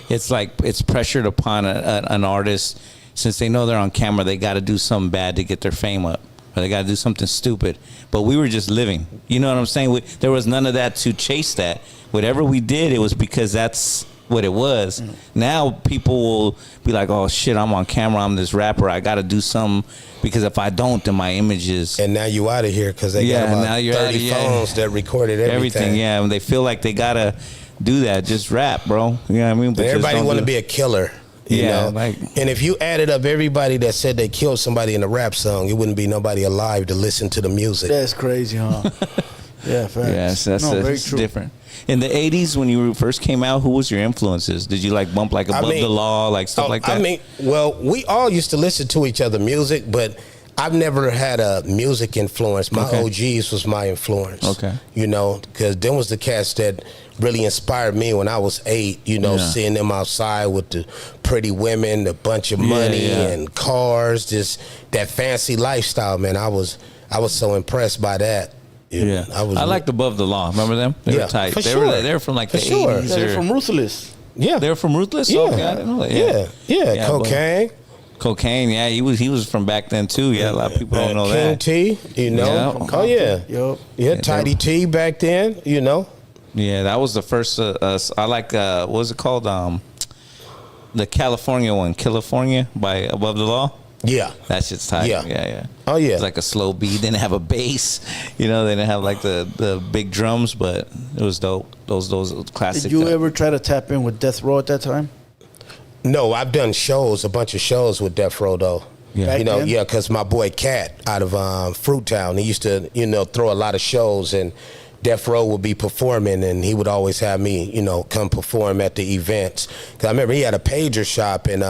F: it's like it's pressured upon an artist, since they know they're on camera, they got to do something bad to get their fame up, or they got to do something stupid. But we were just living. You know what I'm saying? There was none of that to chase that. Whatever we did, it was because that's what it was. Now people will be like, oh shit, I'm on camera, I'm this rapper, I got to do something, because if I don't, then my image is...
E: And now you out of here because they got about 30 phones that recorded everything.
F: Yeah, and they feel like they got to do that. Just rap, bro. You know what I mean? But
E: everybody want to be a killer. You know? And if you added up everybody that said they killed somebody in a rap song, it wouldn't be nobody alive to listen to the music.
D: That's crazy, huh? Yeah, facts.
F: Yes,
D: very true.
F: different. In the 80s, when you first came out, who was your influences? Did you like bump like Above the Law, like stuff like that?
E: I mean, well, we all used to listen to each other music, but I've never had a music influence. My OGs was my influence. Okay. You know, because them was the cats that really inspired me when I was 8, you know, seeing them outside with the pretty women, the bunch of money and cars, just that fancy lifestyle, man. I was so impressed by that.
F: Yeah, I liked Above the Law. Remember them? They were tight. They were from like the 80s.
D: They're from Ruthless.
E: Yeah,
F: they were from Ruthless.
E: Yeah,
F: okay, I didn't know that.
E: Yeah. Cocaine.
F: Yeah, he was from back then too. Yeah, a lot of people don't know
E: King
F: that.
E: T, you know. Oh yeah, yeah. Tidy T back then, you know.
F: Yeah, that was the first. I like what was it called? The California one, California by Above the Law.
E: Yeah,
F: that shit's tight. Yeah.
E: Oh yeah,
F: it's like a slow beat. Didn't have a bass, you know. They didn't have like the big drums, but it was dope. Those classic.
D: Did you ever try to tap in with Death Row at that time?
E: No, I've done a bunch of shows with Death Row though. Yeah, you know, because my boy Cat out of Fruit Town, he used to, you know, throw a lot of shows, and Death Row would be performing, and he would always have me, you know, come perform at the events. Because I remember he had a pager shop in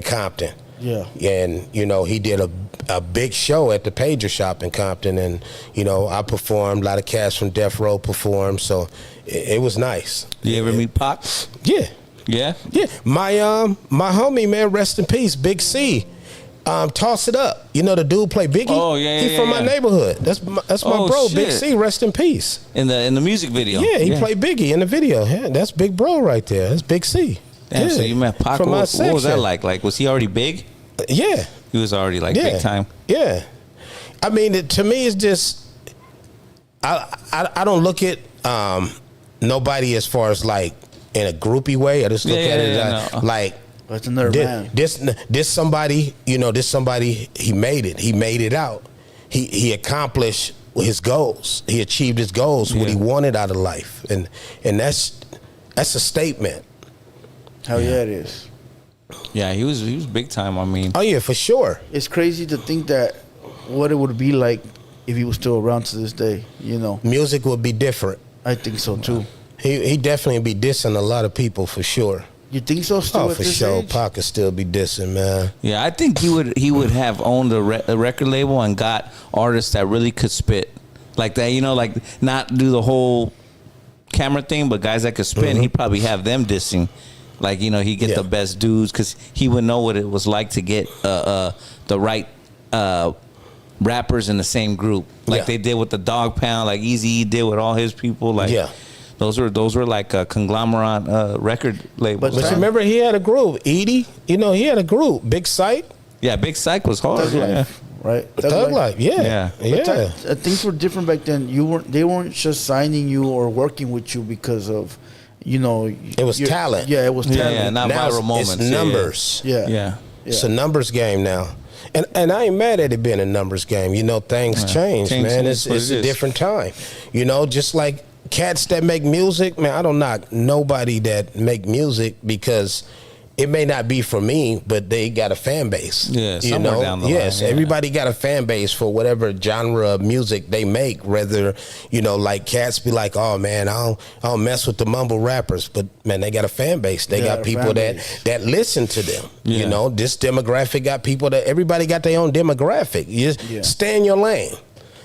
E: Compton.
D: Yeah.
E: And, you know, he did a big show at the pager shop in Compton, and, you know, I performed. A lot of cats from Death Row performed, so it was nice.
F: You ever meet Pop?
E: Yeah.
F: Yeah?
E: Yeah. My homie, man, rest in peace, Big C. Toss It Up. You know the dude play Biggie?
F: Oh, yeah.
E: He from my neighborhood. That's my bro, shit. Big C, rest in peace.
F: In the music video.
E: Yeah, he played Biggie in the video. Yeah, that's Big Bro right there. That's Big C.
F: Damn, so you met Pac. What was that like? Like, was he already big?
E: Yeah.
F: He was already like big time.
E: Yeah. I mean, to me, it's just I don't look at nobody as far as like in a groupie way. I just look at it like
D: that's another man.
E: This somebody, you know, he made it. He made it out. He accomplished his goals. He achieved his goals, what he wanted out of life. And that's a statement.
D: Hell yeah, it is.
F: Yeah, he was big time. I mean,
E: oh yeah, for sure.
D: It's crazy to think that what it would be like if he was still around to this day. You know,
E: music would be different.
D: I think so too.
E: He definitely be dissing a lot of people for sure.
D: You think so? Still
E: Oh,
D: at
E: for
D: this
E: sure.
D: age?
E: Pac could still be dissing, man.
F: Yeah, I think he would have owned a record label and got artists that really could spit like that. You know, like not do the whole camera thing, but guys that could spit.
E: Mm-hmm.
F: He'd probably have them dissing. Like, you know, he get the best dudes because he would know what it was like to get the right rappers in the same group, like they did with the Dog Pound, like Eazy-E did with all his people. Like, those were like a conglomerate record labels.
E: But you remember he had a group, Edie. You know, he had a group, Big Sight.
F: Yeah, Big Psych was hard.
D: Thug Life, right?
E: Thug Life, yeah.
D: But things were different back then. They weren't just signing you or working with you because of, you know,
E: it was talent.
D: Yeah, it was talent.
F: Yeah, not
E: now
F: viral moments.
E: It's numbers.
D: Yeah.
E: It's a numbers game now. And I ain't mad at it being a numbers game. You know, things change, man. It's a different time. You know, just like cats that make music, man, I don't knock nobody that make music because it may not be for me, but they got a fan base.
F: Yeah,
E: you
F: somewhere
E: know?
F: down the
E: yes,
F: line. Yeah.
E: Everybody got a fan base for whatever genre of music they make. Whether, you know, like cats be like, oh man, I don't mess with the mumble rappers, but man, they got a fan base. They got people that listen to them.
F: Yeah.
E: You know, this demographic got people that everybody got their own demographic. You just stay in your lane.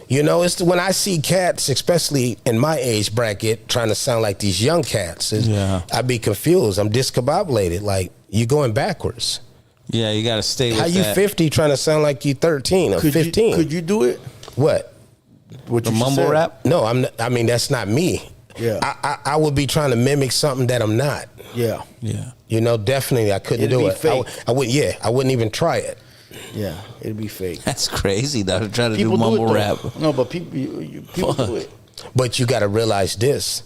E: You know, it's when I see cats, especially in my age bracket, trying to sound like these young cats. I be confused. I'm discombobulated. Like, you're going backwards.
F: Yeah, you got to stay with
E: How you 50 trying to sound like you 13 or 15?
D: Could you do it?
E: What?
F: The mumble rap?
E: No, I'm not, I mean, that's not me.
D: Yeah.
E: I would be trying to mimic something that I'm not.
D: Yeah.
F: Yeah.
E: You know, definitely I couldn't
D: It'd
E: do
D: be
E: it.
D: fake.
E: I wouldn't even try it.
D: Yeah, it'd be fake.
F: That's crazy, though, to try to
D: People
F: do mumble
D: it,
F: rap.
D: No, but people do it.
E: But you got to realize this.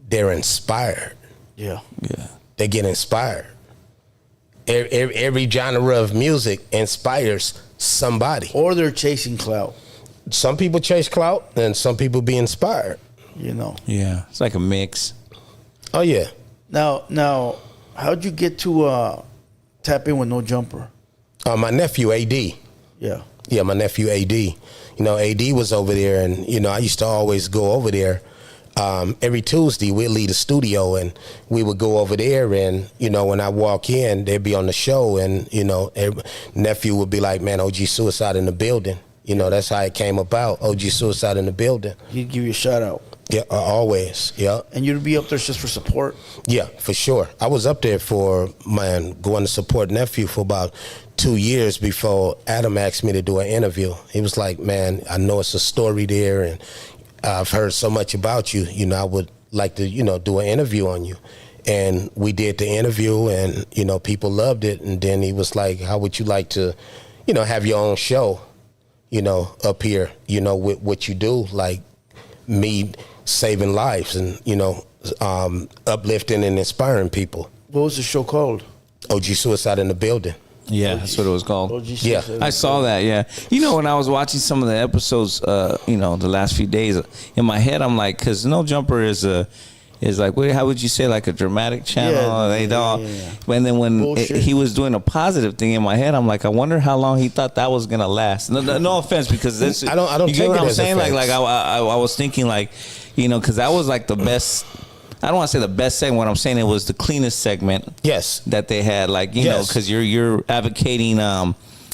E: They're inspired.
D: Yeah.
F: Yeah.
E: They get inspired. Every genre of music inspires somebody.
D: Or they're chasing clout.
E: Some people chase clout and some people be inspired.
D: You know.
F: Yeah, it's like a mix.
E: Oh, yeah.
D: Now, how'd you get to tap in with No Jumper?
E: My nephew, AD.
D: Yeah.
E: Yeah, my nephew, AD. You know, AD was over there, and, you know, I used to always go over there. Every Tuesday, we'd leave the studio, and we would go over there, and, you know, when I walk in, they'd be on the show, and, you know, nephew would be like, man, OG Suicide in the building. You know, that's how it came about, OG Suicide in the building.
D: He'd give you a shout out.
E: Yeah, always, yeah.
D: And you'd be up there just for support?
E: Yeah, for sure. I was up there for, going to support nephew for about 2 years before Adam asked me to do an interview. He was like, man, I know it's a story there, and I've heard so much about you. You know, I would like to, you know, do an interview on you. And we did the interview, and, you know, people loved it. And then he was like, how would you like to, you know, have your own show, you know, up here, you know, with what you do, like me saving lives and, you know, uplifting and inspiring people.
D: What was the show called?
E: OG Suicide in the Building.
F: Yeah, that's what it was called.
E: Yeah.
F: I saw that, yeah. You know, when I was watching some of the episodes, you know, the last few days, in my head, I'm like, because No Jumper is like, wait, how would you say, like a dramatic channel? And then when he was doing a positive thing in my head, I'm like, I wonder how long he thought that was gonna last. No offense, because this,
E: I don't
F: you
E: take
F: get what
E: it
F: I'm
E: as
F: saying?
E: offense.
F: Like I was thinking, like, you know, because that was like the best. I don't want to say the best segment. What I'm saying, it was the cleanest segment.
E: Yes.
F: That they had, like, you know, because you're advocating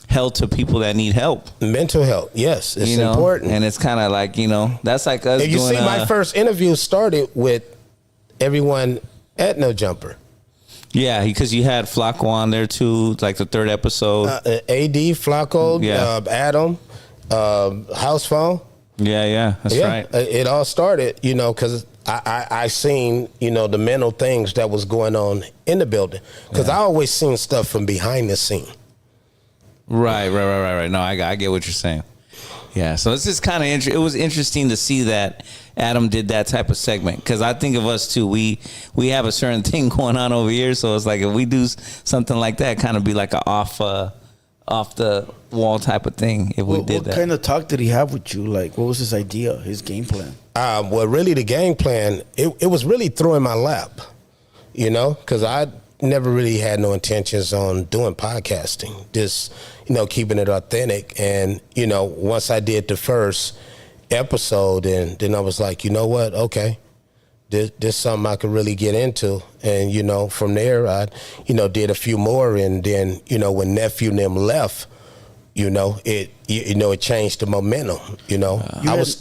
F: help to people that need help.
E: Mental health, yes, it's
F: you know?
E: important.
F: And it's kind of like, you know, that's like us.
E: If you
F: doing,
E: see, my first interview started with everyone at No Jumper.
F: Yeah, because you had Flacco on there too, like the third episode.
E: AD, Flacco, Adam, House Phone.
F: Yeah, that's right.
E: It all started, you know, because I seen, you know, the mental things that was going on in the building. Because I always seen stuff from behind the scene.
F: Right. No, I get what you're saying. Yeah, so it's just kind of it was interesting to see that Adam did that type of segment, because I think of us too. We have a certain thing going on over here, so it's like if we do something like that, kind of be like a off the wall type of thing. If we did that,
D: what kind of talk did he have with you? Like, what was his idea, his game plan?
E: Well, really, the game plan it was really throw in my lap, you know, because I never really had no intentions on doing podcasting. Just, you know, keeping it authentic. And, you know, once I did the first episode, and then I was like, you know what? Okay, this is something I could really get into. And, you know, from there, I, you know, did a few more. And then, you know, when Nephew and them left, you know, it changed the momentum, you know.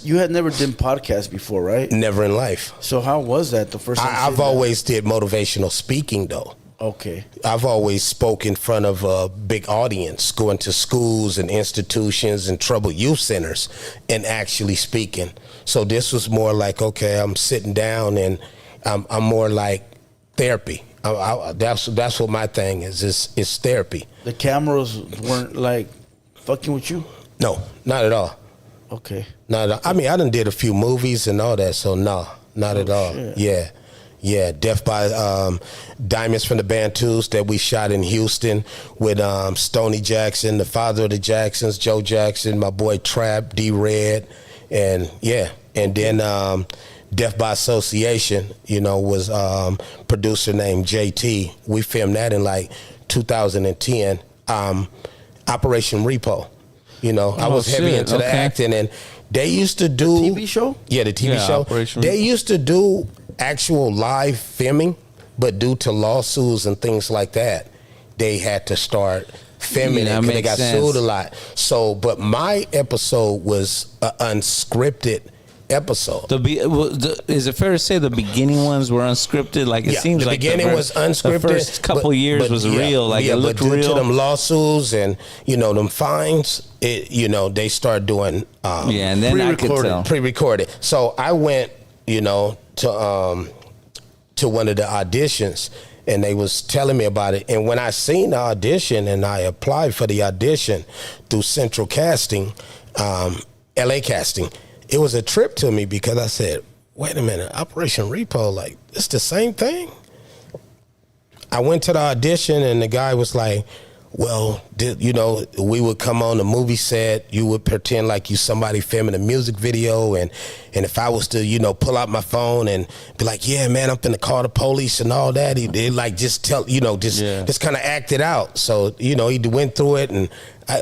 D: You had never done podcasts before, right?
E: Never in life.
D: So how was that the first time?
E: I've always did motivational speaking, though.
D: Okay.
E: I've always spoke in front of a big audience, going to schools and institutions and troubled youth centers and actually speaking. So this was more like, okay, I'm sitting down and I'm more like therapy. That's what my thing is. It's therapy.
D: The cameras weren't like fucking with you?
E: No, not at all.
D: Okay.
E: Not at all. I mean, I done did a few movies and all that, so no, not at all.
D: Shit.
E: Yeah, Death by Diamonds from the Bantus that we shot in Houston with Stoney Jackson, the father of the Jacksons, Joe Jackson, my boy Trap, D-Red, and then Death by Association, you know, was producer named JT. We filmed that in like 2010. Operation Repo, you know, I was heavy into the acting, and they used to do
D: TV show.
E: Yeah, the TV show. They used to do actual live filming, but due to lawsuits and things like that, they had to start filming it because they got sued a lot. So, but my episode was an unscripted episode.
F: Is it fair to say the beginning ones were unscripted? Like it seems like
E: the beginning was unscripted.
F: The first couple years was real. Like it looked
E: due
F: real.
E: to them lawsuits and you know them fines, you know they start doing
F: and then I could tell
E: pre-recorded. So I went, you know, to one of the auditions. And they was telling me about it. And when I seen the audition and I applied for the audition through Central Casting, LA Casting, it was a trip to me because I said, wait a minute, Operation Repo, like, it's the same thing? I went to the audition and the guy was like, well, you know, we would come on the movie set, you would pretend like you somebody filming a music video, and if I was to, you know, pull out my phone and be like, yeah, man, I'm finna call the police and all that, he'd like just tell, you know, just kind of act it out. So, you know, he went through it, and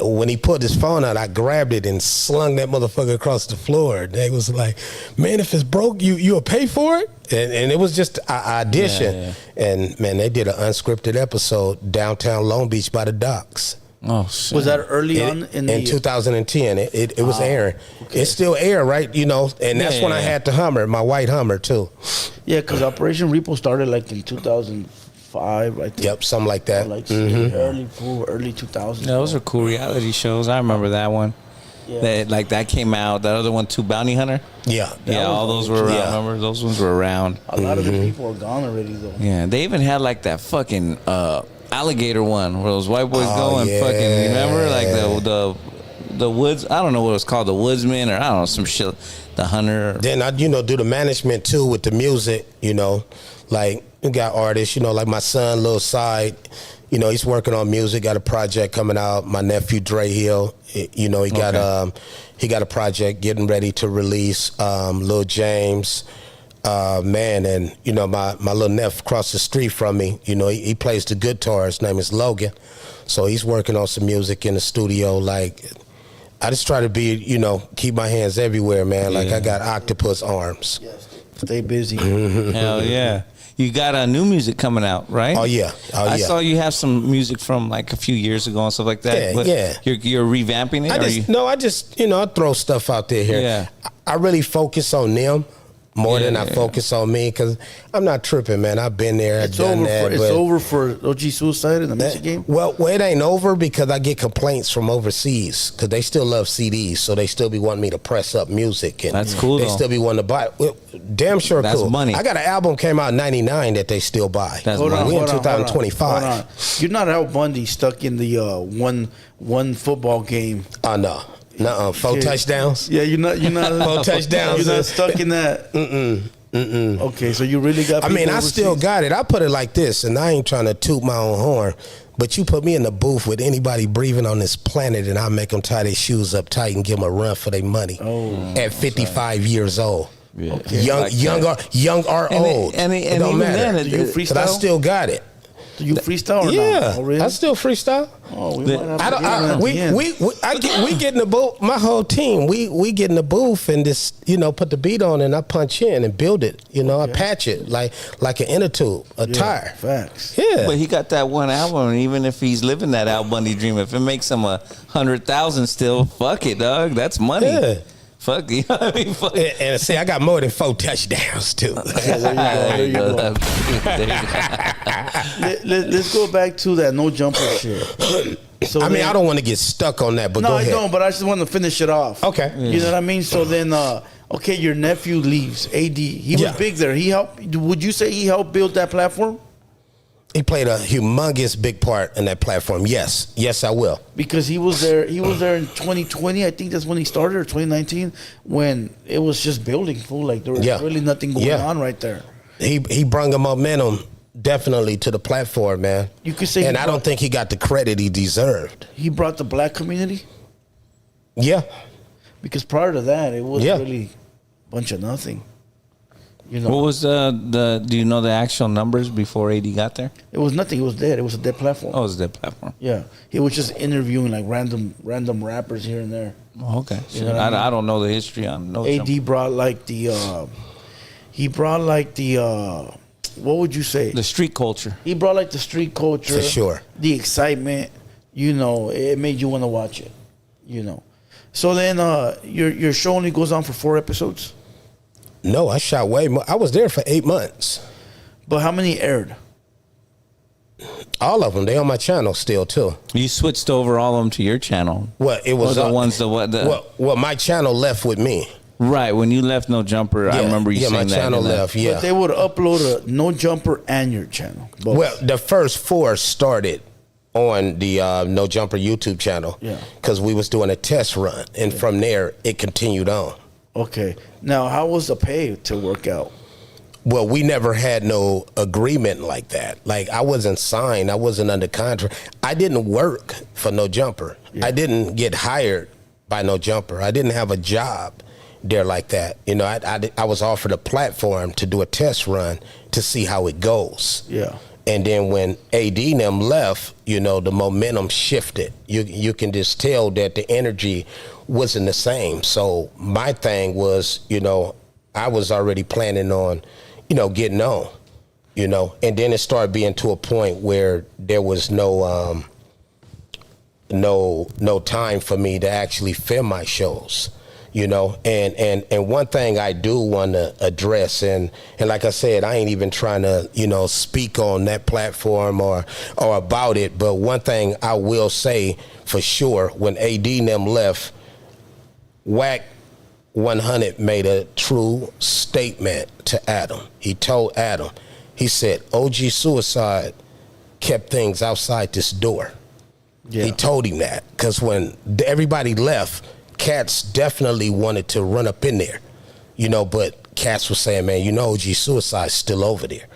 E: when he put his phone out, I grabbed it and slung that motherfucker across the floor. They was like, man, if it's broke, you'll pay for it? And it was just an audition. And, man, they did an unscripted episode downtown Long Beach by the docks.
F: Oh, shit.
D: Was that early on in
E: 2010? It was airing. Okay. It's still air, right? You know, and that's when I had the Hummer, my white Hummer, too.
D: Yeah, because Operation Repo started like in 2005, I think.
E: Yep, something like that.
D: Like early 2000s.
F: Those are cool reality shows. I remember that one. Yeah. That came out. That other one too, Bounty Hunter.
E: Yeah,
F: all those were around. Remember, those ones were around.
D: A lot of the people are gone already, though.
F: Yeah, they even had like that fucking alligator one where those white boys go and fucking remember like the woods. I don't know what it was called, the woodsman or I don't know some shit. The hunter.
E: Then I do the management too with the music. You know, like you got artists. You know, like my son, Lil Side. You know, he's working on music. Got a project coming out. My nephew Dre Hill. You know, he got a project getting ready to release. Lil James, man, and you know my little nephew across the street from me. You know, he plays the guitar. His name is Logan. So he's working on some music in the studio. Like, I just try to be, you know, keep my hands everywhere, man. Like I got octopus arms.
D: Stay busy.
F: Hell yeah. You got new music coming out, right?
E: Oh yeah.
F: I saw you have some music from like a few years ago and stuff like that.
E: Yeah.
F: You're revamping it.
E: I just I throw stuff out there here.
F: Yeah.
E: I really focus on them more than I focus on me because I'm not tripping, man. I've been there.
D: It's over for OG Cuicide in the music game?
E: Well, it ain't over because I get complaints from overseas because they still love CDs, so they still be wanting me to press up music. And
F: that's cool,
E: They still be wanting to buy. Well, damn sure
F: that's
E: cool.
F: Money.
E: I got an album came out in 99 that they still buy.
F: That's
E: money. We in 2025.
D: Hold on. You're not Al Bundy stuck in the one football game.
E: Oh, no. Nuh-uh. 4 touchdowns?
D: Yeah, you're not
E: 4 touchdowns.
D: You're not stuck in that. Okay, so you really got.
E: I mean, I still got it. I put it like this, and I ain't trying to toot my own horn, but you put me in the booth with anybody breathing on this planet, and I make them tie their shoes up tight and give them a run for their money. At 55 years old. Yeah. Okay. Young or old.
F: And
E: it don't
F: even
E: matter.
F: then,
E: do you freestyle? But I still got it.
D: Do you freestyle or
E: Yeah,
D: not? Oh, really?
E: I still freestyle.
D: Oh, we
F: The-
D: might have to get him at the end.
E: We get in the booth. My whole team, we get in the booth and just put the beat on and I punch in and build it. I patch it like an inner tube, a tire.
D: Facts.
E: Yeah,
F: But he got that one album, and even if he's living that Al Bundy dream, if it makes him 100,000 still, fuck it, dog. That's money.
E: Yeah.
F: Fuck, you know what I mean? Fuck.
E: and see, I got more than 4 touchdowns too.
D: There you go. Let's go back to that no jumper shit. So
E: I mean, I don't want to get stuck on that, but
D: No,
E: go
D: I
E: ahead.
D: don't. But I just want to finish it off.
E: Okay.
D: You know what I mean? So then, okay, your nephew leaves. AD. He was
E: Yeah.
D: big there. He helped. Would you say he helped build that platform?
E: He played a humongous big part in that platform. Yes, I will.
D: Because he was there. He was there in 2020. I think that's when he started, or 2019, when it was just building. Fool, like there was really nothing going on right there.
E: He brought a momentum definitely to the platform, man.
D: You could say,
E: and I don't think he got the credit he deserved.
D: He brought the black community.
E: Yeah,
D: Because prior to that, it was
E: Yeah.
D: really a bunch of nothing. You know,
F: What was the? Do you know the actual numbers before AD got there?
D: it was nothing. It was dead. It was a dead platform.
F: Oh, it was that platform.
D: Yeah, he was just interviewing like random rappers here and there.
F: Oh, okay.
D: You know what I mean?
F: I don't know the history on no
D: AD
F: jumper.
D: brought like the, what would you say?
F: The street culture.
D: He brought like the street culture,
E: For sure.
D: the excitement. It made you want to watch it. So then your show only goes on for 4 episodes,
E: no, I shot way more. I was there for 8 months.
D: but how many aired?
E: All of them. They on my channel still too.
F: You switched over all of them to your channel.
E: Well, it was
F: Or the ones
E: well, my channel left with me.
F: Right, when you left No Jumper, I remember you
E: yeah,
F: saying
E: my
F: that.
E: channel
F: in the-
E: left. Yeah.
D: But they would upload a No Jumper and your channel. Both.
E: Well, the first 4 started on the No Jumper YouTube channel.
D: Yeah.
E: Because we was doing a test run, and from there it continued on.
D: Okay. Now, how was the pay to work out?
E: Well, we never had no agreement like that. Like, I wasn't signed. I wasn't under contract. I didn't work for No Jumper.
D: Yeah.
E: I didn't get hired by No Jumper. I didn't have a job there like that. I was offered a platform to do a test run to see how it goes.
D: Yeah.
E: And then when AD and them left, the momentum shifted. You can just tell that the energy wasn't the same. So my thing was, I was already planning on, getting on, and then it started being to a point where there was no time for me to actually film my shows. And one thing I do want to address, and like I said, I ain't even trying to, speak on that platform or about it, but one thing I will say for sure, when AD and them left, Wack 100 made a true statement to Adam. He told Adam, he said, OG Suicide kept things outside this door.
D: Yeah.
E: He told him that, because when everybody left, cats definitely wanted to run up in there, but cats was saying, man, OG Suicide's still over there.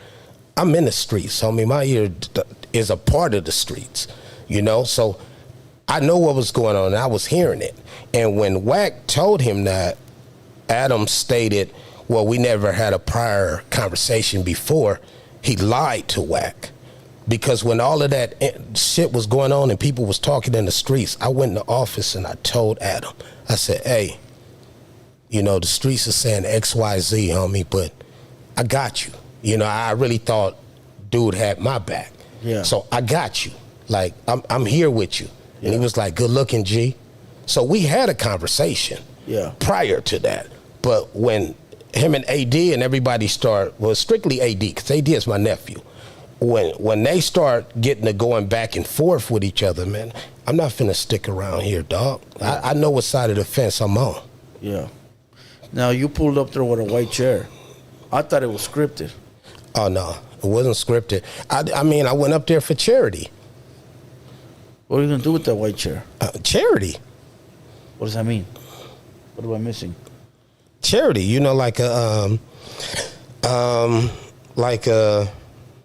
E: I'm in the streets, homie. My ear is a part of the streets, so I know what was going on, and I was hearing it. And when Wack told him that, Adam stated, well, we never had a prior conversation before. He lied to Wack. Because when all of that shit was going on and people was talking in the streets, I went in the office and I told Adam, I said, hey, the streets are saying XYZ, homie, but I got you. I really thought dude had my back.
D: Yeah.
E: So I got you. Like, I'm here with you. And he was like, good looking, G. So we had a conversation prior to that. But when him and AD and everybody strictly AD, because AD is my nephew. When they start getting to going back and forth with each other, man, I'm not finna stick around here, dog. I know what side of the fence I'm on.
D: Yeah. Now, you pulled up there with a white chair. I thought it was scripted.
E: Oh, no, it wasn't scripted. I mean, I went up there for charity.
D: What are you going to do with that white chair?
E: Charity.
D: What does that mean? What am I missing?
E: Charity, like a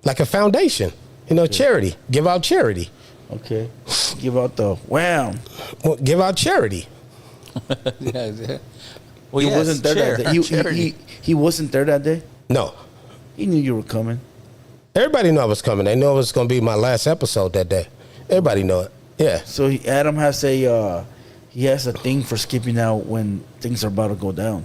E: like a foundation, charity. Give out charity.
D: Okay. Give out the wham.
E: Well, give out charity.
F: Yeah. Well,
D: He
F: yes,
D: wasn't there that day.
F: charity.
D: He wasn't there that day?
E: No.
D: He knew you were coming.
E: Everybody knew I was coming. They knew it was going to be my last episode that day. Everybody knew it. Yeah.
D: So Adam has a thing for skipping out when things are about to go down.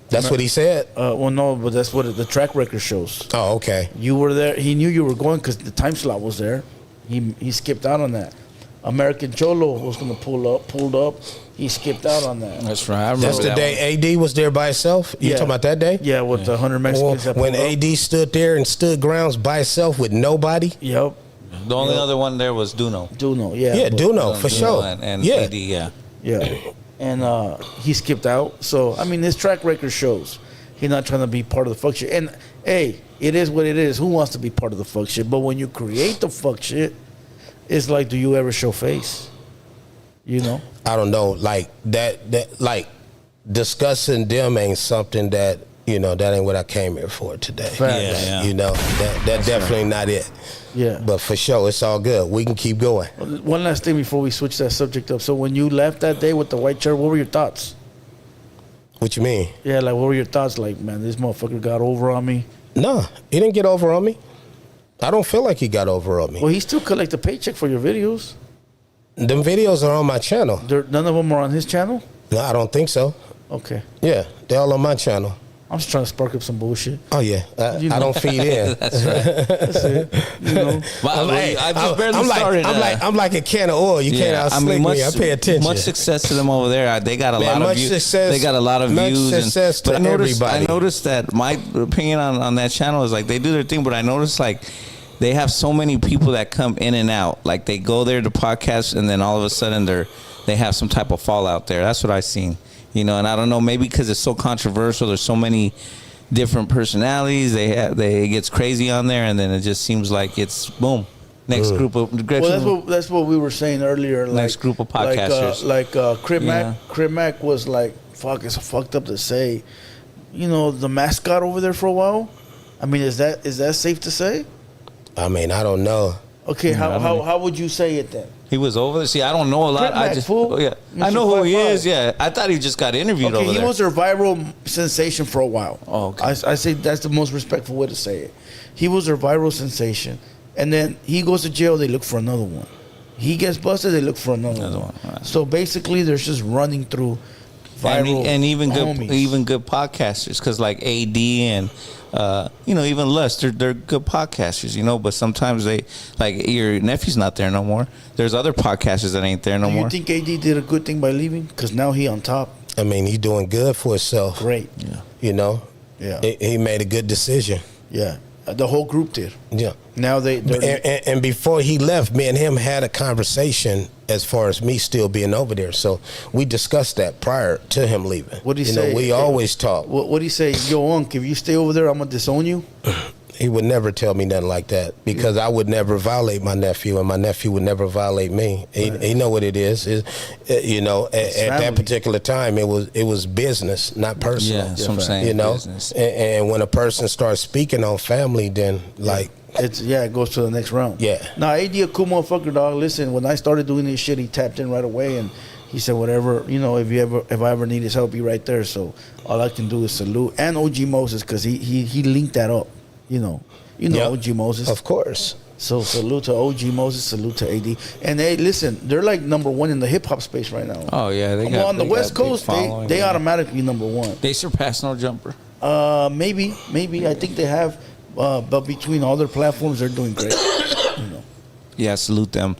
E: That's what he said?
D: Well, no, but that's what the track record shows.
E: Oh, okay.
D: You were there. He knew you were going because the time slot was there. He skipped out on that. American Cholo was going to pulled up. He skipped out on that.
F: That's right. I remember
E: That's the day AD was there by himself? You talking about that day?
D: Yeah, with the 100 Mexicans. that
E: When
D: pulled up.
E: AD stood there and stood grounds by himself with nobody?
D: Yep.
F: The only other one there was Duno.
D: Duno, yeah.
E: Yeah,
D: but-
E: Duno, for
F: Duno
E: sure.
F: And
E: yeah.
F: AD, yeah.
D: Yeah. And he skipped out. So, I mean, his track record shows he's not trying to be part of the fuck shit. And, hey, it is what it is. Who wants to be part of the fuck shit? But when you create the fuck shit, it's like, do you ever show face? You know?
E: I don't know. Like, that like, discussing them ain't something that, that ain't what I came here for today.
F: Yeah.
E: You know, that definitely not it.
D: Yeah.
E: But for sure, it's all good. We can keep going.
D: One last thing before we switch that subject up. So when you left that day with the white shirt, what were your thoughts?
E: What you mean?
D: Yeah, like, what were your thoughts? Like, man, this motherfucker got over on me.
E: No, he didn't get over on me. I don't feel like he got over on me.
D: Well, he still collect a paycheck for your videos.
E: Them videos are on my channel.
D: None of them are on his channel?
E: No, I don't think so.
D: Okay.
E: Yeah, they're all on my channel.
D: I'm just trying to spark up some bullshit.
E: Oh, yeah. I don't feed in.
F: That's right.
D: That's it. You know?
F: I just barely started.
E: I'm like a can of oil. You can't outslick me. I pay attention.
F: Much success to them over there. They got a lot of views.
E: Success,
F: they got a lot of
E: much
F: views.
E: Success to everybody.
F: I noticed that my opinion on that channel is like they do their thing, but I noticed like they have so many people that come in and out. Like they go there to podcast, and then all of a sudden they have some type of fallout there. That's what I seen. And I don't know, maybe because it's so controversial. There's so many different personalities. It gets crazy on there, and then it just seems like it's boom. Next group of
D: that's what we were saying earlier.
F: Next group of podcasters.
D: Crib Mac. Crib Mac was like, fuck, it's fucked up to say. The mascot over there for a while. I mean, is that safe to say?
E: I mean, I don't know.
D: Okay, how would you say it then?
F: He was over there. See, I don't know a lot.
D: Crib Mac, fool.
F: Oh, yeah,
D: Mr.
F: I know who he
D: 5'5".
F: is. Yeah, I thought he just got interviewed over there.
D: He was a viral sensation for a while.
F: Oh, okay.
D: I say that's the most respectful way to say it. He was a viral sensation, and then he goes to jail. They look for another one. He gets busted. They look for another one.
F: Right.
D: So basically, they're just running through viral
F: and even
D: homies.
F: good podcasters, because like AD and even Les, they're good podcasters, but sometimes they, like, your nephew's not there no more. There's other podcasters that ain't there no more.
D: Do you think AD did a good thing by leaving? Because now he on top.
E: I mean, he's doing good for himself.
D: Great.
E: Yeah.
D: Yeah.
E: He made a good decision.
D: Yeah. The whole group did.
E: Yeah.
D: Now
E: and before he left, me and him had a conversation as far as me still being over there. So we discussed that prior to him leaving.
D: What did he say?
E: We always talk.
D: What did he say? Yo, Unc, if you stay over there, I'm going to disown you?
E: He would never tell me nothing like that, because I would never violate my nephew, and my nephew would never violate me. He know what it is. At that particular time, it was business, not personal.
F: Yeah, that's what I'm saying. Business.
E: And when a person starts speaking on family, then like.
D: It goes to the next round.
E: Yeah.
D: Now, AD a cool motherfucker, dog. Listen, when I started doing this shit, he tapped in right away, and he said, whatever, if I ever need his help, be right there. So all I can do is salute. And OG Moses, because he linked that up.
E: Yep.
D: OG Moses.
E: Of course.
D: So salute to OG Moses, salute to AD. And hey, listen, they're like number one in the hip hop space right now.
F: Oh yeah,
D: on the West Coast, they automatically number one.
F: They surpassed No Jumper.
D: Maybe I think they have, but between all their platforms, they're doing great.
F: Yeah, salute them.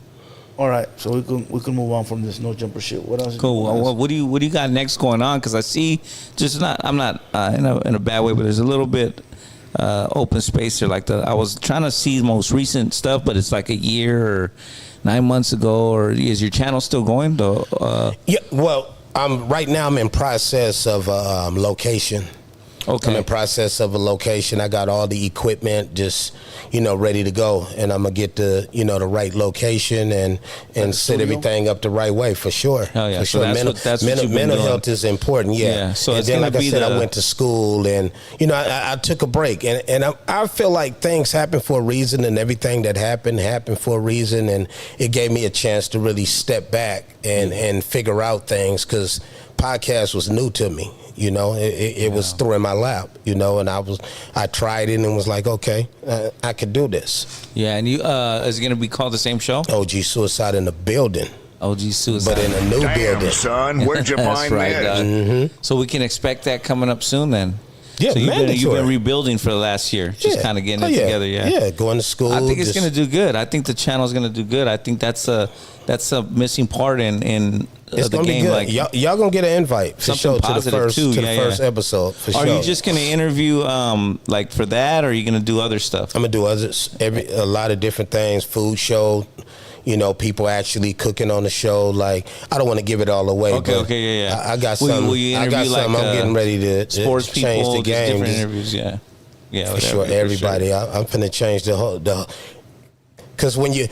D: All right, so we can move on from this No Jumper shit. What else?
F: Cool. What do you got next going on? Because I see, I'm not in a bad way, but there's a little bit open space here. Like I was trying to see the most recent stuff, but it's like a year or 9 months ago. Or is your channel still going?
E: Yeah. Well, right now I'm in process of location.
F: Okay.
E: I'm in process of a location. I got all the equipment just, ready to go, and I'm gonna get the, the right location and set everything up the right way for sure.
F: Oh yeah.
E: For sure.
F: That's
E: mental health is important. Yeah.
F: So
E: and then, like I said, I went to school, and I took a break, and I feel like things happen for a reason, and everything that happened for a reason, and it gave me a chance to really step back and figure out things, because podcast was new to me. You know, it was through in my lap. You know, and I tried it and was like, okay, I could do this.
F: Yeah, and you is it gonna be called the same show?
E: OG Suicide in the building.
F: OG Suicide,
E: but in a new building.
J: Son, where'd you
F: That's
J: find
F: right,
J: this?
F: So we can expect that coming up soon then.
E: Yeah,
F: so you've been rebuilding for the last year, just kind of getting it together.
E: Yeah, going to school.
F: I think it's going to do good. I think the channel's going to do good. I think that's a missing part in
E: it's
F: the
E: gonna
F: game.
E: Be good.
F: Like
E: y'all gonna get an invite for sure to the first episode. For
F: Are
E: sure.
F: you just going to interview like for that, or are you going to do other stuff?
E: I'm gonna do a lot of different things. Food show. You know, people actually cooking on the show. Like, I don't want to give it all away.
F: Okay, yeah.
E: I got some. I'm getting ready to
F: sports
E: change
F: people,
E: the game.
F: Different interviews, yeah,
E: for sure. Everybody, I'm finna change the whole. Because when you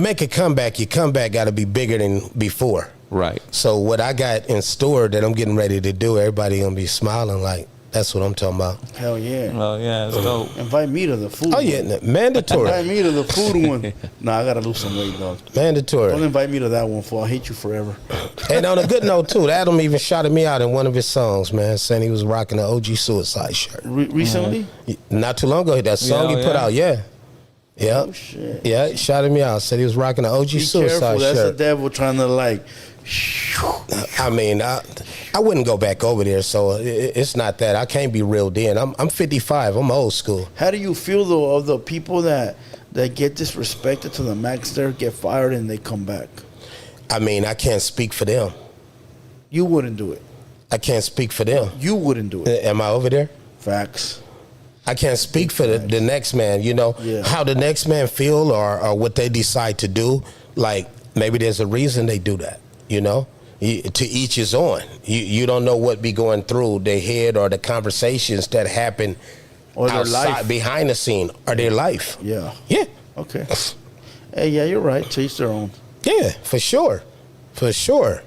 E: make a comeback, your comeback got to be bigger than before.
F: Right.
E: So what I got in store that I'm getting ready to do, everybody gonna be smiling like. That's what I'm talking about.
D: Hell yeah.
F: Oh, yeah, it's dope.
D: Invite me to the food.
E: Oh, yeah, mandatory.
D: Invite me to the food one. Nah, I got to lose some weight, dog.
E: Mandatory.
D: Don't invite me to that one, fool. I'll hate you forever.
E: And on a good note, too, Adam even shouted me out in one of his songs, man, saying he was rocking the OG Suicide shirt.
D: Recently?
E: Not too long ago. That song he put out, yeah.
D: Oh, shit.
E: Yeah, he shouted me out. Said he was rocking the OG Suicide
D: careful.
E: shirt.
D: That's the devil trying to, like...
E: I mean, I wouldn't go back over there, so it's not that. I can't be reeled in. I'm 55. I'm old school.
D: How do you feel, though, of the people that get disrespected to the max there, get fired, and they come back?
E: I mean, I can't speak for them.
D: You wouldn't do it.
E: I can't speak for them.
D: You wouldn't do it.
E: Am I over there?
D: Facts.
E: I can't speak for the next man, you know, how the next man feel or what they decide to do. Like, maybe there's a reason they do that, you know? To each his own. You don't know what be going through their head or the conversations that happen
D: or their
E: outside,
D: life.
E: behind the scene, or their life.
D: Yeah.
E: Yeah.
D: Okay. Hey, yeah, you're right. To each their own.
E: Yeah, for sure. For sure.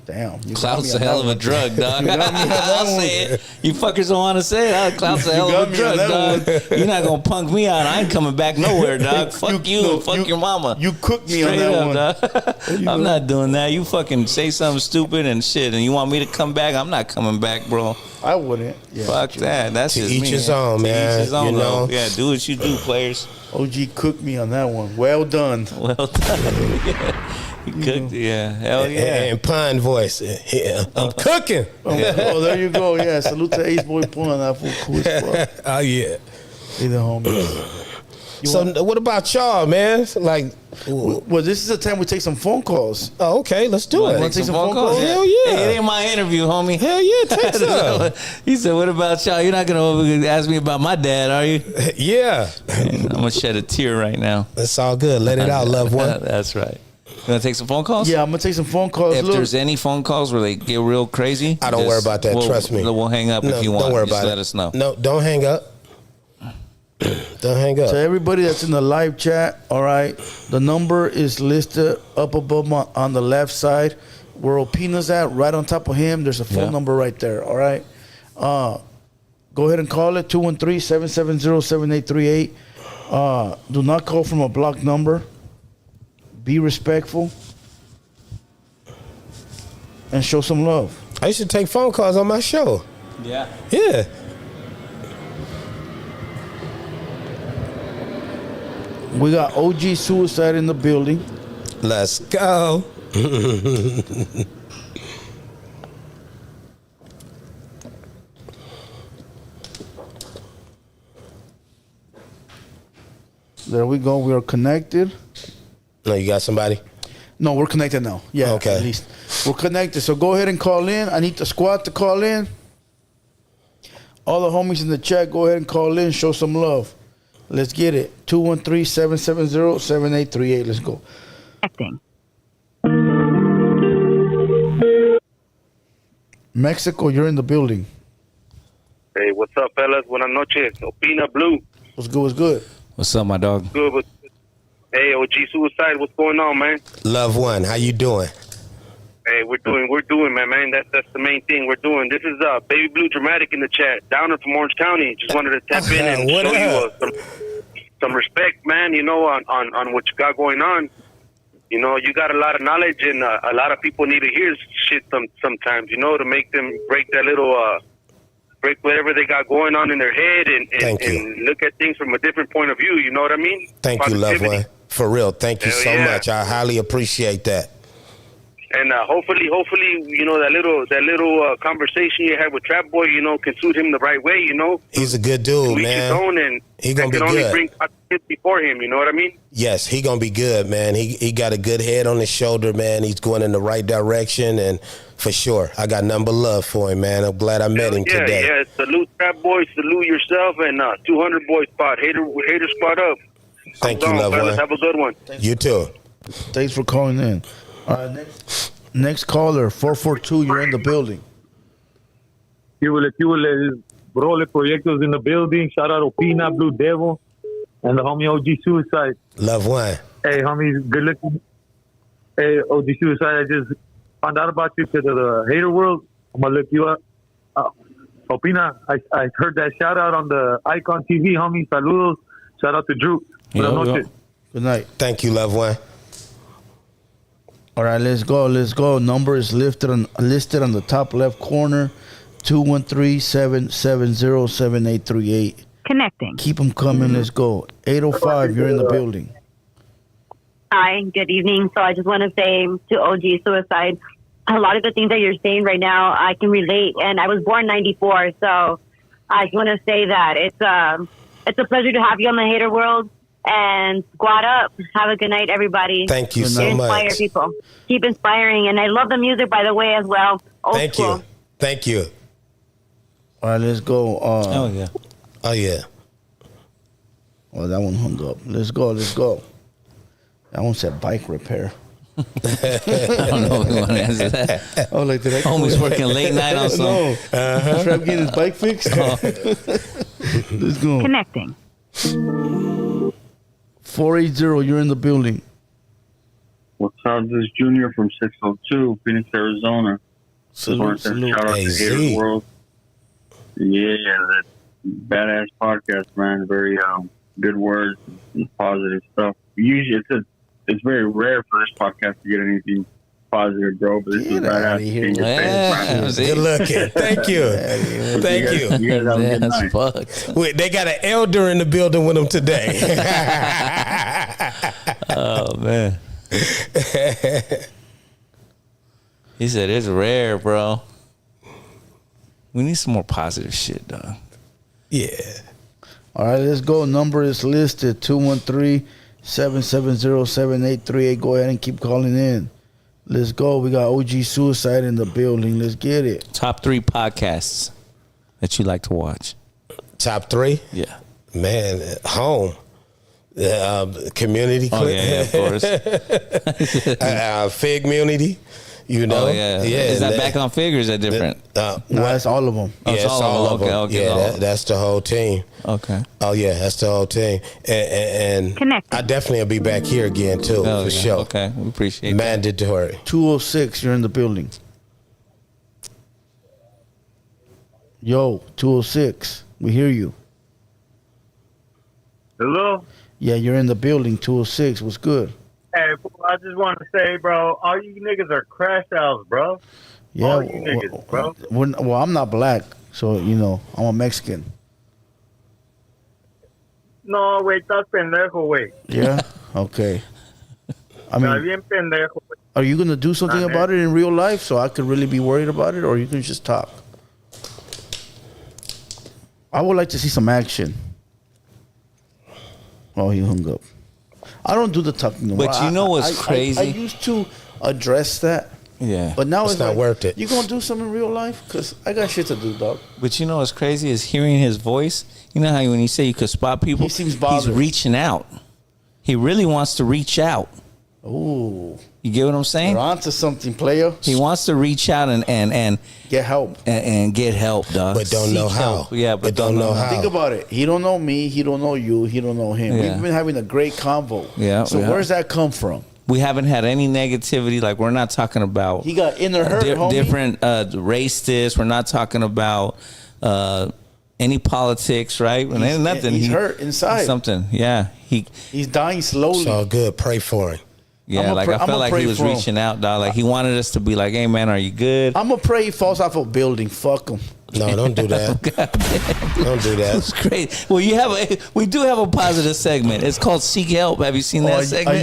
D: Damn.
F: Clout's a hell of a drug, dog. I'll say it. You fuckers don't want to say it. Clout's a hell of a drug, dog. You're not going to punk me out. I ain't coming back nowhere, dog. Fuck you and fuck your mama.
D: You cooked me
F: Straight
D: on that
F: up,
D: one.
F: Dog. I'm not doing that. You fucking say something stupid and shit, and you want me to come back? I'm not coming back, bro.
D: I wouldn't. Yeah.
F: Fuck that. That's just me.
E: To each his own, man.
F: To each his own,
E: you know?
F: Yeah, do what you do, players.
D: OG cooked me on that one. Well done.
F: Well done. Yeah. He cooked, yeah. Hell yeah.
E: And pun voice. Yeah, I'm cooking.
D: Oh, there you go. Yeah, salute to Ace Boy Pun. That fool cool as fuck.
E: Oh, yeah.
D: Either homie.
E: So what about y'all, man? Like,
D: well, this is the time we take some phone calls.
E: Oh, okay, let's do it.
F: Want to take some phone calls?
E: Hell yeah.
F: Hey, it ain't my interview, homie.
E: Hell yeah, take some.
F: He said, what about y'all? You're not going to ask me about my dad, are you?
E: Yeah.
F: I'm going to shed a tear right now.
E: It's all good. Let it out, loved one.
F: That's right. You want to take some phone calls?
D: Yeah, I'm going to take some phone calls.
F: If there's any phone calls where they get real crazy,
E: I don't worry about that. Trust me.
F: We'll hang up if you want.
E: Don't worry
F: Just
E: about
F: let us know.
E: No, don't hang up. Don't hang up.
D: So everybody that's in the live chat, all right, the number is listed up above on the left side where Opina's at, right on top of him. There's a phone number right there, all right? Go ahead and call it, 213-770-7838. Do not call from a blocked number. Be respectful. And show some love.
E: I used to take phone calls on my show.
F: Yeah.
E: Yeah.
D: We got OG Suicide in the building.
E: Let's go.
D: There we go. We are connected.
E: No, you got somebody?
D: No, we're connected now. Yeah,
E: okay.
D: At least we're connected. So go ahead and call in. I need the squad to call in. All the homies in the chat, go ahead and call in. Show some love. Let's get it. 213-770-7838. Let's go.
H: Acting.
D: Mexico, you're in the building.
K: Hey, what's up, fellas? Buenas noches. Opina Blue.
D: What's good? What's good?
F: What's up, my dog?
K: Good. Hey, OG Suicide. What's going on, man?
E: Loved one, how you doing?
K: Hey, we're doing, man. That's the main thing we're doing. This is Baby Blue Dramatic in the chat. Downer from Orange County. Just wanted to tap in and show you some respect, man. You know, on what you got going on. You know, you got a lot of knowledge, and a lot of people need to hear shit sometimes, you know, to make them break that little, break whatever they got going on in their head and look at things from a different point of view. You know what I mean?
E: Thank you, loved one. For real, thank you so much. I highly appreciate that.
K: And hopefully, you know, that little conversation you had with Trap Boy, you know, can suit him the right way. You know,
E: he's a good dude, man.
K: And
E: he gonna be
K: can
E: good.
K: Only bring positivity for him. You know what I mean?
E: Yes, he gonna be good, man. He got a good head on his shoulder, man. He's going in the right direction, and for sure, I got nothing but love for him, man. I'm glad I met him today.
K: Yeah, salute Trap Boy, salute yourself, and 200 Boy Spot, hater spot up.
E: Thank you, loved one.
K: Have a good one.
E: You too.
D: Thanks for calling in. All right, next caller, 442. You're in the building.
J: Brole Proyectos in the building. Shout out Opina, Blue Devil, and the homie OG Suicide.
E: Love one.
J: Hey, homies, good looking. Hey, OG Suicide, I just found out about you to the hater world. I'm gonna look you up. Opina, I heard that shout out on the Icon TV, homie. Saludos. Shout out to Drew.
D: Good night.
E: Thank you, loved one.
D: All right, let's go. Number is listed on the top left corner, 213-770-7838.
H: Connecting.
D: Keep them coming. Let's go. 805, you're in the building.
L: Hi, good evening. So I just want to say to OG Suicide, a lot of the things that you're saying right now, I can relate. And I was born 94, so I just want to say that it's a pleasure to have you on the Hater World. And squad up. Have a good night, everybody.
E: Thank you so much.
L: Inspire people. Keep inspiring. And I love the music, by the way, as well.
E: Thank you. Thank you.
D: All right, let's go.
F: Oh, yeah.
D: Oh, that one hung up. Let's go. That one said bike repair.
F: I don't know if we want to answer that.
D: Oh, like did I
F: Homie's working late night on something.
D: No. Trap getting his bike fixed? Let's go.
H: Connecting.
D: 480, you're in the building.
M: What's up? This is Junior from 602, Phoenix, Arizona.
D: Salute.
M: Shout out to Hater World. Yeah, that badass podcast, man. Very good words and positive stuff. Usually, it's very rare for this podcast to get anything positive, bro. But this is badass.
E: Good looking. Thank you. Thank you.
M: You guys have a good night.
E: Wait, they got an elder in the building with them today.
F: Oh, man. He said it's rare, bro. We need some more positive shit, dog.
E: Yeah.
D: All right, let's go. Number is listed, 213-770-7838. Go ahead and keep calling in. Let's go. We got OG Suicide in the building. Let's get it.
F: Top 3 podcasts that you like to watch.
E: Top 3?
F: Yeah.
E: Man, home. Community.
F: Oh, yeah, of course.
E: Fig Community. You know?
F: Oh, yeah. Is that back on Fig or is that different?
D: No, it's all of them.
E: Yeah, it's all of them.
F: Okay.
E: Yeah, that's the whole team.
F: Okay.
E: Oh, yeah, that's the whole team. And I definitely will be back here again, too, for sure.
F: Okay, we appreciate
E: Mandatory.
D: 206, you're in the building. Yo, 206, we hear you.
J: Hello?
D: Yeah, you're in the building, 206. What's good?
J: Hey, I just want to say, bro, all you niggas are crash outs, bro.
D: Yeah,
J: all you niggas, bro.
D: Well, I'm not black, so, you know, I'm a Mexican.
J: No, wait, estás pendejo, wait.
D: Yeah? Okay. I mean,
J: bien pendejo.
D: are you going to do something about it in real life so I could really be worried about it, or you can just talk? I would like to see some action. Oh, he hung up. I don't do the talking no more.
F: But you know what's crazy?
D: I used to address that.
F: Yeah.
D: But now
E: it's not worth it.
D: You going to do something in real life? Because I got shit to do, dog.
F: But you know what's crazy is hearing his voice. You know how when you say you could spot people?
D: He seems bothered.
F: He's reaching out. He really wants to reach out.
D: Ooh.
F: You get what I'm saying?
D: You're onto something, player.
F: He wants to reach out and
D: get help.
F: And get help, dog.
E: But don't know how.
F: Help. Yeah, but don't know how.
D: Think about it. He don't know me. He don't know you. He don't know him.
F: Yeah.
D: We've been having a great convo.
F: Yeah.
D: So where's that come from?
F: We haven't had any negativity. Like, we're not talking about
D: He got inner hurt, homie.
F: different race this. We're not talking about any politics, right? Ain't nothing.
D: He's hurt inside.
F: Something. Yeah.
D: He's dying slowly.
E: It's all good. Pray for him.
F: Yeah, like I felt like he was reaching out, dog. Like he wanted us to be like, "Hey, man, are you good?"
D: I'm gonna pray he falls off a building. Fuck him.
E: No, don't do that. Don't do that.
F: It's great. Well, we do have a positive segment. It's called Seek Help. Have you seen that segment?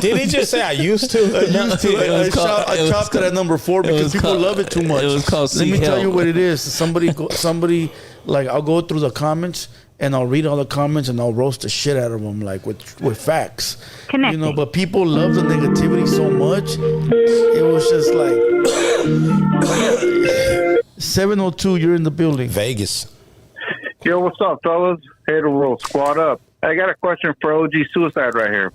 E: Did he just say I used to?
D: I chopped it at number 4 because people love it too much.
F: It was called
D: Let
F: Seek
D: me
F: Help.
D: tell you what it is. Somebody like I'll go through the comments and I'll read all the comments and I'll roast the shit out of them like with facts.
H: Connecting.
D: You know, but people love the negativity so much. It was just like 702. You're in the building.
E: Vegas.
N: Yo, what's up, fellas? Hater World, squad up. I got a question for OG Suicide right here.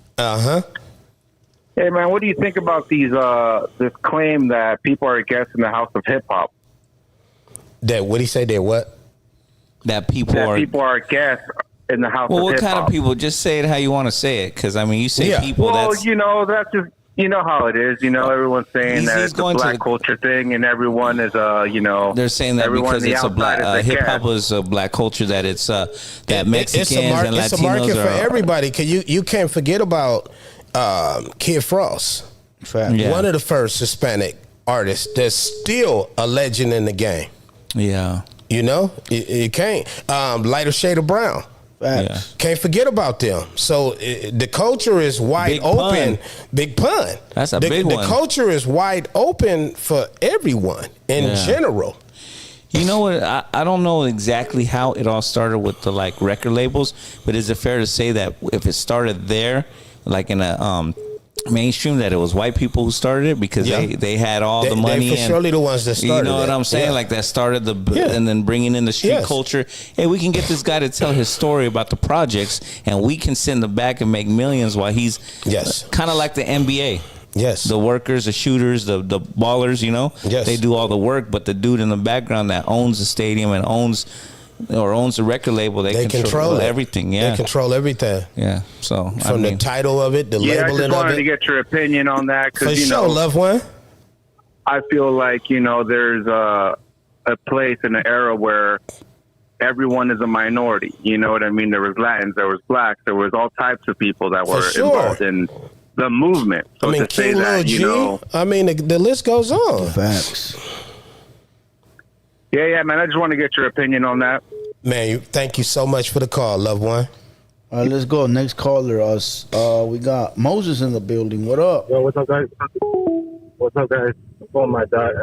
N: Hey, man, what do you think about these this claim that people are guests in the House of Hip Hop?
E: That what he say? That what?
F: That people
N: are guests in the House of Hip Hop.
F: Well, what kind of people? Just say it how you want to say it, because I mean, you say people.
N: Well,
F: that's
N: you know, that's just how it is. You know, everyone's saying that it's a black culture thing, and everyone is
F: they're saying that
N: everyone
F: because
N: on the
F: it's a black
N: outside is a
F: hip
N: guest.
F: hop is a black culture, that it's that Mexicans and Latinos
E: it's a market
F: are
E: for everybody. Cause you can't forget about Kid Frost.
F: Yeah.
E: One of the first Hispanic artists that's still a legend in the game.
F: Yeah.
E: You know, you can't. Lighter shade of brown.
F: Yeah.
E: Can't forget about them. So the culture is wide
F: Big
E: open.
F: pun.
E: Big pun.
F: That's a big one.
E: The culture is wide open for everyone in general.
F: You know what? I don't know exactly how it all started with the like record labels, but is it fair to say that if it started there, like in a mainstream, that it was white people who started it because they had all the money?
E: They for surely the ones that started.
F: You know what I'm saying?
E: Yeah.
F: Like that started and then bringing in the street culture. Hey, we can get this guy to tell his story about the projects, and we can sit in the back and make millions while he's kind of like the NBA.
E: Yes,
F: the workers, the shooters, the ballers. You know, they do all the work, but the dude in the background that owns the stadium and owns the record label, they control everything. Yeah,
E: they control everything.
F: Yeah, so
E: from the title of it, the labeling of it.
N: I just wanted to get your opinion on that
E: For
N: because
E: sure, loved one.
N: I feel like there's a place in the era where everyone is a minority. You know what I mean? There was Latins, there was blacks, there was all types of people that were involved in the movement. So
E: I mean,
N: to say
E: King
N: that,
E: Lil G, I mean, the list goes on.
D: Facts.
N: Yeah, man. I just want to get your opinion on that.
E: Man, thank you so much for the call, loved one.
D: All right, let's go. Next caller. We got Moses in the building. What up?
J: Yo, what's up, guys? What's up, guys? I'm on my dot.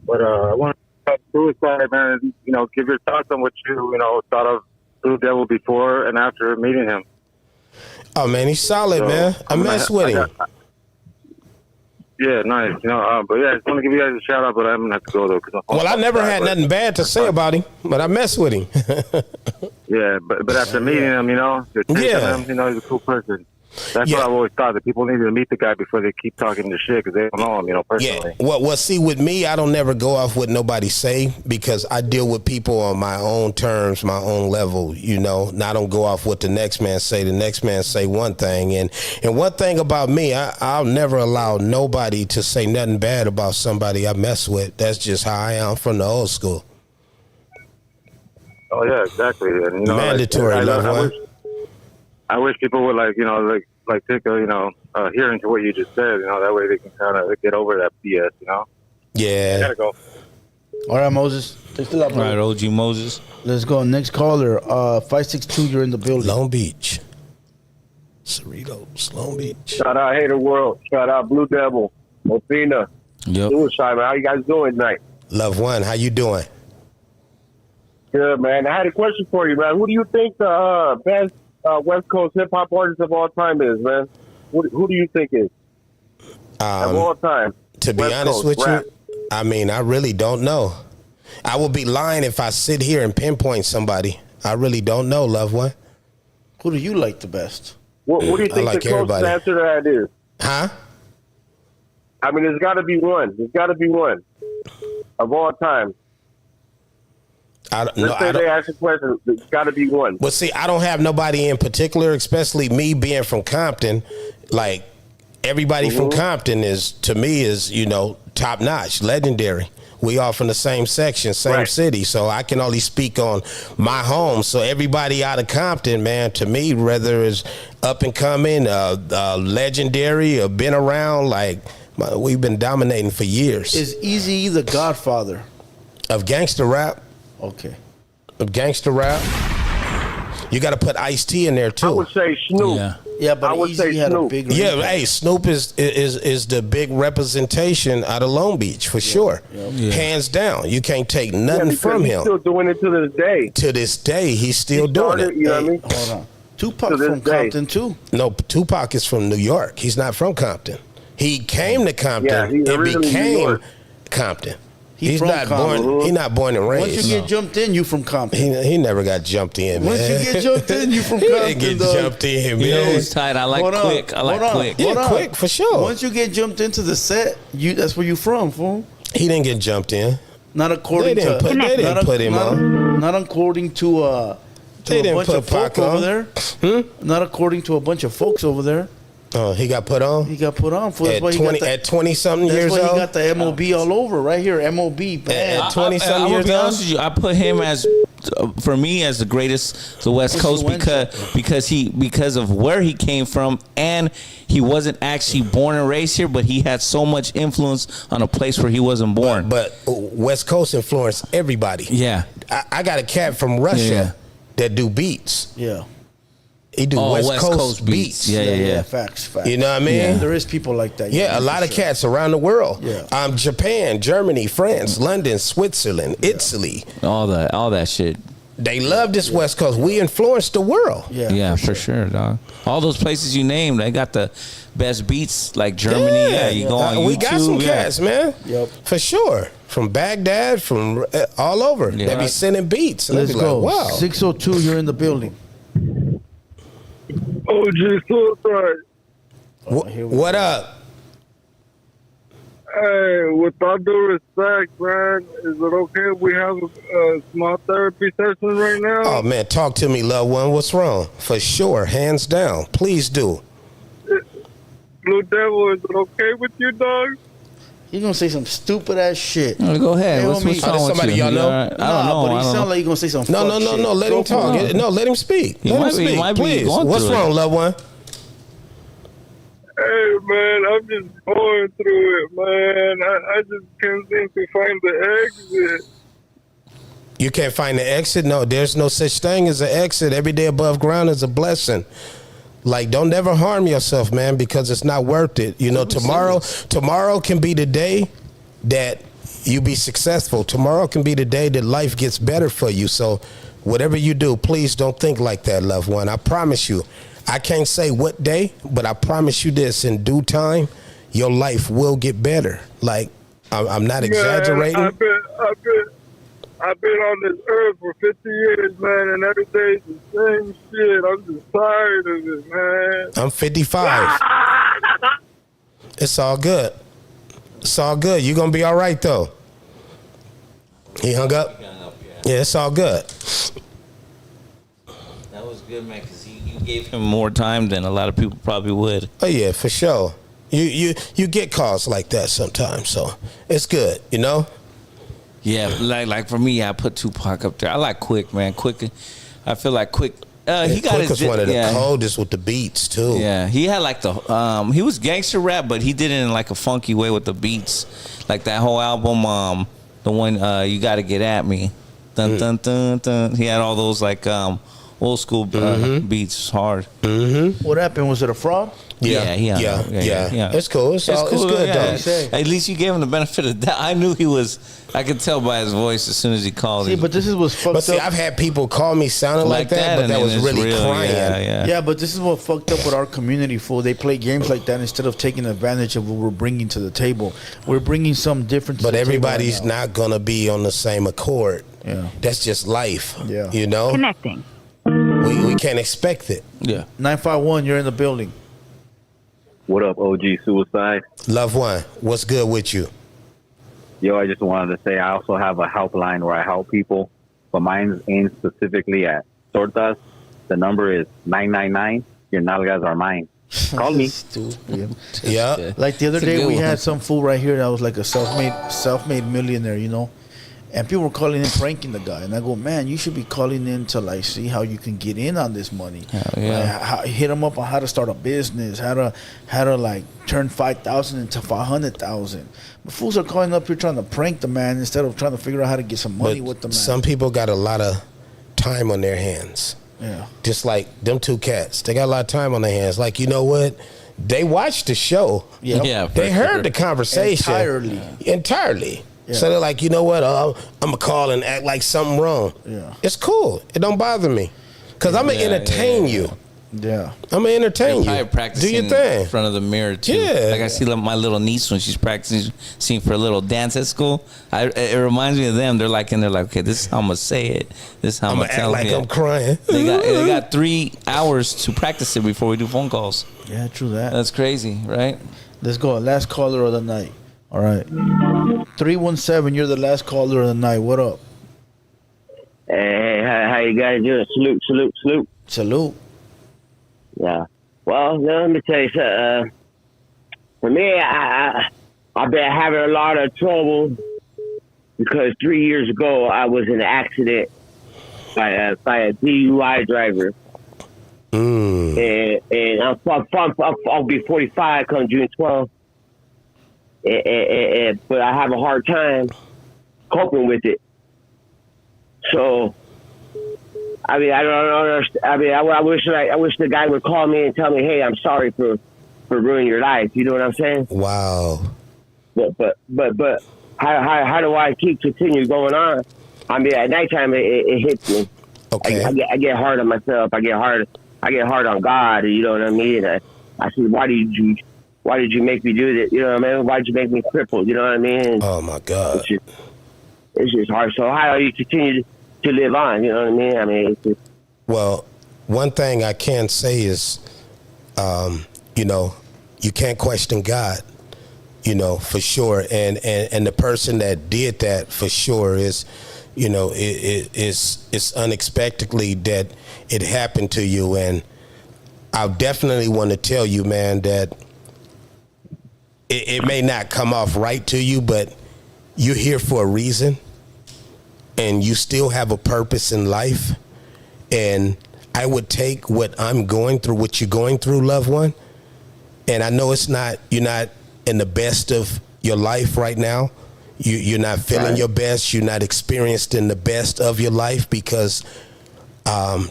J: But I want to talk Suicide, man. Give your thoughts on what you thought of Blue Devil before and after meeting him.
E: Oh man, he's solid, man. I mess with him.
J: Yeah, nice. But yeah, I just want to give you guys a shout out, but I'm gonna have to go though.
E: Well, I never had nothing bad to say about him, but I mess with him.
J: Yeah, but after meeting him, the take of him, he's a cool person. That's what I've always thought, that people need to meet the guy before they keep talking the shit because they don't know him, personally.
E: Yeah. Well, see, with me, I don't never go off what nobody say because I deal with people on my own terms, my own level, and I don't go off what the next man say. The next man say one thing. And one thing about me, I'll never allow nobody to say nothing bad about somebody I mess with. That's just how I am. I'm from the old school.
J: Oh, yeah, exactly. And,
E: mandatory,
J: I wish people would take a hearing to what you just said. That way they can kind of get over that BS.
E: Yeah.
J: I gotta go.
D: All right, Moses. Thanks a lot,
F: All right, OG Moses.
D: Let's go. Next caller. 562. You're in the building.
E: Long Beach. Cerritos, Long Beach.
O: Shout out Hater World. Shout out Blue Devil. Mofina.
F: Yep.
O: Suicide, man. How you guys doing tonight?
E: Loved one, how you doing?
O: Good, man. I had a question for you, man. Who do you think the best West Coast hip hop artist of all time is, man? Who do you think is of all time?
E: To be honest with you, I mean, I really don't know. I would be lying if I sit here and pinpoint somebody. I really don't know, loved one.
D: Who do you like the best?
O: What do you think the closest answer to that is?
E: Huh?
O: I mean, there's got to be one. There's got to be one of all time. Let's say they ask a question. There's got to be one.
E: Well, see, I don't have nobody in particular, especially me being from Compton. Like, everybody from Compton is, to me, is, top notch, legendary. We all from the same section, same city. So I can only speak on my home. So everybody out of Compton, man, to me, whether it's up and coming, legendary, or been around, like we've been dominating for years.
D: Is Eazy the godfather
E: of gangster rap?
D: Okay.
E: Of gangster rap. You got to put Ice-T in there too.
O: I would say Snoop.
D: Yeah, but
O: I would say
D: Eazy had a
O: Snoop.
D: big
E: Yeah, hey, Snoop is the big representation out of Long Beach for sure. Hands down. You can't take nothing
O: because
E: from
O: he's
E: him.
O: still doing it to this day.
E: To this day, he's still doing it.
O: You know what I mean?
D: Hold on. Tupac
O: To this
D: from
O: day.
D: Compton too.
E: No, Tupac is from New York. He's not from Compton. He came to Compton
O: Yeah, he's
E: and
O: originally New
E: became
O: York.
E: Compton.
D: He
E: He's
D: from
E: not
D: Compton.
E: born. He's not born and raised.
D: Once you get jumped in, you from Compton.
E: He never got jumped in, man.
D: Once you get jumped in, you from
E: He
D: Compton.
E: didn't get
D: dog.
E: jumped in, man.
F: You know who's tight? I like
D: Hold on,
F: Quick. I like
D: hold on,
F: Quick.
E: Yeah,
D: hold on.
E: Quick for sure.
D: Once you get jumped into the set, that's where you from, fool.
E: He didn't get jumped in.
D: Not according
E: They didn't
D: to.
E: put him on.
D: Not according to
E: They
D: a
E: didn't
D: bunch
E: put
D: of folk
E: Pac on.
D: over there. Not according to a bunch of folks over there.
E: Oh, he got put on?
D: He got put on. Fool. That's
E: At
D: why he
E: 20
D: got the,
E: at 20-something
D: That's
E: years
D: why he
E: old?
D: got the MOB all over right here. MOB. Man.
E: At 20-something
F: I'm gonna
E: years
F: be
E: old?
F: honest with you. I put him as, for me, as the greatest, the West Coast, because of where he came from, and he wasn't actually born and raised here, but he had so much influence on a place where he wasn't born.
E: But West Coast influenced everybody.
F: Yeah.
E: I got a cat from Russia
F: Yeah.
E: that do beats.
D: Yeah.
E: He do West Coast beats.
F: Yeah.
D: Facts.
E: You know what I mean?
D: Yeah. There is people like that.
E: Yeah, a lot of cats around the world.
D: Yeah.
E: Japan, Germany, France, London, Switzerland, Italy.
F: All that shit.
E: They love this West Coast. We influenced the world.
F: Yeah, for sure, dog. All those places you named, they got the best beats, like Germany. Yeah, you go on YouTube.
E: We got some cats, man.
D: Yep.
E: For sure. From Baghdad, from all over.
F: Yeah.
E: They be sending beats. And
D: Let's
E: they be
D: go.
E: like, wow.
D: 602, you're in the building.
O: OG Suicide.
E: What up?
O: Hey, with all due respect, man, is it okay if we have a small therapy session right now?
E: Oh, man, talk to me, loved one. What's wrong? For sure. Hands down. Please do.
O: Blue Devil, is it okay with you, dog?
D: He's gonna say some stupid ass shit.
F: Go ahead.
D: Hey,
F: What's
D: homie.
F: wrong with
E: somebody
F: you?
E: y'all know?
F: I don't know.
D: But he
F: I don't
D: sound
F: know.
D: like he's gonna say some
E: No,
D: fuck shit.
E: Let him talk.
F: for it.
E: No, let him speak.
F: He
E: Let
F: might
E: him
F: be- he
E: speak,
F: might be
E: please.
F: going
E: What's
F: through it.
E: wrong, loved one?
O: Hey, man, I'm just going through it, man. I just can't seem to find the exit.
E: You can't find the exit? No, there's no such thing as an exit. Every day above ground is a blessing. Like, don't never harm yourself, man, because it's not worth it. You know, tomorrow can be the day that you be successful. Tomorrow can be the day that life gets better for you. So whatever you do, please don't think like that, loved one. I promise you. I can't say what day, but I promise you this, in due time, your life will get better. Like, I'm not exaggerating.
O: Man, I've been on this earth for 50 years, man, and every day is the same shit. I'm just tired of it, man.
E: I'm 55. It's all good. It's all good. You're going to be all right, though. He hung up? Yeah, it's all good.
F: That was good, man, because you gave him more time than a lot of people probably would.
E: Oh, yeah, for sure. You get calls like that sometimes, so it's good, you know?
F: Yeah, like for me, I put Tupac up there. I like Quick, man. Quick, I feel like Quick. He got
E: Quick
F: his
E: was one of the coldest with the beats too.
F: Yeah, he had like the he was gangster rap, but he did it in like a funky way with the beats. Like that whole album, the one You Gotta Get At Me, dun dun dun dun. He had all those like old school beats, hard.
D: What happened? Was it a fraud?
E: Yeah. It's cool. It's good, though.
F: At least you gave him the benefit of that. I knew he was. I could tell by his voice as soon as he called.
D: See, but this is what's fucked
E: But see,
D: up.
E: I've had people call me sounding like that, but
F: and
E: that
F: then
E: was
F: it's
E: really
F: real.
E: crying.
D: Yeah, but this is what fucked up with our community, fool. They play games like that instead of taking advantage of what we're bringing to the table. We're bringing something different to
E: But
D: the
E: everybody's
D: table right
E: not going to be on the same accord.
D: Yeah.
E: That's just life.
D: Yeah.
E: You know?
H: Connecting.
E: We can't expect it.
F: Yeah.
D: 951, you're in the building.
P: What up, OG Suicide?
E: Loved one, what's good with you?
P: Yo, I just wanted to say I also have a helpline where I help people, but mine's aimed specifically at tortas. The number is 999. Your nalgas are mine.
O: Call me.
D: Stupid.
E: Yeah.
D: Like the other
F: It's a
D: day,
F: good
D: we
F: one.
D: had some fool right here that was like a self-made millionaire, you know. And people were calling in pranking the guy, and I go, man, you should be calling in to like see how you can get in on this money.
F: yeah.
D: Hit him up on how to start a business, how to like turn 5,000 into 500,000. But fools are calling up here trying to prank the man instead of trying to figure out how to get some money with the man.
E: Some people got a lot of time on their hands.
D: Yeah.
E: Just like them two cats. They got a lot of time on their hands. Like, you know what? They watched the show.
D: Yep.
F: Yeah,
E: They
F: for
E: heard
F: sure.
E: the conversation. Entirely.
D: Yeah.
E: So they're like, you know what? I'm going to call and act like something wrong.
D: Yeah.
E: It's cool. It don't bother me. Because I'm going to entertain you.
D: Yeah.
E: I'm going to entertain
F: They're
E: you.
F: probably practicing
E: Do your thing.
F: in front of the mirror too.
E: Yeah.
F: Like I see my little niece when she's practicing for a little dance at school. It reminds me of them. They're like, okay, this is how I'm gonna say it. This is how I'm gonna
E: act
F: tell
E: like
F: them.
E: I'm crying.
F: They got 3 hours to practice it before we do phone calls.
D: Yeah, true that.
F: That's crazy, right?
D: Let's go. Last caller of the night. All right. 317, you're the last caller of the night. What up?
Q: Hey, how you guys doing? Salute.
D: Salute.
Q: Yeah. Well, let me tell you something. For me, I've been having a lot of trouble because 3 years ago I was in an accident by a DUI driver. And I'll be 45 come June 12th. But I have a hard time coping with it. So, I mean, I don't understand. I mean, I wish the guy would call me and tell me, "Hey, I'm sorry for ruining your life." You know what I'm saying?
E: Wow.
Q: But how do I continue going on? I mean, at nighttime it hits me.
E: Okay.
Q: I get hard on myself. I get hard on God. You know what I mean? I say, why did you make me do this? You know what I mean? Why did you make me crippled? You know what I mean?
E: Oh my God.
Q: It's just hard. So how do you continue to live on? You know what I mean? I mean, it's just,
E: well, one thing I can say is, you know, you can't question God, you know, for sure. And the person that did that for sure is, you know, it's unexpectedly that it happened to you. And I definitely want to tell you, man, that it may not come off right to you, but you're here for a reason. And you still have a purpose in life. And I would take what I'm going through, what you're going through, loved one. And I know you're not in the best of your life right now. You're not feeling your best. You're not experienced in the best of your life because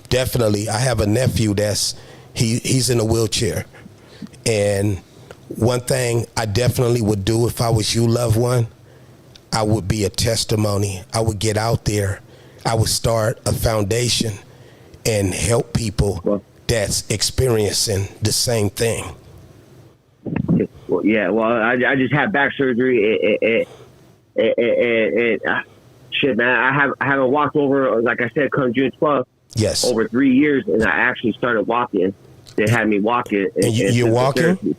E: definitely I have a nephew he's in a wheelchair. And one thing I definitely would do if I was you, loved one, I would be a testimony. I would get out there. I would start a foundation and help people that's experiencing the same thing.
Q: well, yeah. Well, I just had back surgery. Shit, man. I haven't walked over, like I said, come June 12th.
E: Yes.
Q: Over 3 years, and I actually started walking. They had me walking.
E: And you're walking?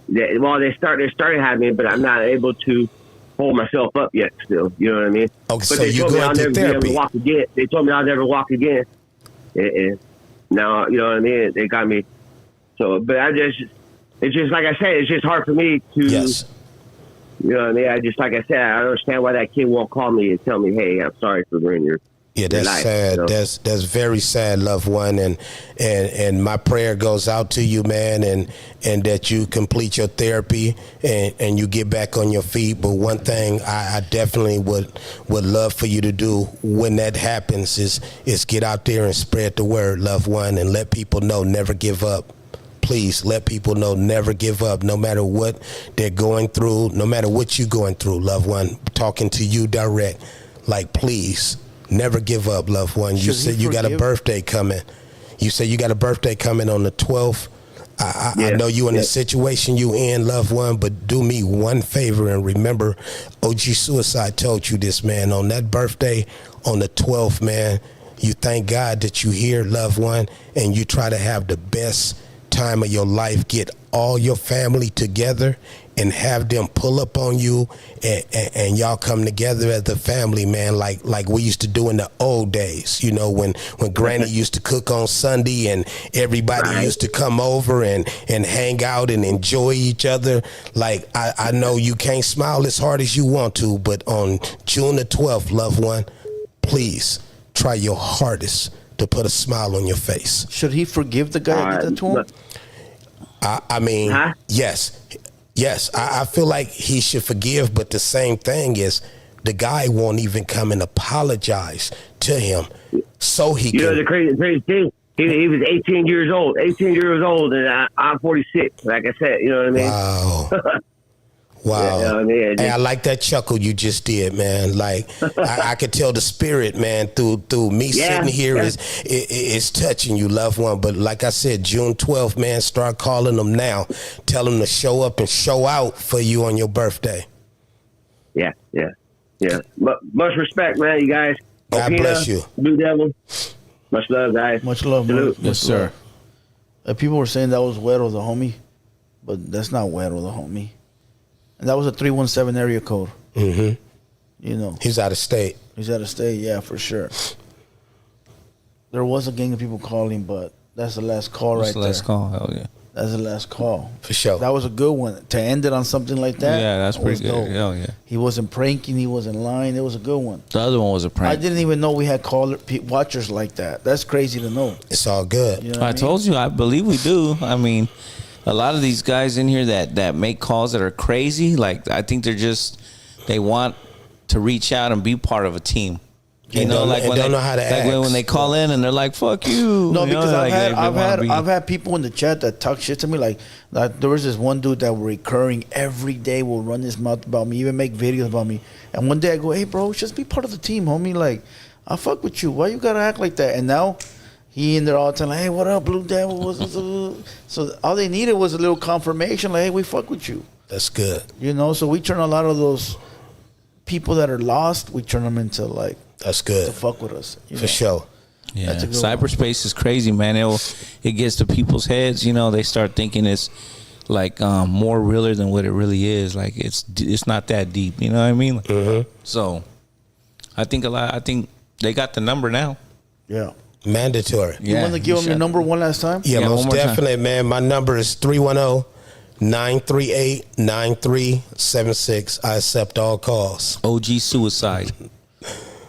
Q: They started having me, but I'm not able to hold myself up yet still. You know what I mean?
E: Okay,
Q: but
E: so
Q: they
E: you're
Q: told me
E: going
Q: I'll
E: through
Q: never be able
E: therapy.
Q: to walk again. They told me I'll never walk again. And now, you know what I mean? They got me. So, but it's just like I said, it's just hard for me to,
E: yes.
Q: You know what I mean? Like I said, I understand why that kid won't call me and tell me, hey, I'm sorry for ruining your
E: Yeah, that's
Q: life,
E: sad.
Q: you know?
E: That's very sad, loved one, and my prayer goes out to you, man, and that you complete your therapy and you get back on your feet. But one thing I definitely would love for you to do when that happens is get out there and spread the word, loved one, and let people know never give up. Please let people know never give up, no matter what they're going through, no matter what you're going through, loved one. Talking to you direct, like please. Never give up, loved one. You said you got a birthday coming. You said you got a birthday coming on the 12th. I know you in the situation you in, loved one, but do me one favor and remember OG Suicide told you this, man. On that birthday, on the 12th, man, you thank God that you here, loved one, and you try to have the best time of your life, get all your family together and have them pull up on you and y'all come together as a family, man, like we used to do in the old days, you know, when Granny used to cook on Sunday and everybody used to come over and hang out and enjoy each other. Like, I know you can't smile as hard as you want to, but on June the 12th, loved one, please try your hardest to put a smile on your face.
D: Should he forgive the guy that did that to him?
E: I mean, yes. I feel like he should forgive, but the same thing is the guy won't even come and apologize to him, so he can.
Q: You know the crazy thing? He was 18 years old. 18 years old, and I'm 46. Like I said, you know what I mean?
E: Wow. Wow.
Q: Yeah,
E: hey, I like that chuckle you just did, man. Like, I could tell the spirit, man, through me sitting here is touching you, loved one. But like I said, June 12th, man, start calling them now. Tell them to show up and show out for you on your birthday.
Q: Yeah. Much respect, man, you guys.
E: God bless you.
Q: Blue Devil. Much love, guys.
D: Much love, man.
F: Yes, sir.
D: People were saying that was Güero the homie, but that's not Güero the homie. And that was a 317 area code.
E: Mm-hmm.
D: You know.
E: He's out of state.
D: He's out of state, yeah, for sure. There was a gang of people calling, but that's the last call
F: That's
D: right
F: the last call, hell yeah.
D: That's the last call.
E: For sure.
D: That was a good one. To end it on something like that.
F: Yeah, that's pretty good.
D: Dope.
F: Hell yeah.
D: He wasn't pranking. He wasn't lying. It was a good one.
F: The other one was a prank.
D: I didn't even know we had watchers like that. That's crazy to know.
E: It's all good.
D: You know what
F: I told you, I believe we do. I mean, a lot of these guys in here that make calls that are crazy, like, I think they want to reach out and be part of a team. You know, like when
E: don't know how to act.
F: when they call in and they're like, "Fuck you."
D: No,
F: you know,
D: because
F: like
D: I've had people in the chat that talk shit to me. Like there was this one dude that recurring every day will run his mouth about me, even make videos about me. And one day I go, "Hey, bro, just be part of the team, homie. Like, I fuck with you. Why you gotta act like that?" And now he in there all the time, like, "Hey, what up, Blue Devil?" So all they needed was a little confirmation, like, "Hey, we fuck with you."
E: That's good.
D: You know, so we turn a lot of those people that are lost, we turn them into like.
E: That's good.
D: To fuck with us.
E: For sure.
F: Yeah, cyberspace is crazy, man. It gets to people's heads. You know, they start thinking it's like more realer than what it really is. Like it's not that deep. You know what I mean?
E: Mm-hmm.
F: So, I think they got the number now.
D: Yeah.
E: Mandatory.
D: You want to give them your number one last time?
E: Yeah, most definitely, man. My number is 310-938-9376. I accept all calls.
F: OG Suicide.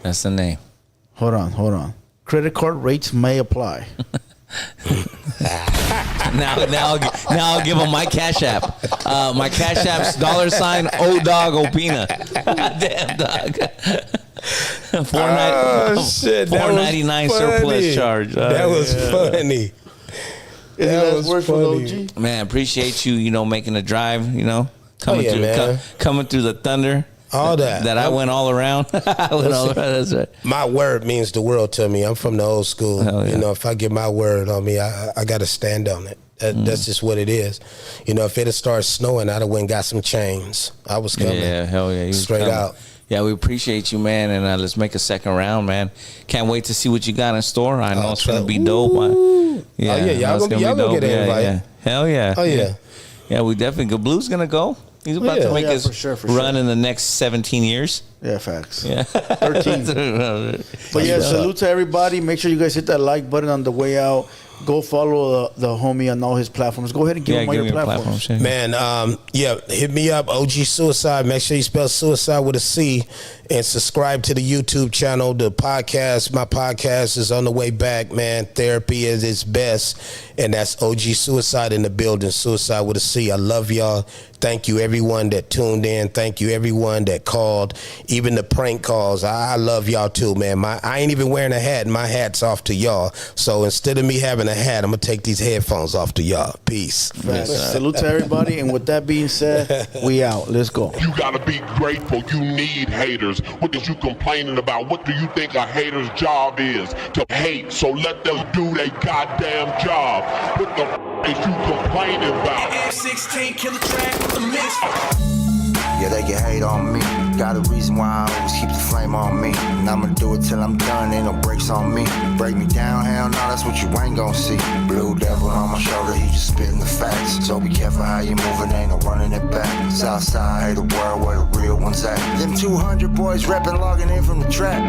F: That's the name.
D: Hold on. Credit card rates may apply.
F: now I'll give them my Cash App. My Cash App's $ODOG-OPINA. Damn dog. $4.99 surplus charge.
E: That was funny.
D: That was funny.
F: Man, appreciate you. You know, making the drive. You know, coming through the thunder.
E: All that.
F: I went all around. That's right.
E: My word means the world to me. I'm from the old school.
F: Yeah.
E: You know, if I get my word on me, I got to stand on it. That's just what it is. You know, if it had started snowing, I'd have went and got some chains. I was coming.
F: Yeah, hell yeah.
E: Straight out.
F: Yeah, we appreciate you, man. And let's make a second round, man. Can't wait to see what you got in store. I know it's going to be dope.
E: Yeah, y'all gonna get an invite.
F: Yeah. Hell yeah.
E: Oh, yeah.
F: Yeah, we definitely. Blue's going to go. He's about to make his run in the next 17 years.
D: Yeah, facts.
F: Yeah.
D: 13. But yeah, salute to everybody. Make sure you guys hit that like button on the way out. Go follow the homie on all his platforms. Go ahead and give him all your platforms.
E: Man, hit me up, OG Suicide. Make sure you spell suicide with a C. And subscribe to the YouTube channel, the podcast. My podcast is on the way back, man. Therapy is its best. And that's OG Suicide in the building, suicide with a C. I love y'all. Thank you, everyone that tuned in. Thank you, everyone that called. Even the prank calls. I love y'all too, man. I ain't even wearing a hat, and my hat's off to y'all. So instead of me having a hat, I'm going to take these headphones off to y'all. Peace.
D: Salute to everybody. And with that being said, we out. Let's go.
A: You got to be grateful. You need haters. What is you complaining about? What do you think a hater's job is? To hate. So let them do their goddamn job. What the is you complaining about?
B: F16 killer track with the mix.
C: Yeah, they can hate on me. Got a reason why I always keep the flame on me. And I'ma do it till I'm done, ain't no brakes on me. Break me down, hell no, that's what you ain't gon' see. Blue devil on my shoulder, he just spitting the facts. So be careful how you moving, ain't no running it back. Southside, hate the world where the real ones at. Them 200 boys reppin', logging in from the track.